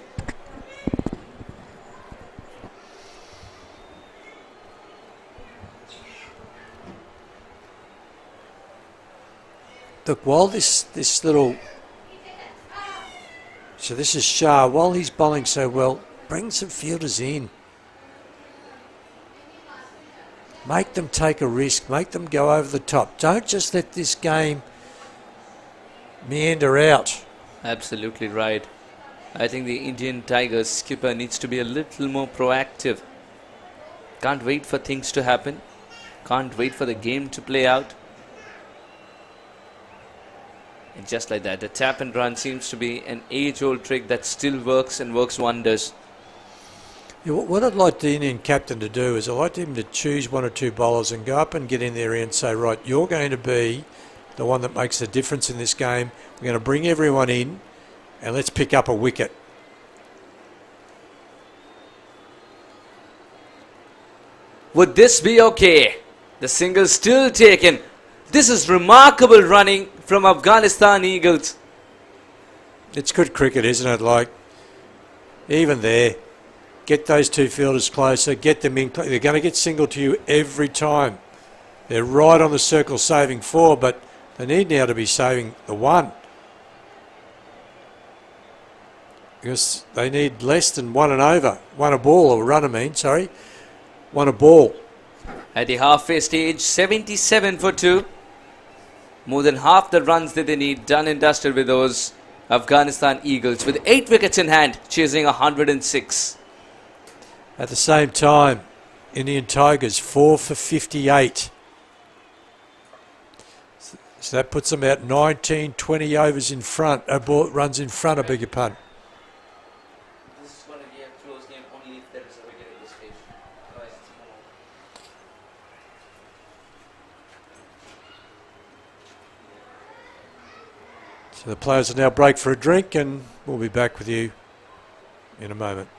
Look, while this little... So this is Shah. While he's bowling so well, bring some fielders in. Make them take a risk. Make them go over the top. Don't just let this game meander out. Absolutely right. I think the Indian Tigers skipper needs to be a little more proactive. Can't wait for things to happen. Can't wait for the game to play out. And just like that, the tap and run seems to be an age-old trick that still works and works wonders. Yeah, what I'd like the Indian captain to do is I'd like him to choose 1 or 2 bowlers and go up and get in there and say, right, you're going to be the one that makes the difference in this game. We're going to bring everyone in and let's pick up a wicket. Would this be okay? The single still taken. This is remarkable running from Afghanistan Eagles. It's good cricket, isn't it? Like, even there, get those 2 fielders closer, get them in. They're going to get single to you every time. They're right on the circle saving 4, but they need now to be saving the 1. Because they need less than 1 and over. 1 a ball, or run, 1 a ball. At the halfway stage, 77 for 2. More than half the runs that they need done and dusted with those Afghanistan Eagles, with 8 wickets in hand, chasing 106. At the same time, Indian Tigers 4 for 58. So that puts them out 19, 20 overs in front, runs in front, I beg your pardon. This is going to be a close game only if there is a wicket at this stage. Otherwise it's more. So the players will now break for a drink and we'll be back with you in a moment.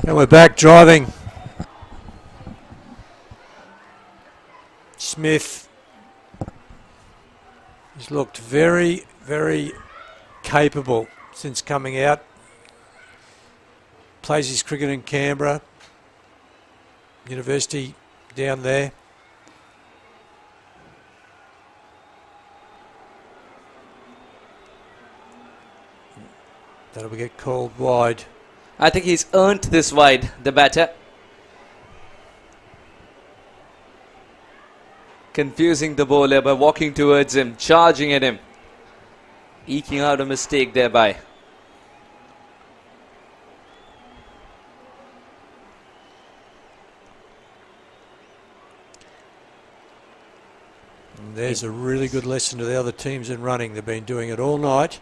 And we're back driving. Smith has looked very, very capable since coming out. Plays his cricket in Canberra University down there. That'll get called wide. I think he's earned this wide, the batter. Confusing the bowler by walking towards him, charging at him. Eking out a mistake thereby. And there's a really good lesson to the other teams in running. They've been doing it all night.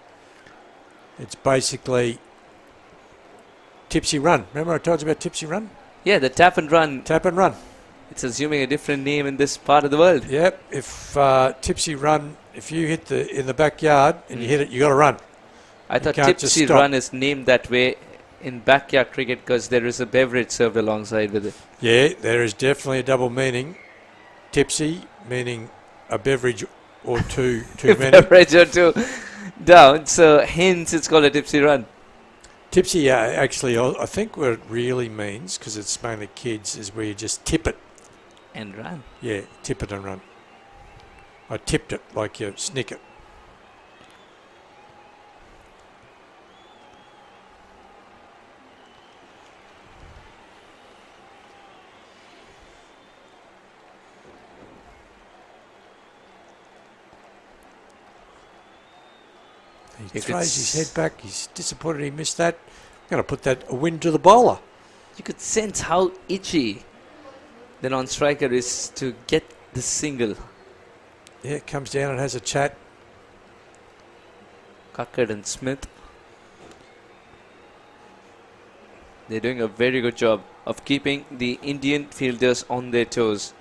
It's basically tipsy run. Remember I told you about tipsy run? Yeah, the tap and run. Tap and run. It's assuming a different name in this part of the world. Yep. If tipsy run, if you hit in the backyard and you hit it, you got to run. I thought tipsy run is named that way in backyard cricket because there is a beverage served alongside with it. Yeah, there is definitely a double meaning. Tipsy meaning a beverage or two too many. Beverage or two down, so hence it's called a tipsy run. Tipsy, actually, I think what it really means, because it's mainly kids, is where you just tip it. And run. Yeah, tip it and run. I tipped it like you snick it. He throws his head back. He's disappointed he missed that. I'm going to put that a win to the bowler. You could sense how itchy the non-striker is to get the single. Yeah, comes down and has a chat. Cuckard and Smith. They're doing a very good job of keeping the Indian fielders on their toes.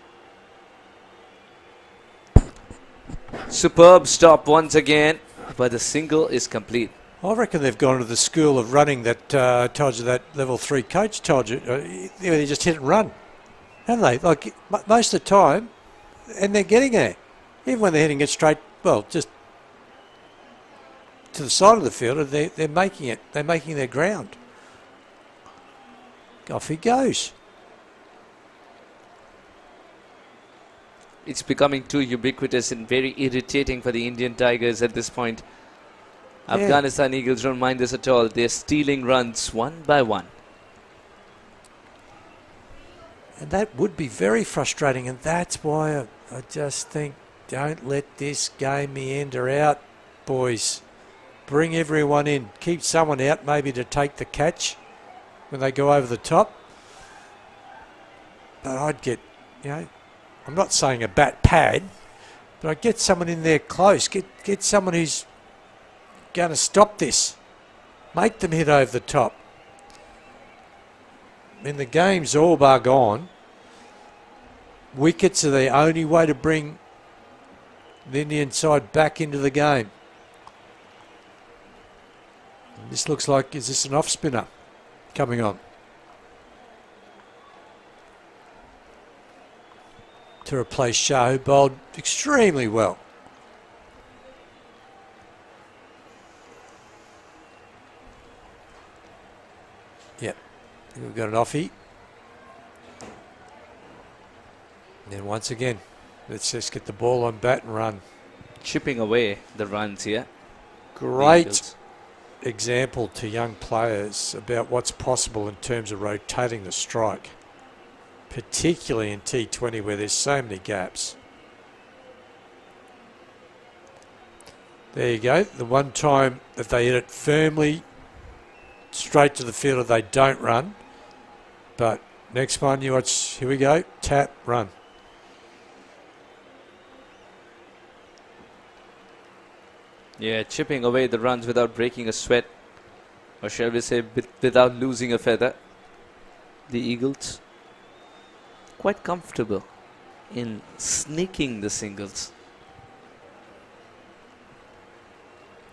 Superb stop once again, but the single is complete. I reckon they've gone to the school of running that told you that level 3 coach told you. They just hit and run, haven't they? Like most of the time, and they're getting there. Even when they're hitting it straight, well, just to the side of the field, they're making it. They're making their ground. Off he goes. It's becoming too ubiquitous and very irritating for the Indian Tigers at this point. Yeah. Afghanistan Eagles don't mind this at all. They're stealing runs one by one. And that would be very frustrating, and that's why I just think, don't let this game meander out, boys. Bring everyone in. Keep someone out maybe to take the catch when they go over the top. But I'd get, I'm not saying a bat pad, but I'd get someone in there close. Get someone who's going to stop this. Make them hit over the top. I mean, the game's all bar gone. Wickets are the only way to bring the Indian side back into the game. And this looks like, is this an off spinner coming on? To replace Shah, who bowled extremely well. Yep, we've got an offie. And then once again, let's just get the ball on bat and run. Chipping away the runs here. Great example to young players about what's possible in terms of rotating the strike, particularly in T20 where there's so many gaps. There you go. The one time that they hit it firmly straight to the fielder, they don't run. But next one, you watch, here we go, tap, run. Yeah, chipping away the runs without breaking a sweat, or shall we say without losing a feather. The Eagles quite comfortable in sneaking the singles.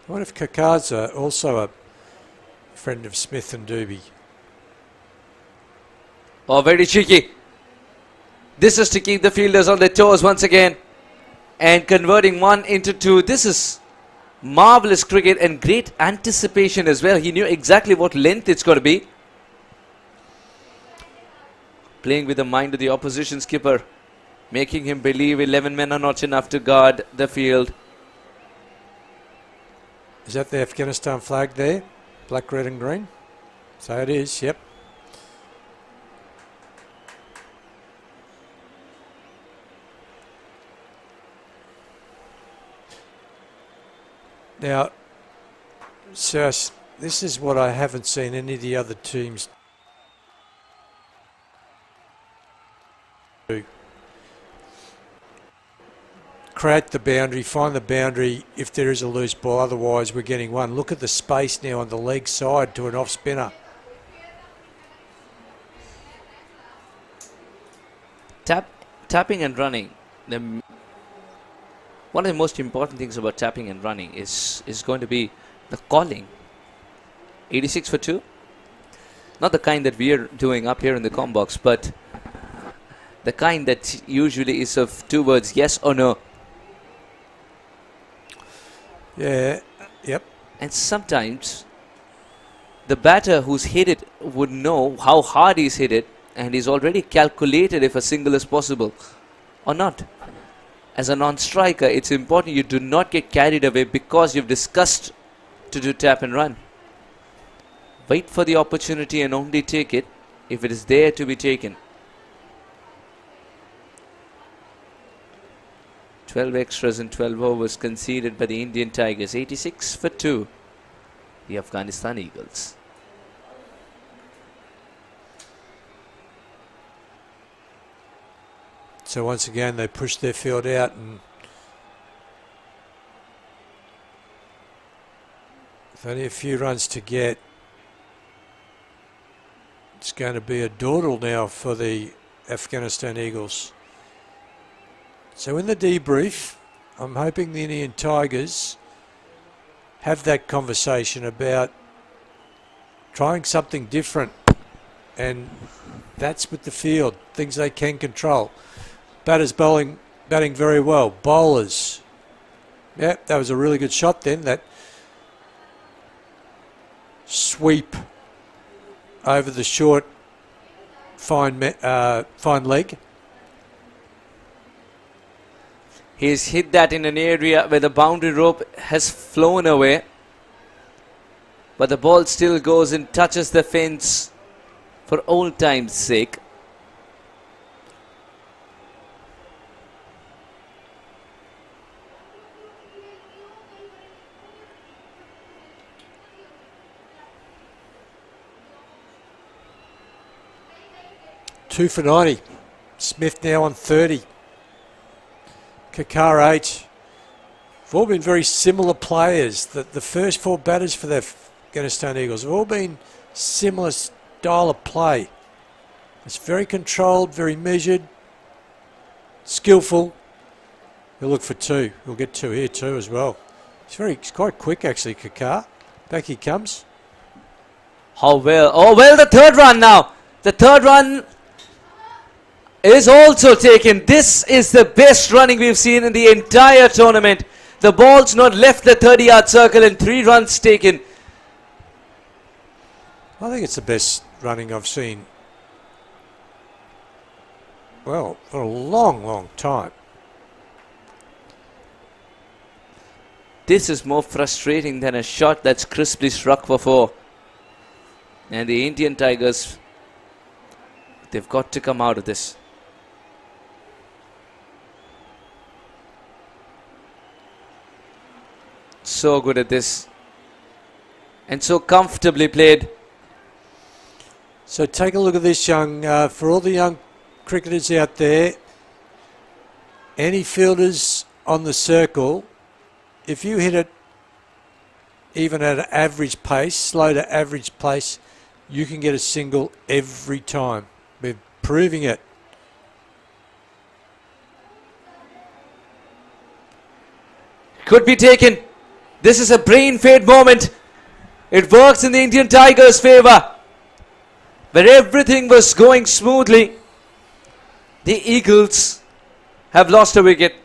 I wonder if Kakar's also a friend of Smith and Doobie. Oh, very cheeky. This is to keep the fielders on their toes once again and converting one into two. This is marvelous cricket and great anticipation as well. He knew exactly what length it's got to be. Playing with the mind of the opposition skipper, making him believe 11 men are not enough to guard the field. Is that the Afghanistan flag there? Black, red and green? So it is, yep. Now, so this is what I haven't seen any of the other teams do. Create the boundary, find the boundary if there is a loose ball, otherwise we're getting one. Look at the space now on the leg side to an off spinner. Tapping and running. One of the most important things about tapping and running is going to be the calling. 86 for 2. Not the kind that we are doing up here in the comm box, but the kind that usually is of two words, yes or no. Yeah, yep. And sometimes the batter who's hit it would know how hard he's hit it, and he's already calculated if a single is possible or not. As a non-striker, it's important you do not get carried away because you've discussed to do tap and run. Wait for the opportunity and only take it if it is there to be taken. 12 extras and 12 overs conceded by the Indian Tigers. 86 for 2. The Afghanistan Eagles. So once again, they push their field out, and with only a few runs to get, it's going to be a dawdle now for the Afghanistan Eagles. So in the debrief, I'm hoping the Indian Tigers have that conversation about trying something different, and that's with the field, things they can control. Batters batting very well. Bowlers, yeah, that was a really good shot then, that sweep over the short fine leg. He's hit that in an area where the boundary rope has flown away. But the ball still goes and touches the fence for old time's sake. Two for 90. Smith now on 30. Kakar 8. Have all been very similar players. The first four batters for the Afghanistan Eagles have all been similar style of play. It's very controlled, very measured, skillful. He'll look for two. He'll get two here too as well. He's quite quick actually, Kakar. Back he comes. How well? Oh well, the third run now. The third run is also taken. This is the best running we've seen in the entire tournament. The ball's not left the 30-yard circle and 3 runs taken. I think it's the best running I've seen, well, for a long, long time. This is more frustrating than a shot that's crisply struck for 4. And the Indian Tigers, they've got to come out of this. So good at this. And so comfortably played. So take a look at this, for all the young cricketers out there, any fielders on the circle, if you hit it even at an average pace, slow to average pace, you can get a single every time. We're proving it. Could be taken. This is a brain fade moment. It works in the Indian Tigers' favour. Where everything was going smoothly, the Eagles have lost a wicket.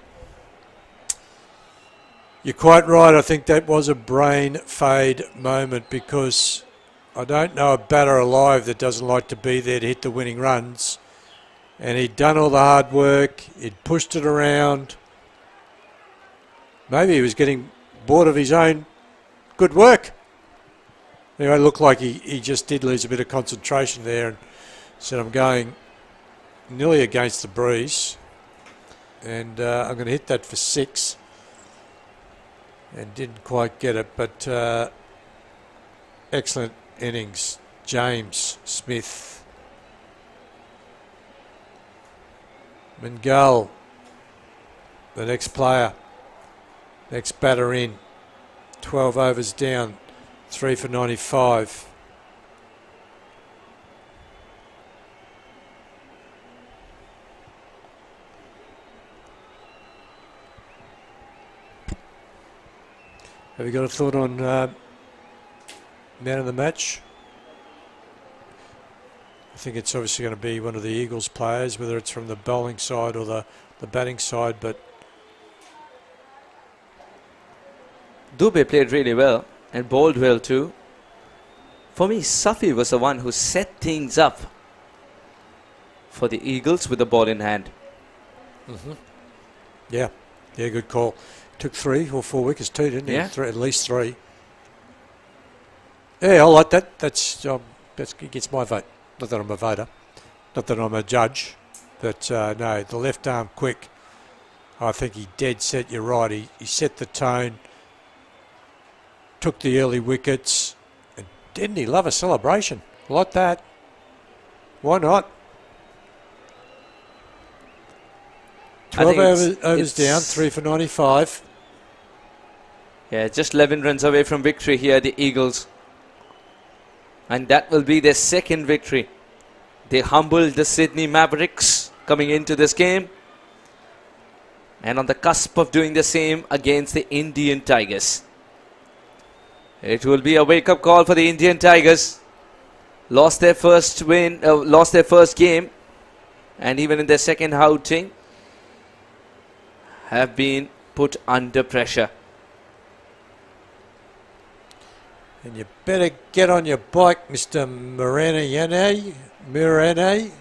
You're quite right. I think that was a brain fade moment, because I don't know a batter alive that doesn't like to be there to hit the winning runs. And he'd done all the hard work. He'd pushed it around. Maybe he was getting bored of his own good work. Anyway, it looked like he just did lose a bit of concentration there and said, I'm going nearly against the breeze. And I'm going to hit that for 6. And didn't quite get it, but excellent innings. James, Smith, Mangal, the next player, next batter in. 12 overs down, 3 for 95. Have you got a thought on man of the match? I think it's obviously going to be one of the Eagles players, whether it's from the bowling side or the batting side, but Dubey played really well and bowled well too. For me, Safi was the one who set things up for the Eagles with the ball in hand. Yeah, good call. Took 3 or 4 wickets too, didn't he? Yeah. At least 3. Yeah, I like that. That gets my vote. Not that I'm a voter, not that I'm a judge, but no, the left arm quick. I think he dead set. You're right. He set the tone. Took the early wickets, and didn't he love a celebration like that? Why not? 12 overs down, 3 for 95. Yeah, just 11 runs away from victory here, the Eagles. And that will be their second victory. They humbled the Sydney Mavericks coming into this game. And on the cusp of doing the same against the Indian Tigers. It will be a wake-up call for the Indian Tigers. Lost their first win, lost their first game, and even in their second outing, have been put under pressure. And you better get on your bike, Mr. Mirane.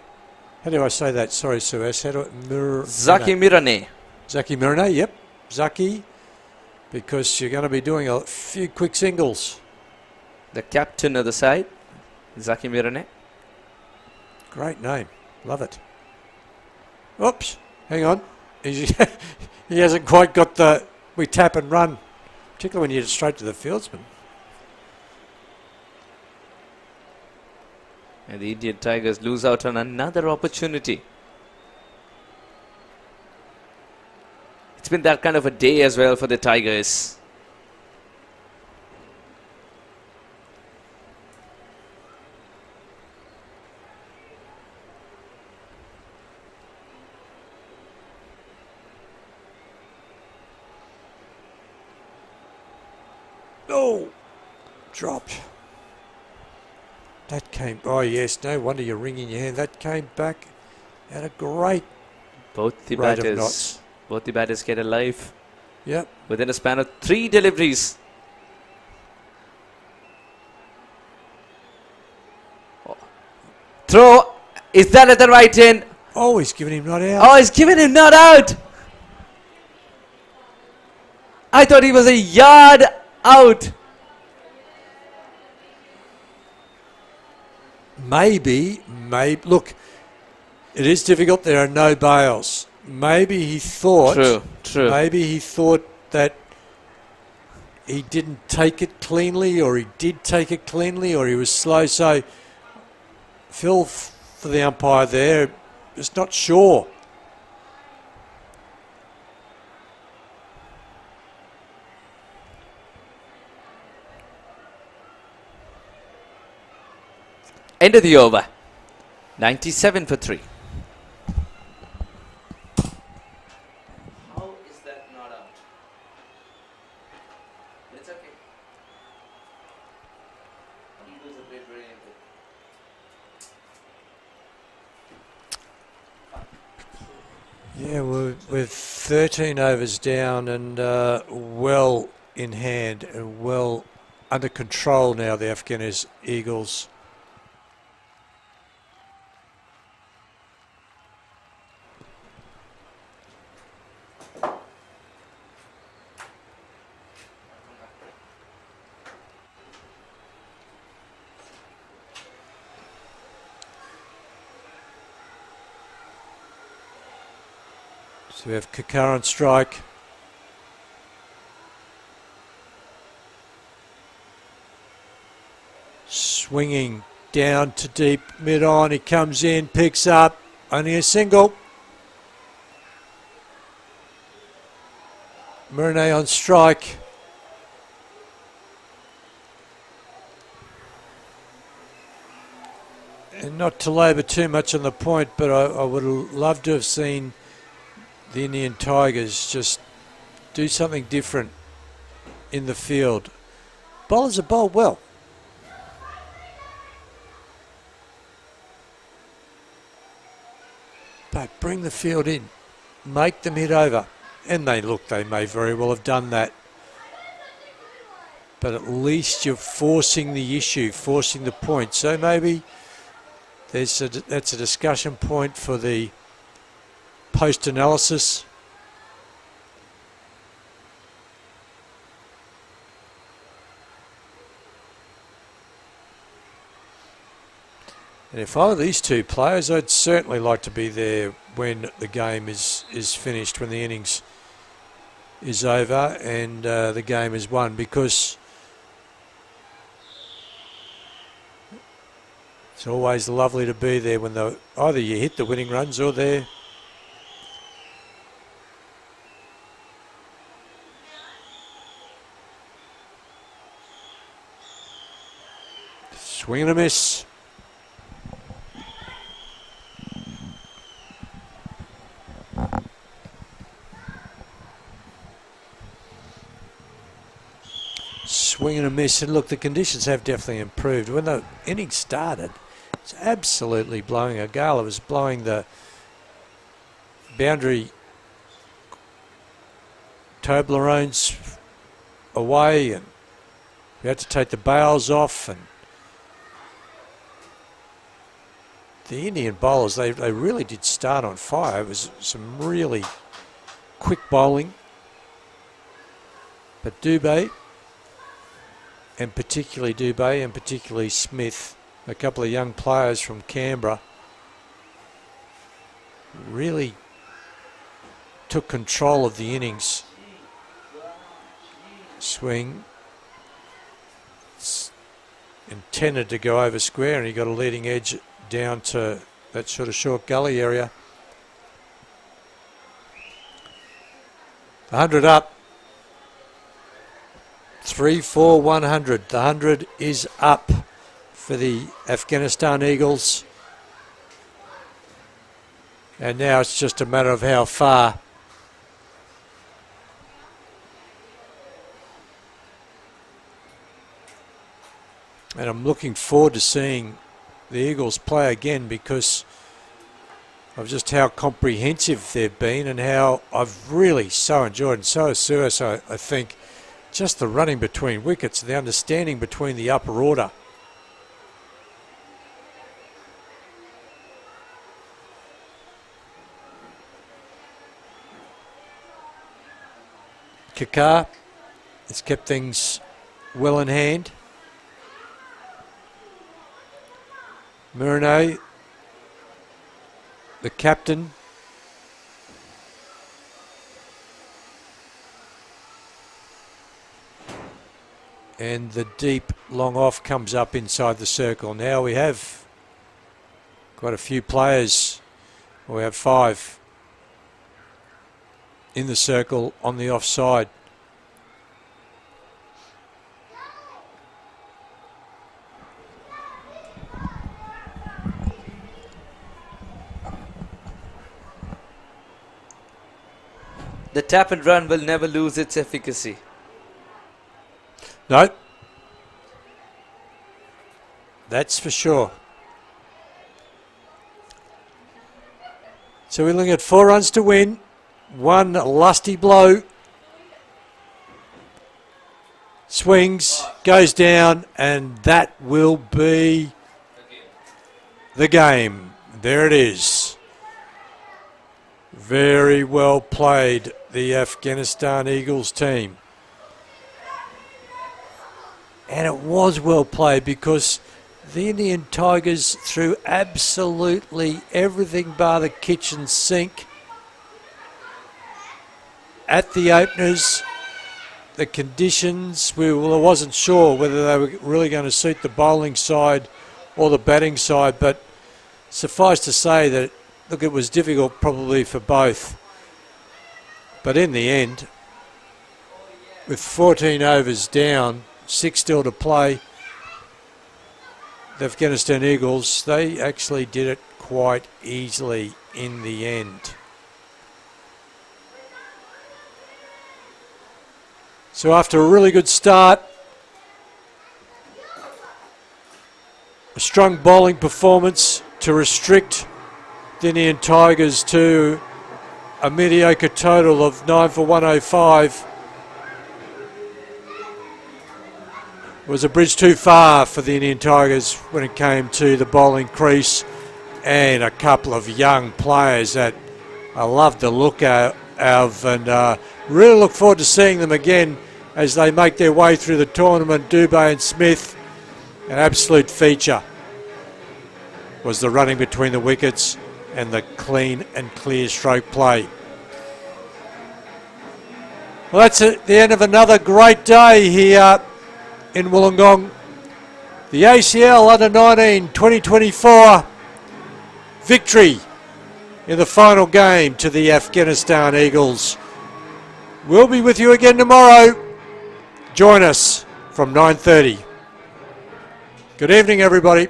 How do I say that? Sorry, Suez. How do I... Zaki Mirane. Zaki Mirane, yep. Zaki, because you're going to be doing a few quick singles. The captain of the side, Zaki Mirane. Great name. Love it. Oops. Hang on. He hasn't quite got the... We tap and run, particularly when you get straight to the fieldsman. And the Indian Tigers lose out on another opportunity. It's been that kind of a day as well for the Tigers. Oh! Dropped. That came... Oh, yes. No wonder you're wringing your hand. That came back at a great Both the rate of knots. batters get alive. Yep. Within a span of 3 deliveries. Oh. Throw. Is that at the right end? Oh, he's giving him not out. Oh, he's giving him not out. I thought he was a yard out. Maybe, look, it is difficult. There are no bails. Maybe he thought... True. Maybe he thought that he didn't take it cleanly, or he did take it cleanly, or he was slow. So, Phil, for the umpire there, is not sure. End of the over. 97 for 3. How is that not out? It's okay. Eagles have played very good. Yeah, we're 13 overs down and well in hand and well under control now, the Afghanistan Eagles. So we have Kakar on strike. Swinging down to deep mid-on. He comes in, picks up. Only a single. Mirane on strike. And not to labour too much on the point, but I would have loved to have seen the Indian Tigers just do something different in the field. Bowlers are bowled well. But bring the field in. Make them hit over. And they may very well have done that. But at least you're forcing the issue, forcing the point. So maybe that's a discussion point for the post-analysis. And if I were these two players, I'd certainly like to be there when the game is finished, when the innings is over and the game is won, because it's always lovely to be there when either you hit the winning runs or they're swing and a miss. Swing and a miss. And look, the conditions have definitely improved. When the innings started, it's absolutely blowing a gale. It was blowing the boundary Toblerones away, and we had to take the bails off. And the Indian bowlers, they really did start on fire. It was some really quick bowling. But Dubé, and particularly Smith, a couple of young players from Canberra, really took control of the innings. Swing. It's intended to go over square, and he got a leading edge down to that sort of short gully area. 100 up. 3-4, 100. The 100 is up for the Afghanistan Eagles. And now it's just a matter of how far. And I'm looking forward to seeing the Eagles play again, because of just how comprehensive they've been and how I've really so enjoyed, and so has Suez, I think, just the running between wickets, the understanding between the upper order. Kakar has kept things well in hand. Murray, the captain. And the deep long off comes up inside the circle. Now we have quite a few players. We have 5 in the circle on the offside. The tap and run will never lose its efficacy. No, that's for sure. So we're looking at 4 runs to win. 1 lusty blow. Swings, goes down, and that will be the game. There it is. Very well played, the Afghanistan Eagles team. And it was well played, because the Indian Tigers threw absolutely everything bar the kitchen sink at the openers. The conditions, I wasn't sure whether they were really going to suit the bowling side or the batting side, but suffice to say that, look, it was difficult probably for both. But in the end, with 14 overs down, 6 still to play, the Afghanistan Eagles, they actually did it quite easily in the end. So after a really good start, a strong bowling performance to restrict the Indian Tigers to a mediocre total of 9 for 105, was a bridge too far for the Indian Tigers when it came to the bowling crease, and a couple of young players that I love the look of, and really look forward to seeing them again as they make their way through the tournament. Dubé and Smith, an absolute feature was the running between the wickets and the clean and clear stroke play. Well, that's the end of another great day here in Wollongong. The ACL Under-19 2024 victory in the final game to the Afghanistan Eagles. We'll be with you again tomorrow. Join us from 9:30. Good evening, everybody.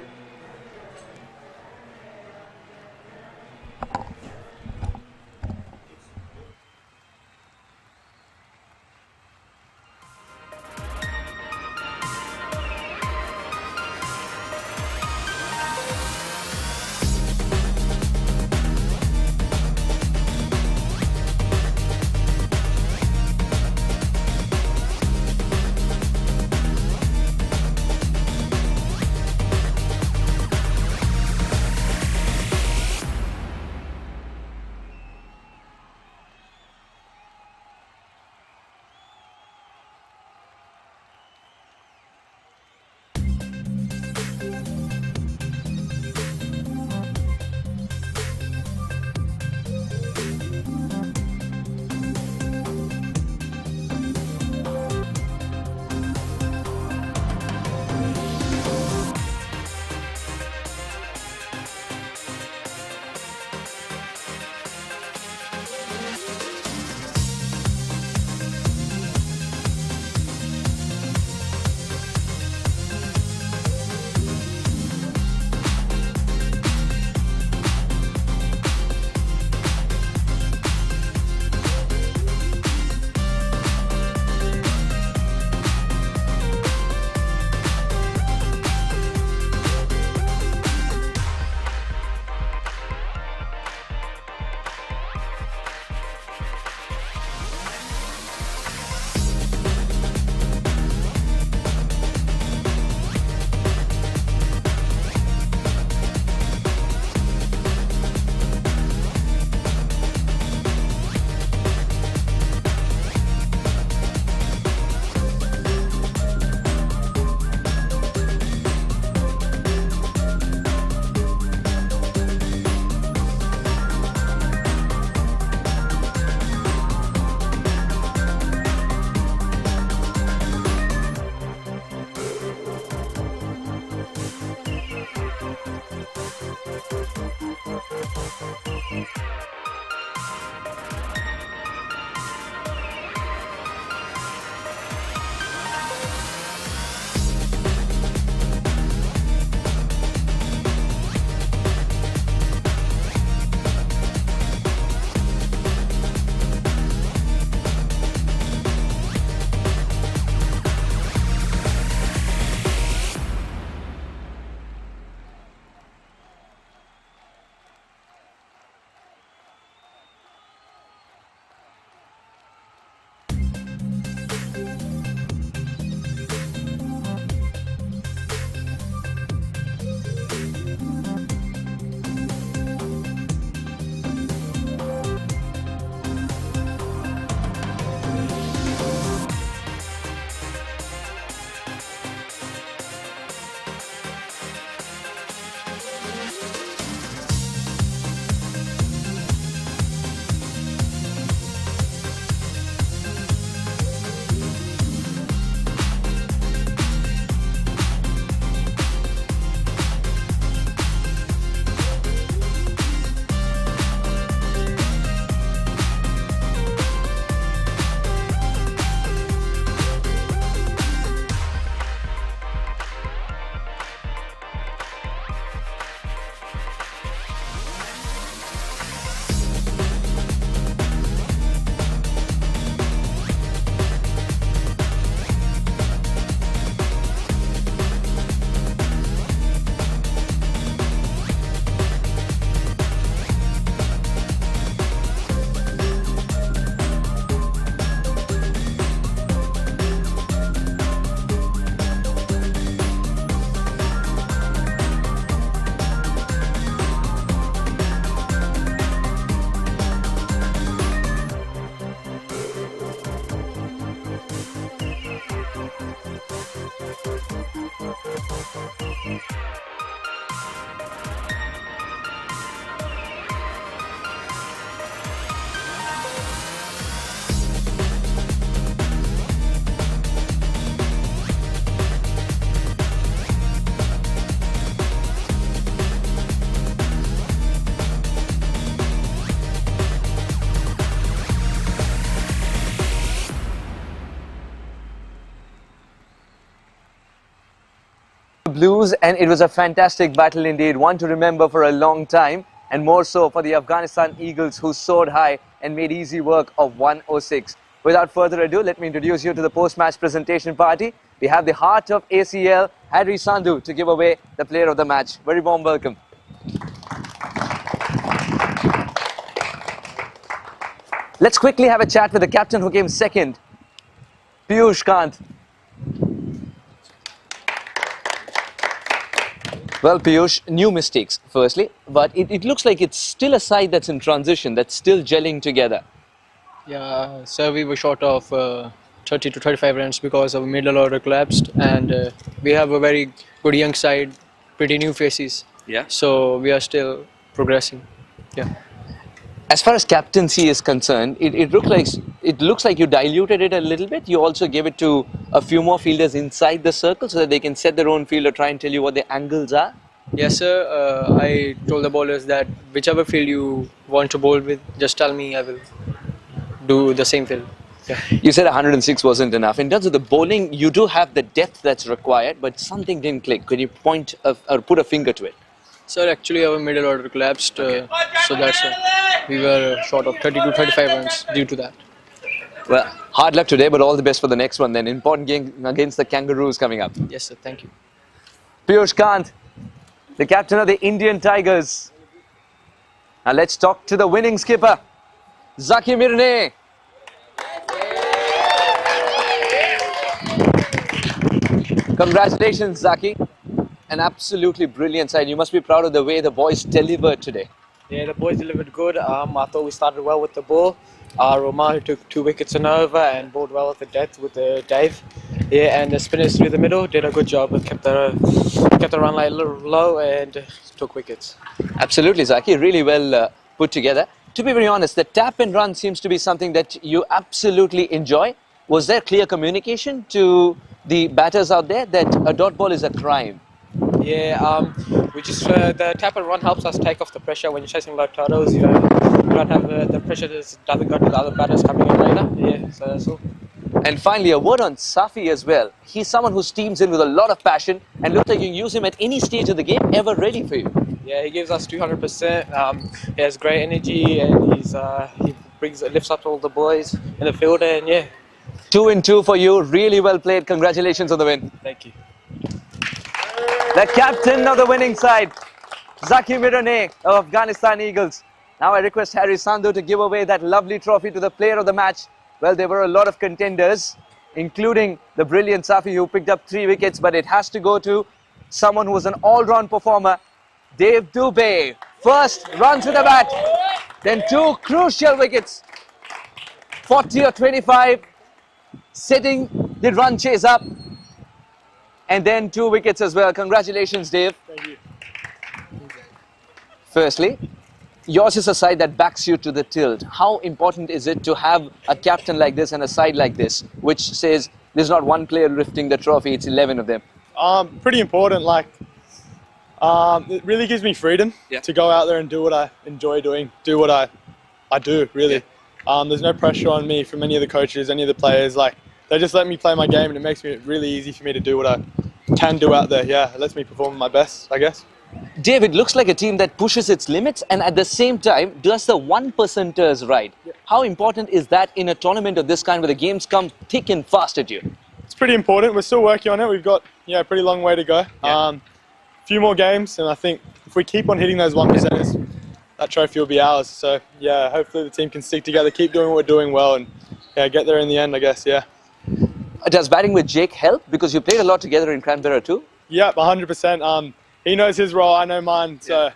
Blues, and it was a fantastic battle indeed, one to remember for a long time, and more so for the Afghanistan Eagles, who soared high and made easy work of 106. Without further ado, let me introduce you to the post-match presentation party. We have the heart of ACL, Harry Sandhu, to give away the player of the match. Very warm welcome. Let's quickly have a chat with the captain who came second, Piyush Kant. Well, Piyush, new mistakes, firstly, but it looks like it's still a side that's in transition, that's still gelling together. Yeah, so we were short of 30 to 35 runs because our middle order collapsed, and we have a very good young side, pretty new faces. Yeah. So we are still progressing. Yeah. As far as captaincy is concerned, it looks like you diluted it a little bit. You also gave it to a few more fielders inside the circle so that they can set their own field or try and tell you what the angles are. Yes, sir. I told the bowlers that whichever field you want to bowl with, just tell me, I will do the same field. Yeah. You said 106 wasn't enough. In terms of the bowling, you do have the depth that's required, but something didn't click. Could you point or put a finger to it? Sir, actually our middle order collapsed, so that's we were short of 30 to 35 runs due to that. Well, hard luck today, but all the best for the next one then. Important game against the Kangaroos coming up. Yes, sir. Thank you. Piyush Kant, the captain of the Indian Tigers. Now let's talk to the winning skipper, Zaki Mirne. Congratulations, Zaki. An absolutely brilliant side. You must be proud of the way the boys delivered today. Yeah, the boys delivered good. I thought we started well with the ball. Romar took 2 wickets and over and bowled well with the death with the dive. Yeah, and the spinners through the middle did a good job. Kept the run line a little low and took wickets. Absolutely, Zaki. Really well put together. To be very honest, the tap and run seems to be something that you absolutely enjoy. Was there clear communication to the batters out there that a dot ball is a crime? Yeah, we just the tap and run helps us take off the pressure when you're chasing low totals. You don't have the pressure that doesn't go to the other batters coming in later. Yeah, so that's all. And finally, a word on Safi as well. He's someone who steams in with a lot of passion and looks like you can use him at any stage of the game, ever ready for you. Yeah, he gives us 200%. He has great energy and he lifts up all the boys in the field, and yeah. 2 in 2 for you. Really well played. Congratulations on the win. Thank you. The captain of the winning side, Zaki Mirne of Afghanistan Eagles. Now I request Harry Sandhu to give away that lovely trophy to the player of the match. Well, there were a lot of contenders, including the brilliant Safi, who picked up 3 wickets, but it has to go to someone who was an all-round performer, Dave Dubey. First, runs with the bat, then 2 crucial wickets, 40 or 25, setting the run chase up, and then 2 wickets as well. Congratulations, Dave. Thank you. Firstly, yours is a side that backs you to the tilt. How important is it to have a captain like this and a side like this, which says there's not one player lifting the trophy, it's 11 of them? Pretty important. Like, it really gives me freedom to go out there and do what I enjoy doing, do what I do, really. Yeah. There's no pressure on me from any of the coaches, any of the players. Like, they just let me play my game, and it makes it really easy for me to do what I can do out there. Yeah, it lets me perform my best, I guess. Dave, it looks like a team that pushes its limits and at the same time does the 1%ers right. Yeah. How important is that in a tournament of this kind where the games come thick and fast at you? It's pretty important. We're still working on it. We've got a pretty long way to go. Yeah. Few more games, and I think if we keep on hitting those 1%ers, that trophy will be ours. So yeah, hopefully the team can stick together, keep doing what we're doing well, and get there in the end, I guess. Yeah. Does batting with Jake help? Because you played a lot together in Canberra too. Yep, 100%. He knows his role, I know mine. So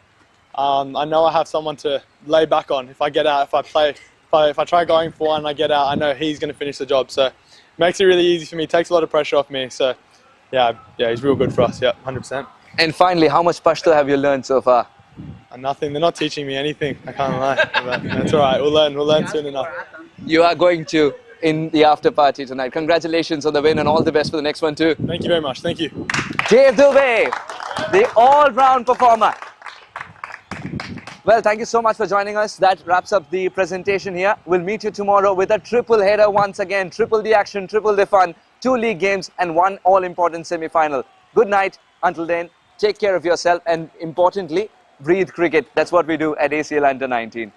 I know I have someone to lay back on. If I get out, if I try going for one and I get out, I know he's going to finish the job. So it makes it really easy for me. Takes a lot of pressure off me. So yeah, he's real good for us. Yeah, 100%. And finally, how much Pashto have you learned so far? Nothing. They're not teaching me anything. I can't lie. But that's all right. We'll learn soon enough. You are going to in the after party tonight. Congratulations on the win and all the best for the next one too. Thank you very much. Thank you. Dave Dubey, the all-round performer. Well, thank you so much for joining us. That wraps up the presentation here. We'll meet you tomorrow with a triple header once again. Triple the action, triple the fun, 2 league games and 1 all-important semi-final. Good night Until then, take care of yourself and importantly, breathe cricket. That's what we do at ACL Under 19.